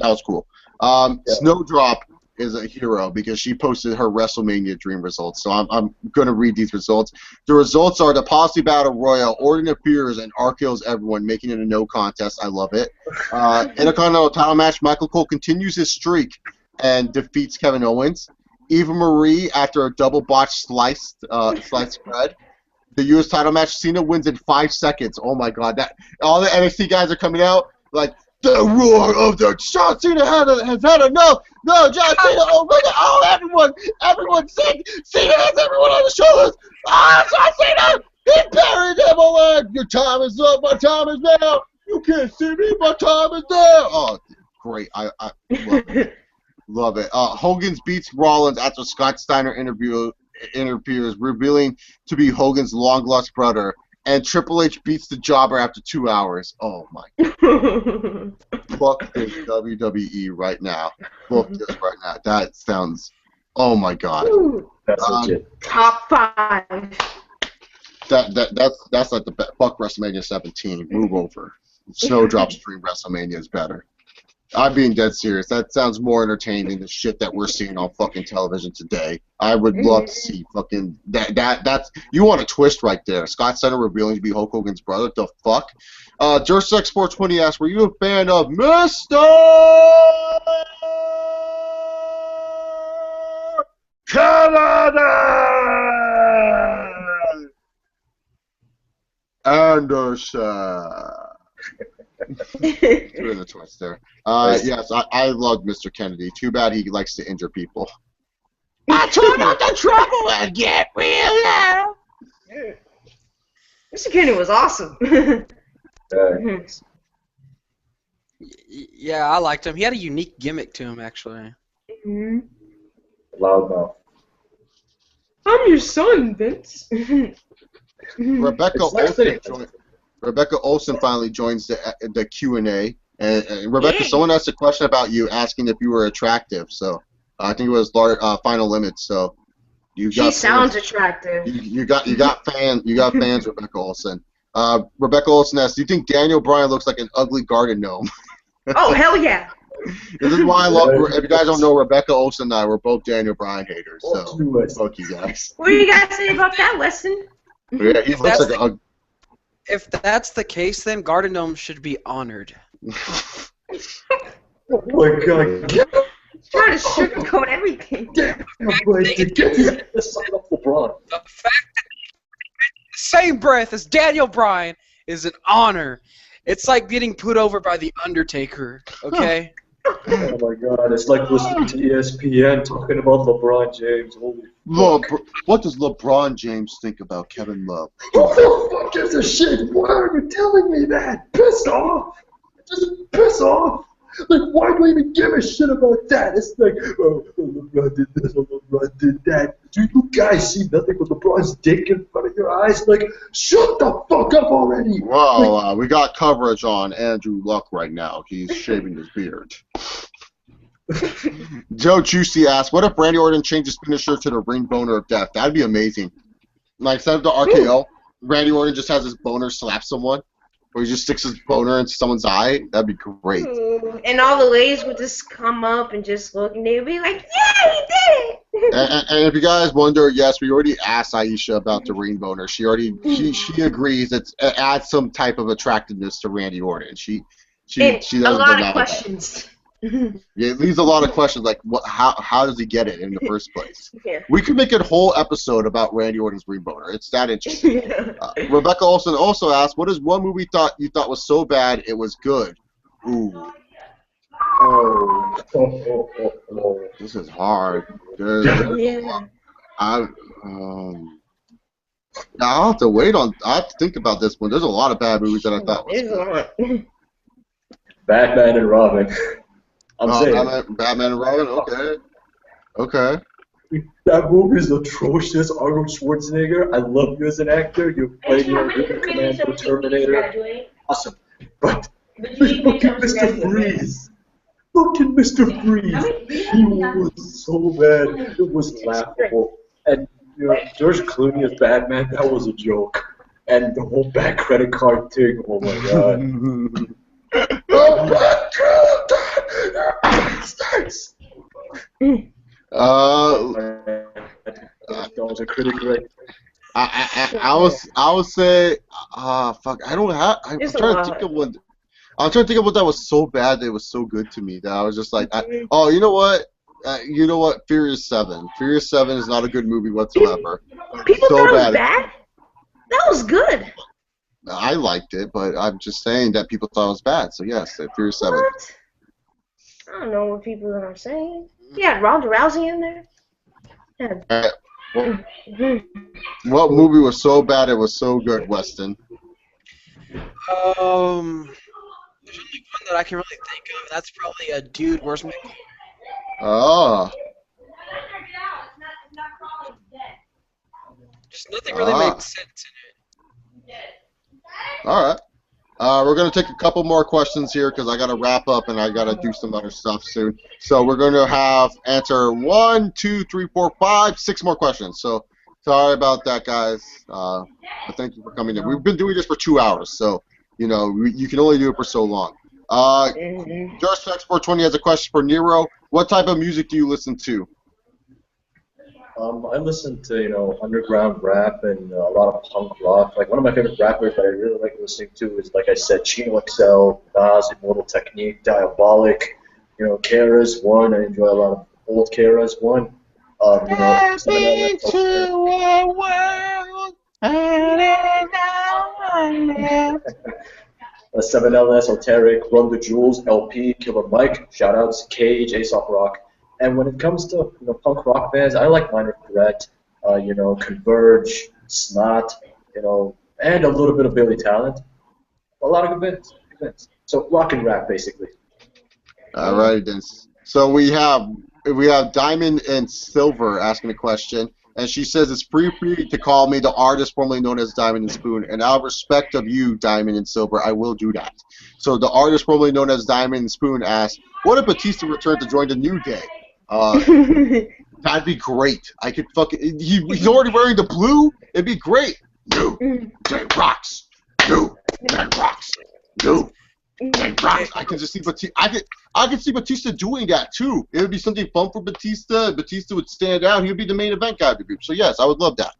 was cool. Yeah. Snowdrop is a hero because she posted her WrestleMania dream results. So I'm gonna read these results. The results are the Policy Battle Royal. Orton appears and RKO's everyone, making it a no contest. I love it. Intercontinental title match. Michael Cole continues his streak and defeats Kevin Owens. Eva Marie after a double botch sliced spread. The U.S. title match. Cena wins in 5 seconds. Oh my God! That all the NXT guys are coming out like the roar of the John Cena has had enough. No, John Cena. Oh my God! Oh, everyone sick. Cena has everyone on the shoulders. Ah, John Cena. He buried him alive. Your time is up. My time is now. You can't see me. My time is now. Oh, great. I love it. Love it. Hogan's beats Rollins after Scott Steiner interviews, revealing to be Hogan's long-lost brother. And Triple H beats the Jobber after 2 hours. Oh, my God. Book this WWE right now. Book this right now. That sounds... Oh, my God. That's legit. Top 5. That's like the fuck WrestleMania 17. Move over. Snowdrop's Dream WrestleMania is better. I'm being dead serious. That sounds more entertaining than the shit that we're seeing on fucking television today. I would love to see fucking that's you want a twist right there. Scott Steiner revealing to be Hulk Hogan's brother. The fuck? Jersex 420 asks, were you a fan of Mr. Canada Anderson? Doing the twist there. Yes, I love Mr. Kennedy. Too bad he likes to injure people. I turn out the trouble and get real now. Mr. Kennedy was awesome. Yeah, I liked him. He had a unique gimmick to him, actually. Loudmouth. I'm your son, Vince. Rebecca Olsen finally joins the Q&A. And Rebecca, someone asked a question about you, asking if you were attractive. So I think it was Final Limits. So She sounds attractive. You got fans, Rebecca Olsen. Rebecca Olsen asks, do you think Daniel Bryan looks like an ugly garden gnome? Oh, hell yeah. This is why I love. If you guys don't know, Rebecca Olsen and I were both Daniel Bryan haters. So fuck you guys. What do you guys say about that, Weston? Yeah, he looks like a. If that's the case, then Garden Gnome should be honored. Oh my God! Trying to sugarcoat everything. Get this side off LeBron. The fact that the same breath as Daniel Bryan is an honor. It's like getting put over by the Undertaker. Okay. Oh my God! It's like listening to ESPN talking about LeBron James. Holy fuck! What does LeBron James think about Kevin Love? Who the fuck gives a shit? Why are you telling me that? Piss off! Just piss off! Like, why do I even give a shit about that? It's like, oh, LeBron did this, oh, LeBron did that. Do you guys see nothing but LeBron's dick in front of your eyes? Like, shut the fuck up already! Well, we got coverage on Andrew Luck right now. He's shaving his beard. Joe Juicy asks, what if Randy Orton changed his finisher to the ring boner of death? That'd be amazing. Like, instead of the RKO, Randy Orton just has his boner slap someone. Or he just sticks his boner into someone's eye. That'd be great. And all the ladies would just come up and just look, and they'd be like, yeah, he did it! And if you guys wonder, yes, we already asked Aisha about the ring boner. She agrees it adds some type of attractiveness to Randy Orton. She doesn't a lot deny of questions. Yeah, it leaves a lot of questions like how does he get it in the first place? Yeah. We could make a whole episode about Randy Orton's Green Boner. It's that interesting. Yeah. Rebecca Olson also asked, "What is one movie you thought was so bad it was good?" Ooh, Oh. this is hard. Yeah. I I'll have to wait on. I have to think about this one. There's a lot of bad movies that I thought was There's a good. lot. Batman and Robin. I'm saying. Batman and Robin. Okay. That movie is atrocious. Arnold Schwarzenegger, I love you as an actor. You played Commando, Terminator. Awesome. But fucking Mr. Freeze. Fucking Mr. Freeze. He was so bad. It was laughable. And George Clooney as Batman, that was a joke. And the whole back credit card thing, oh my god. Oh my god! Bastards! That was a critic, right? I would say, fuck. I don't have. I'm trying to think of one. I'm trying to think of what that was so bad that it was so good to me that I was just like, oh, you know what? Furious 7. Furious 7 is not a good movie whatsoever. People so thought it was bad. bad? That was good. I liked it, but I'm just saying that people thought it was bad. So yes, Furious 7. What? I don't know what people are saying. You had Ronda Rousey in there. What movie was so bad it was so good, Weston? There's only one that I can really think of. That's probably a Dude, Where's My Car? Oh. Just nothing really made sense in it. All right. We're going to take a couple more questions here because I got to wrap up and I got to do some other stuff soon. So we're going to have answer 1, 2, 3, 4, 5, 6 more questions. So sorry about that, guys. But thank you for coming in. We've been doing this for 2 hours, so you can only do it for so long. Just Export 20 has a question for Nero. What type of music do you listen to? I listen to, underground rap and a lot of punk rock. Like, one of my favorite rappers that I really like listening to is, like I said, Chino XL, Nas, Immortal Technique, Diabolic, KRS-One. I enjoy a lot of old KRS-One. Step into a world, 7L Esoteric, Run the Jewels, LP, Killer Mike, shoutouts, Cage, Aesop Rock. And when it comes to punk rock bands, I like Minor Threat, Converge, Snot, and a little bit of Billy Talent. A lot of good bands. So rock and rap, basically. All right, then. So we have Diamond and Silver asking a question, and she says it's free to call me the artist formerly known as Diamond and Spoon, and out of respect of you, Diamond and Silver, I will do that. So the artist formerly known as Diamond and Spoon asks, what if Batista returned to join the New Day? That'd be great. I could fucking. He's already wearing the blue. It'd be great. New Day rocks. New Day rocks. New Day rocks. I can just see Batista. I could see Batista doing that too. It would be something fun for Batista. Batista would stand out. He would be the main event guy of the group. So yes, I would love that.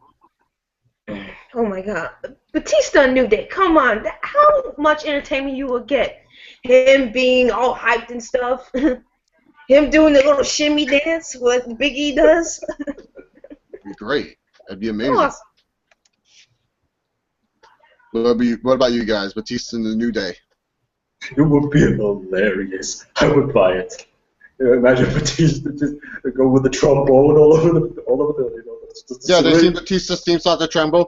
Oh my God, Batista and New Day. Come on, how much entertainment you will get? Him being all hyped and stuff. Him doing the little shimmy dance, what Big E does. It'd be great. That'd be amazing. Awesome. What about you guys? Batista and the New Day. It would be hilarious. I would buy it. Imagine Batista just go with the trombone all over the. Yeah, they seen Batista's theme song, the trombone.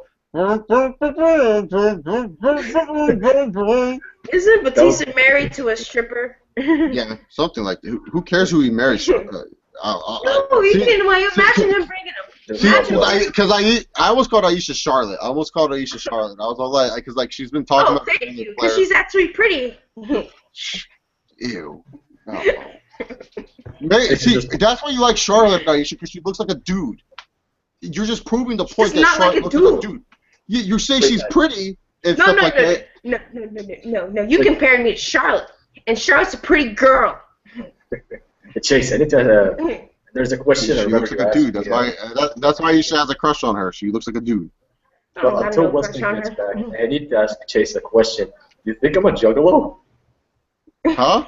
Isn't Batista married to a stripper? Yeah, something like that. Who cares who he marries? No, you can imagine him bringing him. Because I almost called Aisha Charlotte. I was all like, because she's been talking about. Thank you. Because she's actually pretty. Ew. Oh. See, that's why you like Charlotte, Aisha, because she looks like a dude. You're just proving the point that Charlotte looks like a dude. You say she's pretty and stuff like that. No. You compared me to Charlotte, and Charlotte's a pretty girl. Chase, there's a question. She looks like a dude. That's why Aisha has a crush on her. She looks like a dude. Well, until Weston gets back, I need to ask Chase a question. You think I'm a juggalo? Huh?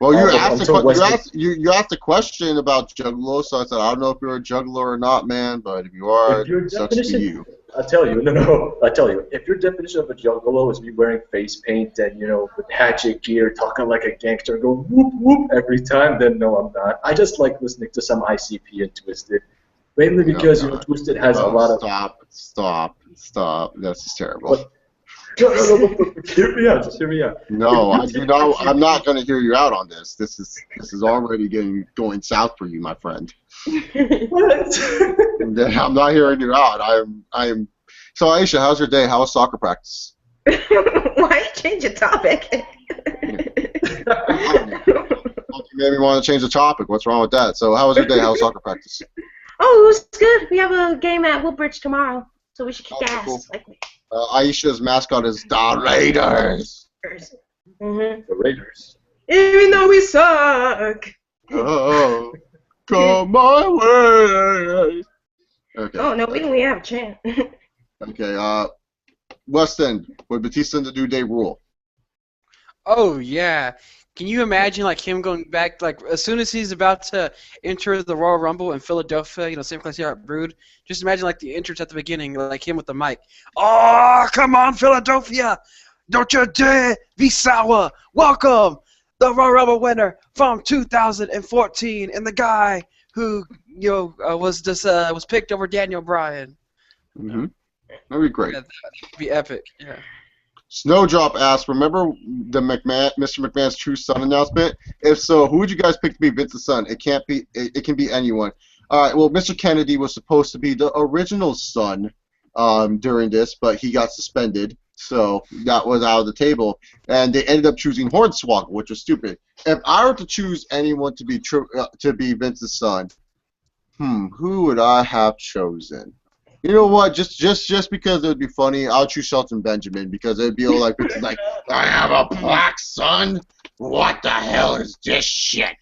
Well, you Until asked, Wesley. you asked a question about Juggalo, so I said I don't know if you're a juggler or not, man. But if you are, If your it sucks to be definition, you. I tell you, no, I tell you, if your definition of a juggalo is me wearing face paint and with hatchet gear, talking like a gangster, and going whoop whoop every time, then no, I'm not. I just like listening to some ICP and Twisted, mainly No, because no. Twisted has a Oh, lot of. stop. That's just terrible. What? No, hear me out. Just hear me out. No, I do not. I'm not going to hear you out on this. This is already going south for you, my friend. What? I'm not hearing you out. I'm. So Aisha, how's your day? How was soccer practice? Why you change the topic? Maybe want to change the topic. What's wrong with that? So how was your day? How was soccer practice? Oh, it was good. We have a game at Woodbridge tomorrow, so we should kick Okay, ass. cool. Like Aisha's mascot is the Raiders. mm-hmm. The Raiders. Even though we suck. Oh, come my way. Okay. Oh no, we only have a chance. Okay. Weston, would Batista the New Day rule? Oh yeah. Can you imagine like him going back like as soon as he's about to enter the Royal Rumble in Philadelphia, same place here at Brood. Just imagine like the entrance at the beginning, like him with the mic. Oh, come on, Philadelphia! Don't you dare be sour. Welcome, the Royal Rumble winner from 2014, and the guy who was picked over Daniel Bryan. Mm-hmm. That'd be great. Yeah, that'd be epic. Yeah. Snowdrop asks, remember the Mr. McMahon's true son announcement? If so, who would you guys pick to be Vince's son? It can't be. It can be anyone. All right. Well, Mr. Kennedy was supposed to be the original son during this, but he got suspended, so that was out of the table. And they ended up choosing Hornswoggle, which was stupid. If I were to choose anyone to be Vince's son, who would I have chosen? You know what? Just because it would be funny, I'll choose Shelton Benjamin because it'd be all like, it's like, I have a black son. What the hell is this shit?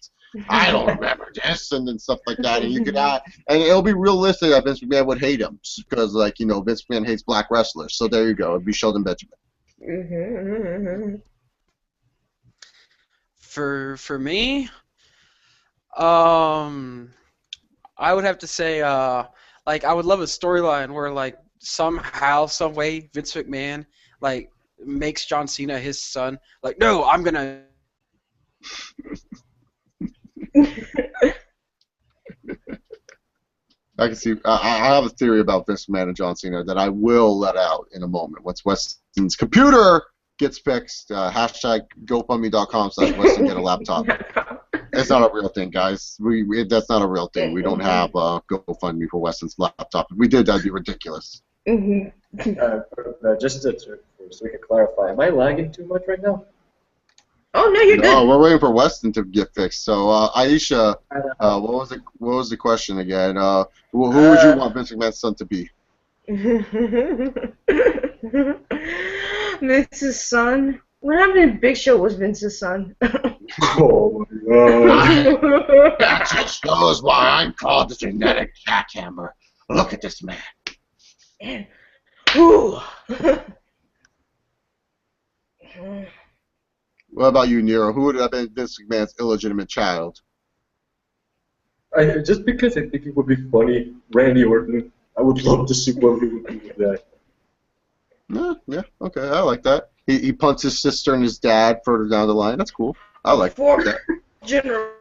I don't remember this, and then stuff like that. And you could and it'll be realistic that Vince McMahon would hate him because, like, Vince McMahon hates black wrestlers. So there you go. It'd be Shelton Benjamin. Mm-hmm. For me, I would have to say like I would love a storyline where like somehow, some way, Vince McMahon like makes John Cena his son. Like, no, I'm gonna. I can see. I have a theory about Vince McMahon and John Cena that I will let out in a moment once Weston's computer gets fixed. Hashtag GoFundMe.com/Weston get a laptop. It's not a real thing, guys. That's not a real thing. We don't have GoFundMe for Weston's laptop. If we did, that'd be ridiculous. Just so we can clarify, am I lagging too much right now? Oh no, you're No, good. we're waiting for Weston to get fixed. So, Aisha, what was the question again? Who would you want Vince McMahon's son to be? Vince's son. What happened in Big Show was Vince's son. Oh my god. That just shows why I'm called the genetic jackhammer. Look at this man. Man. Ooh. What about you, Nero? Who would have been Vince McMahon's illegitimate child? Just because I think it would be funny, Randy Orton. I would love to see what he would do with that. Yeah, okay, I like that. He punts his sister and his dad further down the line. That's cool. I like that. General.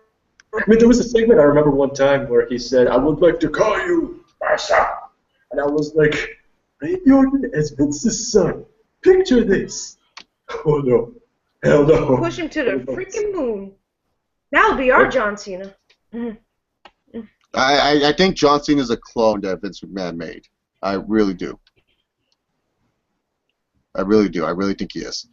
I mean, there was a segment I remember one time where he said, "I would like to call you my son," and I was like, "Randy Orton as Vince's son. Picture this." Oh no, hell no. Push him to the freaking moon. That'll be our John Cena. I think John Cena is a clone that Vince McMahon made. I really do. I really do. I really think he is.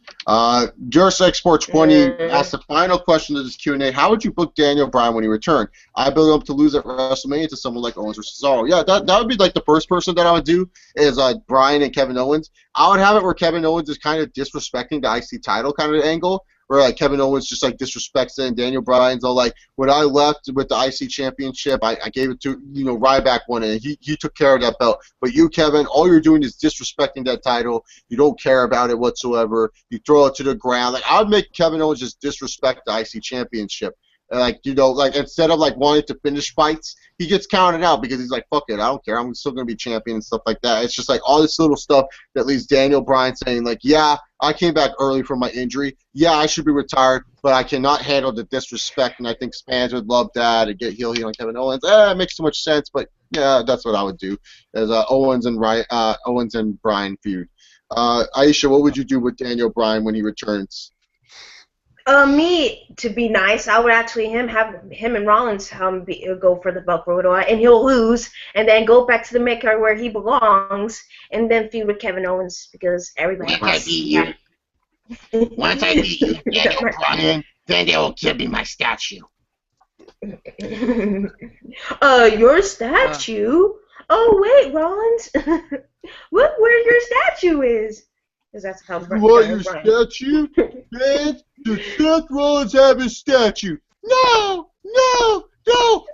Jurassic Sport 20 asked the final question of this Q&A. How would you book Daniel Bryan when he returned? I build him to lose at WrestleMania to someone like Owens or Cesaro. Yeah, that would be like the first person that I would do is Bryan and Kevin Owens. I would have it where Kevin Owens is kind of disrespecting the IC title kind of angle. where like Kevin Owens just like disrespects it, and Daniel Bryan's all like, when I left with the IC championship, I gave it to Ryback won it, and he took care of that belt. But you, Kevin, all you're doing is disrespecting that title. You don't care about it whatsoever. You throw it to the ground. Like, I'd make Kevin Owens just disrespect the IC championship. Like, like instead of like wanting to finish fights, he gets counted out because he's like, fuck it, I don't care, I'm still gonna be champion and stuff like that. It's just like all this little stuff that leaves Daniel Bryan saying like, yeah, I came back early from my injury, yeah, I should be retired, but I cannot handle the disrespect, and I think fans would love that and get heel on Kevin Owens. It makes so much sense, but yeah, that's what I would do as Owens and Bryan feud. Aisha, what would you do with Daniel Bryan when he returns? Me, to be nice, I would actually have him and Rollins go for the belt for a while, and he'll lose, and then go back to the maker where he belongs, and then feud with Kevin Owens because everybody wants you. Once I beat you, Daniel Bryan, then they will give me my statue. Your statue? Oh wait, Rollins, look where your statue is. Because that's how. You want your statue? Man, should Seth Rollins have his statue? No!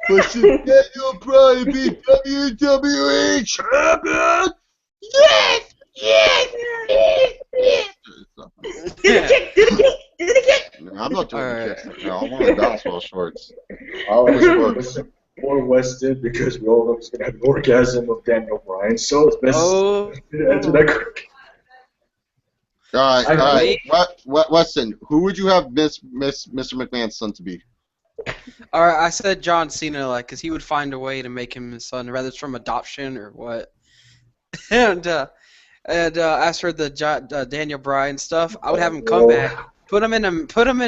But should Daniel Bryan be WWE champion? Yes! Do the kick! No, I'm not doing the kicks. No, I'm wearing basketball shorts. I'll or Weston because we all know he's gonna have an orgasm of Daniel Bryan. So it's best to answer that quick. All right. Weston, who would you have Mr. McMahon's son to be? All right, I said John Cena, like, because he would find a way to make him his son, whether it's from adoption or what. And as for the Daniel Bryan stuff, I would have him come back, put him in a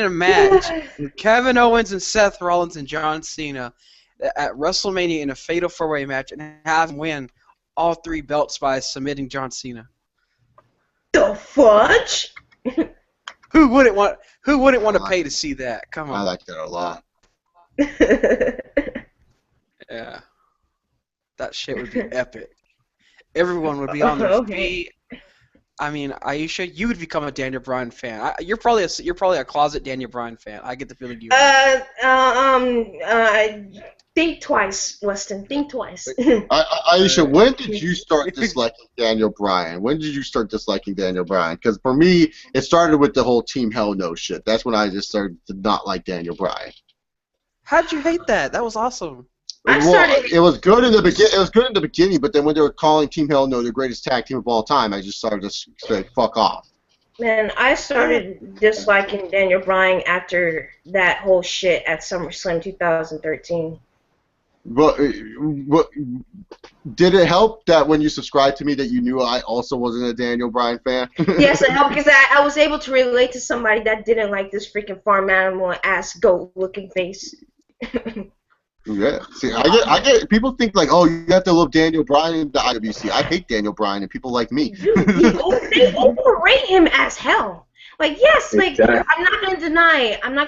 match, Kevin Owens and Seth Rollins and John Cena at WrestleMania in a fatal 4-way match, and have him win all 3 belts by submitting John Cena. The fudge? Who wouldn't want to pay to see that? Come on. I like that a lot. Yeah. That shit would be epic. Everyone would be on their feet. I mean, Aisha, you would become a Daniel Bryan fan. You're probably a closet Daniel Bryan fan. I get the feeling you are. Think twice, Weston. Think twice. Aisha, when did you start disliking Daniel Bryan? When did you start disliking Daniel Bryan? Because for me, it started with the whole Team Hell No shit. That's when I just started to not like Daniel Bryan. How'd you hate that? That was awesome. It was good in the beginning. It was good in the beginning, but then when they were calling Team Hell No the greatest tag team of all time, I just started to say fuck off. Man, I started disliking Daniel Bryan after that whole shit at SummerSlam 2013. But did it help that when you subscribed to me that you knew I also wasn't a Daniel Bryan fan? Yes, it helped because I was able to relate to somebody that didn't like this freaking farm animal ass goat looking face. Yeah, see, I get. People think like, oh, you have to love Daniel Bryan in the IWC. I hate Daniel Bryan, and people like me. Dude, they overrate him as hell. Like, yes, like exactly. I'm not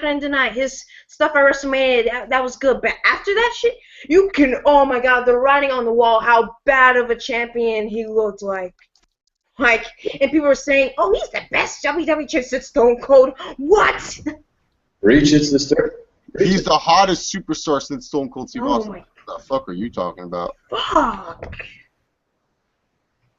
gonna deny his stuff at WrestleMania. That was good, but after that shit, you can. Oh my God, the writing on the wall. How bad of a champion he looked like. And people were saying, oh, he's the best WWE champion since Stone Cold. What? Reach it, sister. He's the hottest superstar since Stone Cold Steve Austin. My What the fuck are you talking about? fuck.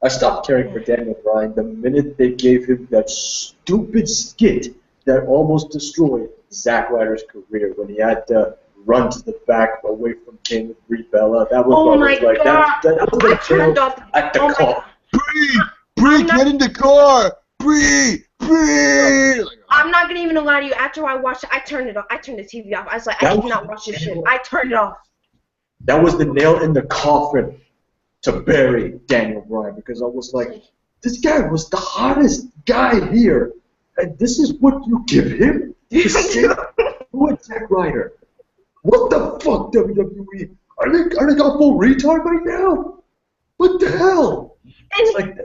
I stopped caring for Daniel Bryan the minute they gave him that stupid skit that almost destroyed Zack Ryder's career when he had to run to the back away from King with Brie Bella. That was Oh my like God. that was I turned off. at the Oh my call. God. Bree, get in the car! Bree! I'm not gonna even lie to you. After I watched it, I turned it off. I turned the TV off. I was like, I cannot watch this shit. I turned it off. That was the nail in the coffin to bury Daniel Bryan because I was like, this guy was the hottest guy here, and this is what you give him? Who is Zack Ryder? What the fuck, WWE? Are they got full retard right now? What the hell? And like,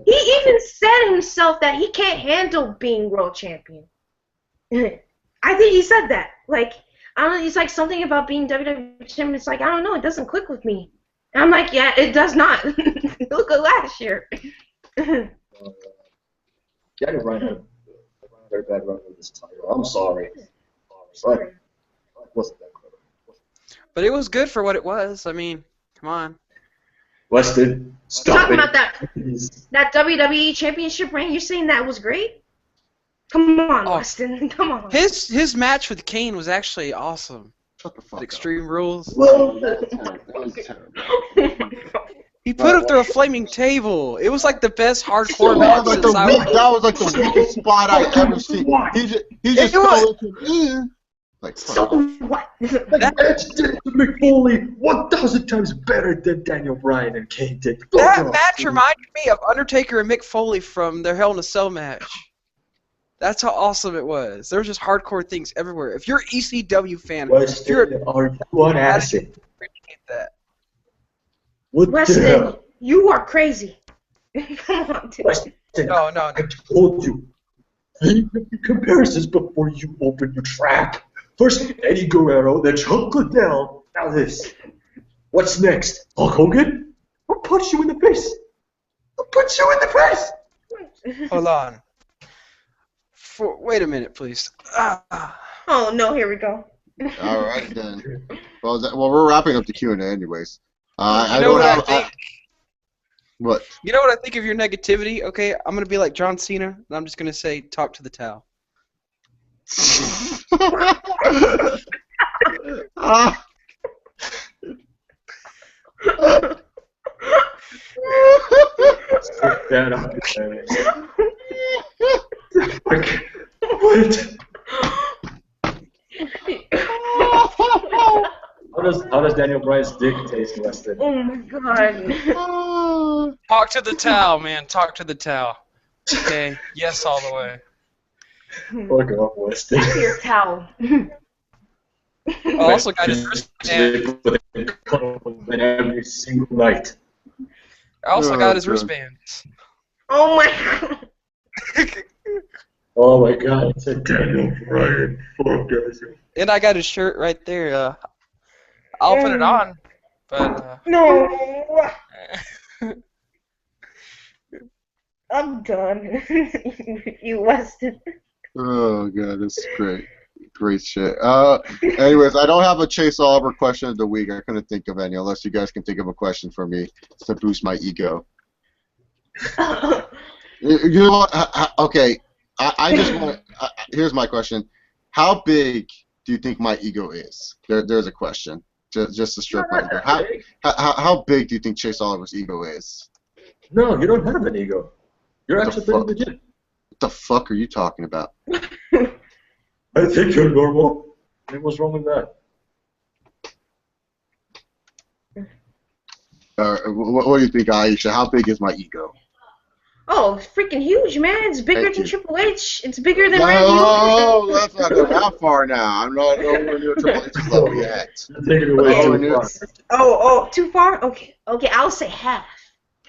he even said himself that he can't handle being world champion. I think he said that. Like, I don't know, it's like something about being WWE champion. It's like, I don't know, it doesn't click with me. And I'm like, yeah, it does not. Look at last year. Daniel Bryan had very bad run with this title. I'm sorry. But it wasn't that clever. But it was good for what it was. I mean, come on. Weston, stop Talking it. about that WWE Championship reign, you're saying that was great? Come on, Oh. Weston. Come on. His match with Kane was actually awesome. Shut the fuck The up. Extreme Rules. Well, That was terrible. He put him through a flaming table. It was like the best hardcore That match was like since the I weak, that was like the weakest spot I ever seen. He just It was. fell into like So fuck. what? like Edge did to McFoley 1,000 times better than Daniel Bryan and Kane did. That Fuck off, match dude. reminded me of Undertaker and Mick Foley from their Hell in a Cell match. That's how awesome it was. There was just hardcore things everywhere. If you're an ECW fan, if you're Weston, are you on acid? appreciate that. What the Weston, hell? you are crazy. Come on, dude. Weston, No. I told you. Think of the comparisons before you open your trap. First Eddie Guerrero, then Chuck Liddell, now this. What's next? Hulk Hogan? I'll punch you in the face. I'll punch you in the face. Hold on. Wait a minute, please. Oh no, here we go. All right then. Well, we're wrapping up the Q&A anyways. I You know don't what I have. think? What? You know what I think of your negativity? Okay, I'm gonna be like John Cena, and I'm just gonna say, talk to the towel. Ah. Sit that up there. What? How does Daniel Bryan's dick taste, Weston? Oh my god. Talk to the towel, man. Talk to the towel. Okay. Yes, all the way. Fuck off, Weston. Your towel. I also got his wristband. And every single night. I also got his God. wristbands. Oh my god. Oh my god, it's a Daniel Bryan. Fuck guys. And I got his shirt right there. I'll put it on, but No. I'm done. You Weston. Oh god, this is great. Great shit. Anyways, I don't have a Chase Oliver question of the week. I couldn't think of any, unless you guys can think of a question for me to boost my ego. You know what? Okay, I just want. Here's my question: how big do you think my ego is? There's a question. Just to stroke my ego. How big do you think Chase Oliver's ego is? No, you don't have an ego. You're What the actually pretty fuck? legit. What the fuck are you talking about? I think you're normal. What's wrong with that? What do you think, Aisha? How big is my ego? Oh, it's freaking huge, man. It's bigger Thank than you. Triple H. It's bigger than Randy No, Orton. let's not go that far now. I'm not nowhere near Triple H's level yet. You're taking it way Oh, too no. far. Oh, too far? Okay, I'll say half.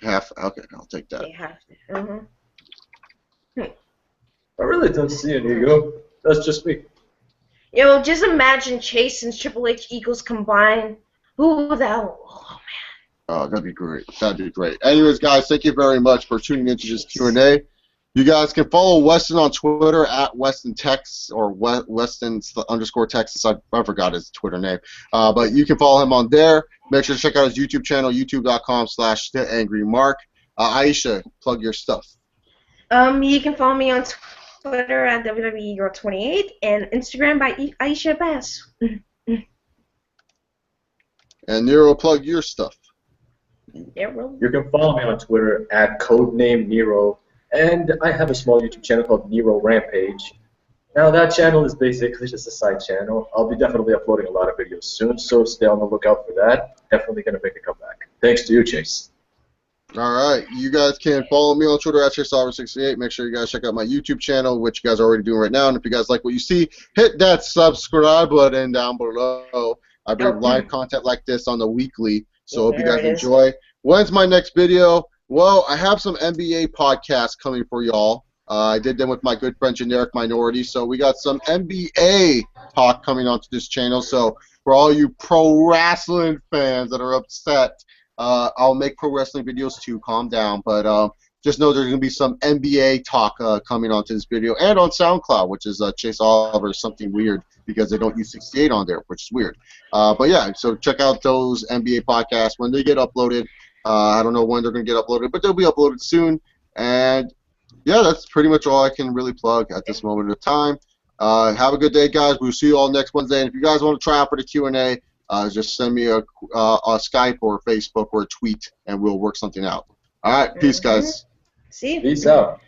Half. Okay, I'll take that. Okay, half. Uh-huh. I really don't see an ego. That's just me. You know, just imagine Chase and Triple H Eagles combined. Who the hell? Oh, Oh, that'd be great. That'd be great. Anyways, guys, thank you very much for tuning into this Q&A. You guys can follow Weston on Twitter at WestonTex or Weston_Texas. I forgot his Twitter name. But you can follow him on there. Make sure to check out his YouTube channel, youtube.com/TheAngryMark. Aisha, plug your stuff. You can follow me on Twitter at WWEGirl28 and Instagram by Aisha Bass. And Nero, plug your stuff. Nero. You can follow me on Twitter at codename Nero, and I have a small YouTube channel called Nero Rampage. Now that channel is basically just a side channel. I'll be definitely uploading a lot of videos soon, so stay on the lookout for that. Definitely gonna make a comeback. Thanks to you, Chase. All right, you guys can follow me on Twitter at ChaseOliver68. Make sure you guys check out my YouTube channel, which you guys are already doing right now. And if you guys like what you see, hit that subscribe button down below. I bring live content like this on the weekly, so hope you There guys it is. enjoy. When's my next video? Well, I have some NBA podcasts coming for y'all. I did them with my good friend Generic Minority, so we got some NBA talk coming onto this channel. So for all you pro wrestling fans that are upset, I'll make pro wrestling videos too. Calm down. But just know there's going to be some NBA talk coming onto this video, and on SoundCloud, which is Chase Oliver, something weird because they don't use 68 on there, which is weird. But yeah, so check out those NBA podcasts when they get uploaded. I don't know when they're going to get uploaded, but they'll be uploaded soon. And yeah, that's pretty much all I can really plug at this moment of time. Have a good day, guys. We'll see you all next Wednesday. And if you guys want to try out for the Q&A, just send me a Skype or Facebook or a tweet, and we'll work something out. All right, peace, guys. See you. Peace out.